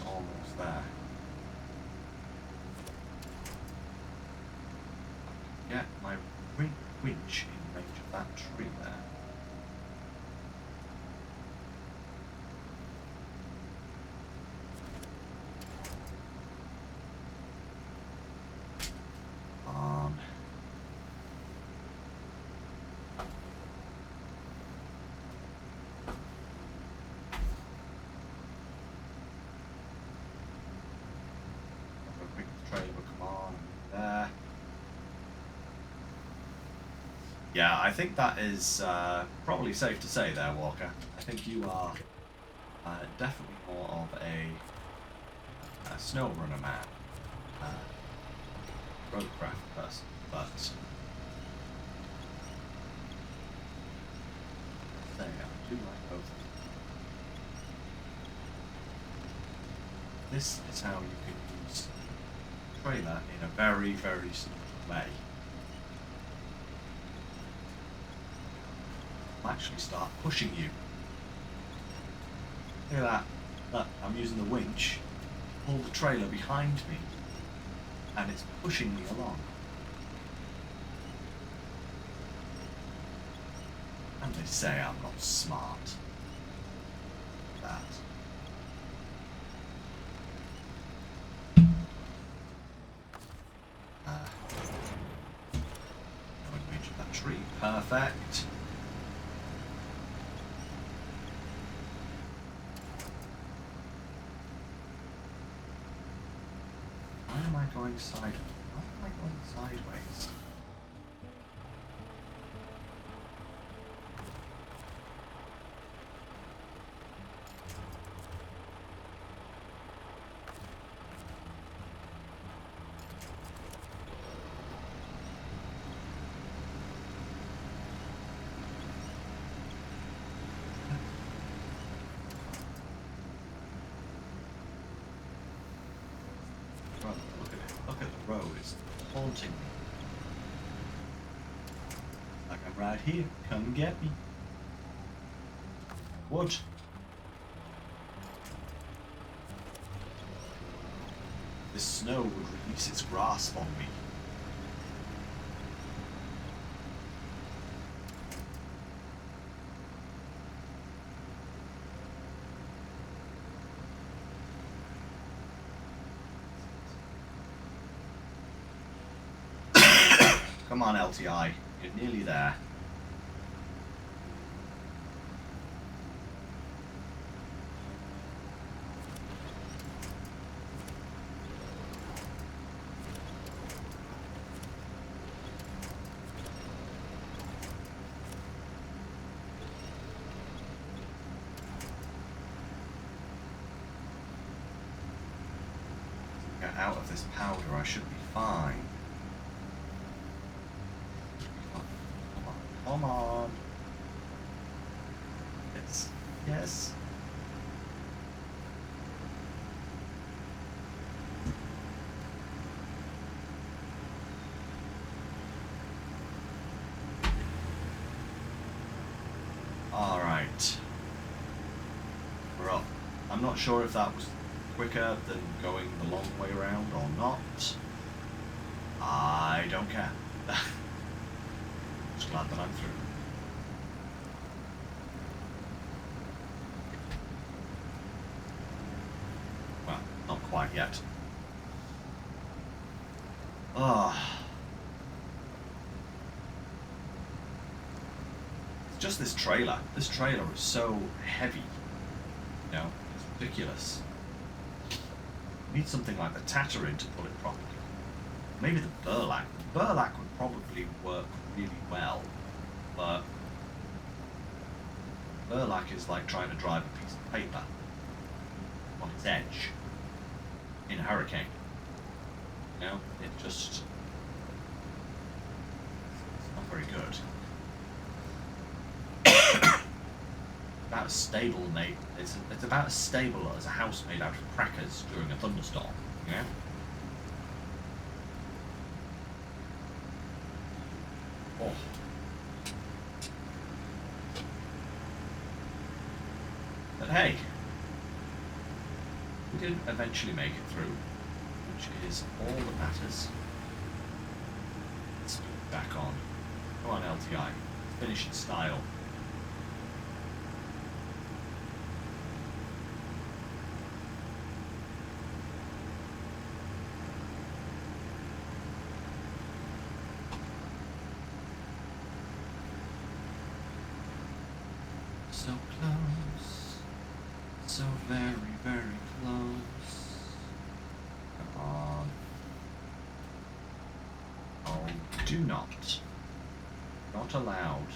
Almost there. Get my winch in range of that tree there. Yeah, I think that is probably safe to say there, Walker. I think you are definitely more of a SnowRunner man, roadcraft person, but I do like both of them. This is how you can use the trailer in a very, very simple way. Actually start pushing you. Look at that. Look, I'm using the winch to pull the trailer behind me and it's pushing me along. And they say I'm not smart. That. Now in range of that tree. Perfect. Going sideways. Why am I going sideways? Road is haunting me. Like I'm right here, come and get me. Would. This snow would release its grasp on me. Come on, LTI, you're nearly there. Get out of this powder, I should be fine. Come on. Yes. Yes. All right. We're up. I'm not sure if that was quicker than going the long way around or not. I don't care. Just glad that I'm through. Well, not quite yet. Ah. It's just this trailer. This trailer is so heavy. You know, it's ridiculous. Need something like the Tatterin to pull it properly. Maybe the Burlak. The Burlak would probably work really well, but Burlak is like trying to drive a piece of paper on its edge in a hurricane. You know, it just... it's not very good. About as stable, mate. It's about as stable as a house made out of crackers during a thunderstorm. You know. Oh. But hey, we did eventually make it through, which is all that matters. Let's put it back on. Go on, LTI. Finish in style. So close, so very, very close. Come on. Oh, do not. Not allowed.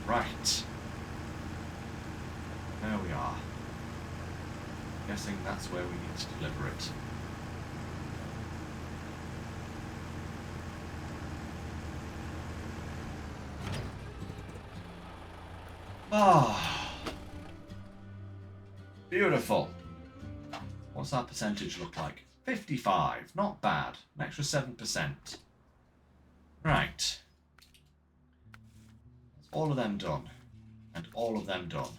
Right. There we are. Guessing that's where we need to deliver it. Ah. Beautiful. What's that percentage look like? 55. Not bad. An extra 7%. Right. All of them done, and all of them done,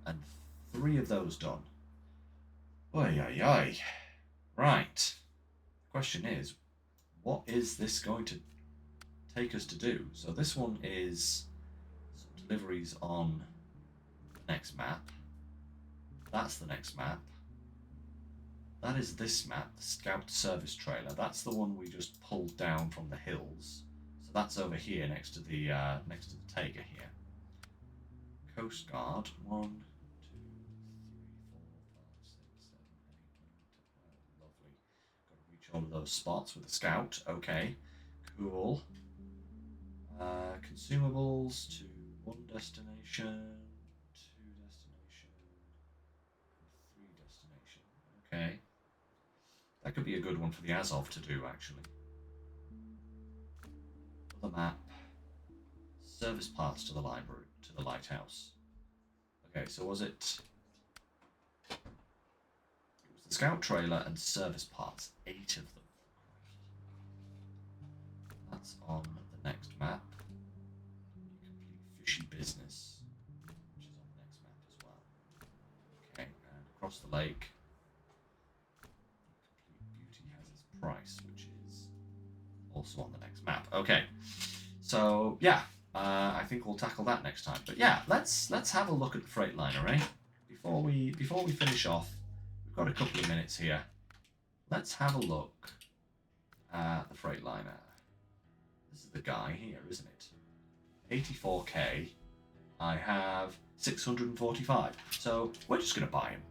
and 3 of those done. Oy, oy, oy. Right. The question is, what is this going to take us to do? So this one is some deliveries on the next map. That's the next map. That is this map, the Scout Service Trailer. That's the one we just pulled down from the hills. So that's over here next to the Taiga here. Coast Guard, 1, 2, 3, 4, 5, 6, 7, 8, 9, 10, 11. Lovely. Got to reach all of those spots with the Scout. Okay, cool. Consumables to 1 destination, 2 destination, 3 destination. Okay. That could be a good one for the Azov to do, actually. Other map. Service parts to the library, to the lighthouse. Okay, so was it... It was the Scout trailer and service parts. 8 of them. That's on the next map. Complete fishy business, which is on the next map as well. Okay, and across the lake. Complete beauty has its price, which is also on the next map. Okay, so yeah. I think we'll tackle that next time. But yeah, let's have a look at the Freightliner, eh? Before we finish off, we've got a couple of minutes here. Let's have a look at the Freightliner. This is the guy here, isn't it? 84k. I have 645. So we're just gonna buy him.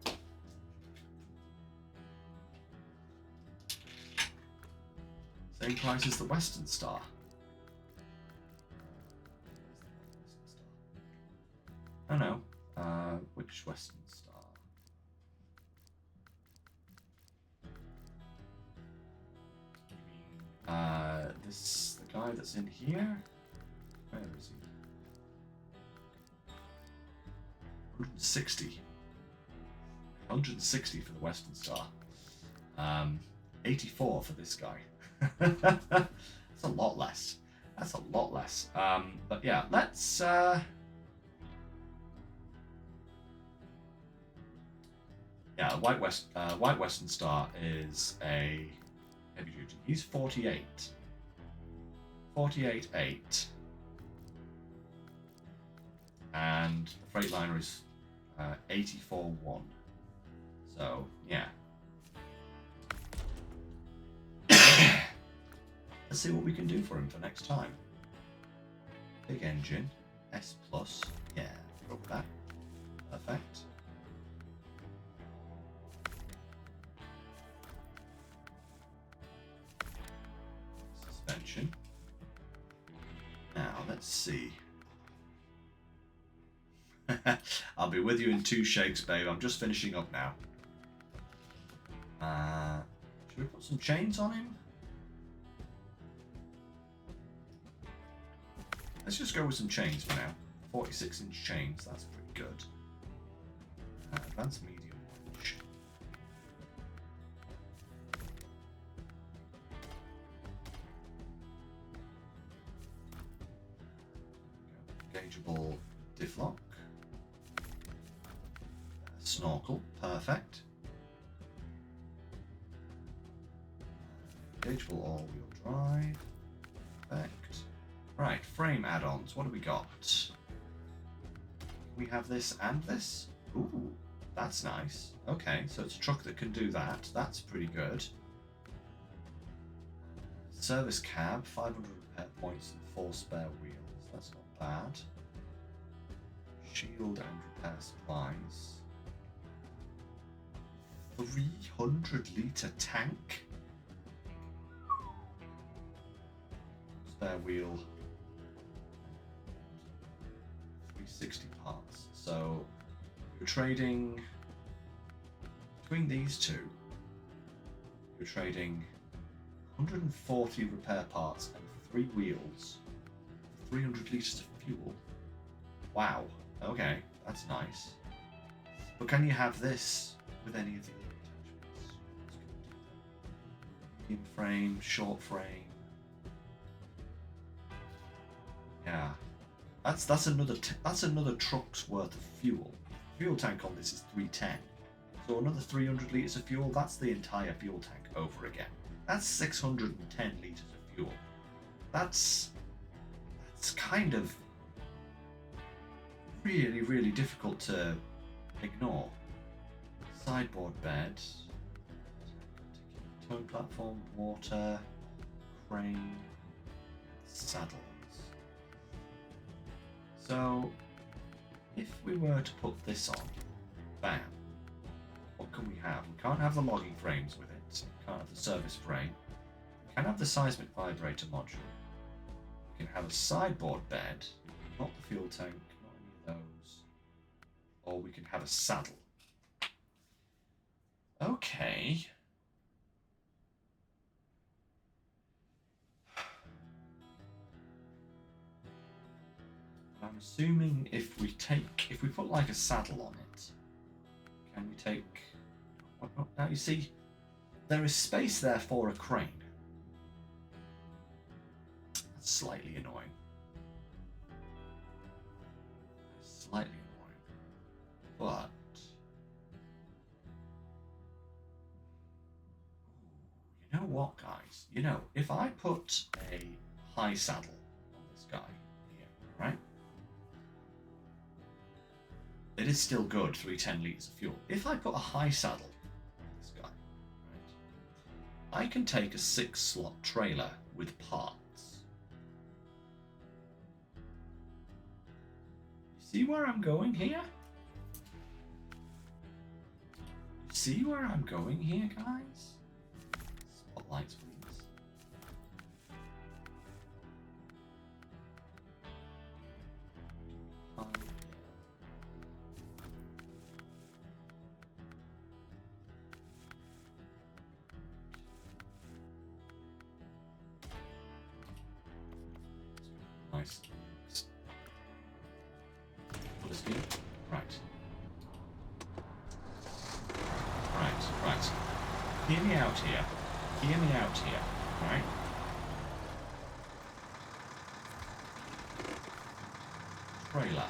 Same price as the Western Star. Oh no, which Western Star? this the guy that's in here. Where is he? 160. 160 for the Western Star. 84 for this guy. That's a lot less. That's a lot less. But yeah, let's. Yeah, White Western Star is a heavy duty. He's 48. 48.8. And the Freightliner is 84.1. So, yeah. Let's see what we can do for him for next time. Big engine, S+. Yeah, go with that. Perfect. Suspension. Now, let's see. I'll be with you in 2 shakes, babe. I'm just finishing up now. Should we put some chains on him? Let's just go with some chains for now. 46-inch chains, that's pretty good. Advanced medium launch. Gaugeable diff lock. Snorkel, perfect. Gaugeable all-wheel drive, perfect. Right, frame add-ons, what do we got? We have this and this. Ooh, that's nice. Okay, so it's a truck that can do that. That's pretty good. Service cab, 500 repair points and 4 spare wheels. That's not bad. Shield and repair supplies. 300-litre tank. Spare wheel. 360 parts. So you're trading between these two. You're trading 140 repair parts and 3 wheels, 300 litres of fuel. Wow. Okay, that's nice. But can you have this with any of the other attachments? Medium frame, short frame. Yeah. That's another truck's worth of fuel. Fuel tank on this is 310. So another 300 litres of fuel, that's the entire fuel tank over again. That's 610 litres of fuel. That's kind of really, really difficult to ignore. Sideboard bed, towing platform, water, crane, saddles. So, if we were to put this on, bam, what can we have? We can't have the logging frames with it. We can't have the service frame. We can have the seismic vibrator module. We can have a sideboard bed, not the fuel tank, not any of those. Or we can have a saddle. Okay. I'm assuming if we put like a saddle on it, can we take... Now you see, there is space there for a crane. That's slightly annoying. Slightly annoying. But... you know what, guys? You know, if I put a high saddle on this guy here, right? It is still good, 310 litres of fuel. If I put a high saddle on this guy, right, I can take a 6-slot trailer with parts. You see where I'm going here? You see where I'm going here, guys? Spotlights, please. Nice. What is good? Right. Right. Hear me out here. Hear me out here. Right? Trailer.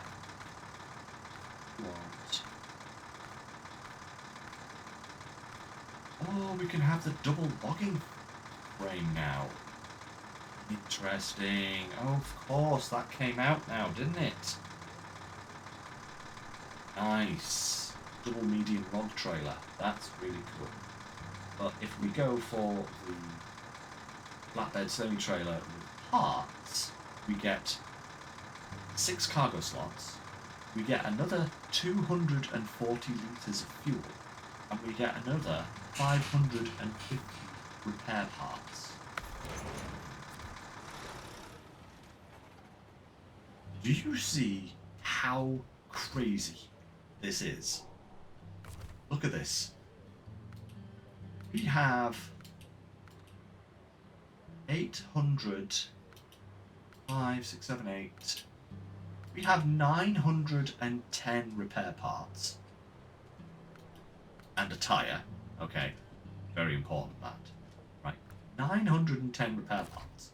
What? Oh, we can have the double logging frame now. Interesting. Oh, of course, that came out now, didn't it? Nice. Double medium log trailer. That's really cool. But if we go for the flatbed semi-trailer with parts, we get 6 cargo slots, we get another 240 litres of fuel, and we get another 550 repair parts. Do you see how crazy this is? Look at this. We have 800, 5, 6, 7, 8. We have 910 repair parts. And a tyre. Okay. Very important, that. Right. 910 repair parts.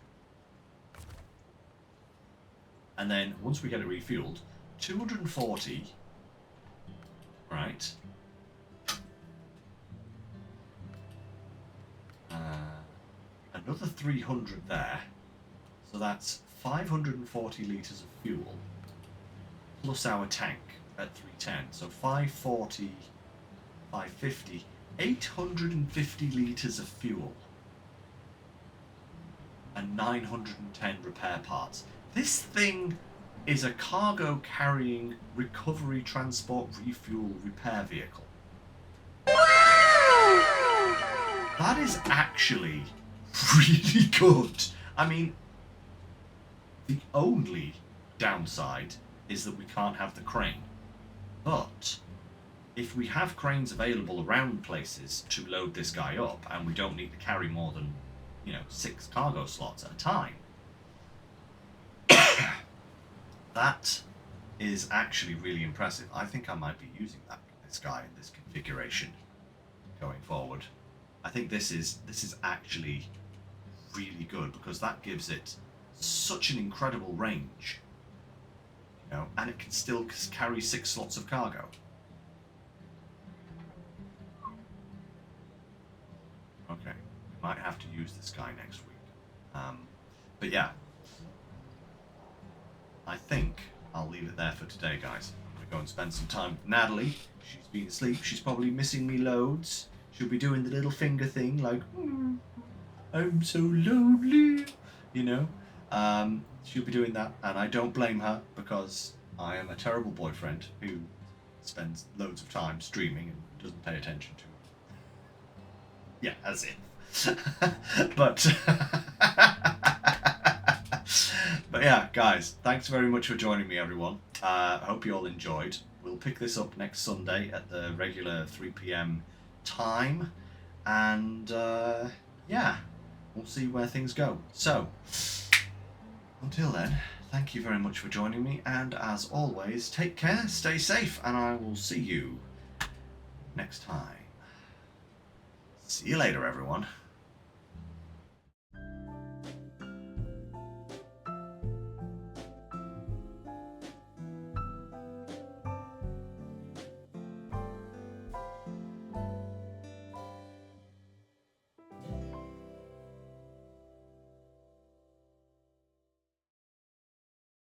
And then, once we get it refueled, 240. Right. Another 300 there. So that's 540 litres of fuel. Plus our tank at 310. So 540, 550, 850 litres of fuel. And 910 repair parts. This thing is a cargo carrying recovery transport refuel repair vehicle. That is actually really good. I mean, the only downside is that we can't have the crane. But if we have cranes available around places to load this guy up, and we don't need to carry more than, 6 cargo slots at a time, that is actually really impressive. I think I might be using this guy in this configuration going forward. I think this is actually really good, because that gives it such an incredible range, and it can still carry 6 slots of cargo. Okay, we might have to use this guy next week. But yeah, I think I'll leave it there for today, guys. I'm going to go and spend some time with Natalie. She's been asleep. She's probably missing me loads. She'll be doing the little finger thing, like, I'm so lonely, She'll be doing that, and I don't blame her, because I am a terrible boyfriend who spends loads of time streaming and doesn't pay attention to it. Yeah, as if. But yeah, guys, thanks very much for joining me, everyone. I hope you all enjoyed. We'll pick this up next Sunday at the regular 3 p.m. time, and yeah, we'll see where things go. So until then, thank you very much for joining me, and as always, take care, stay safe, and I will see you next time. See you later, everyone.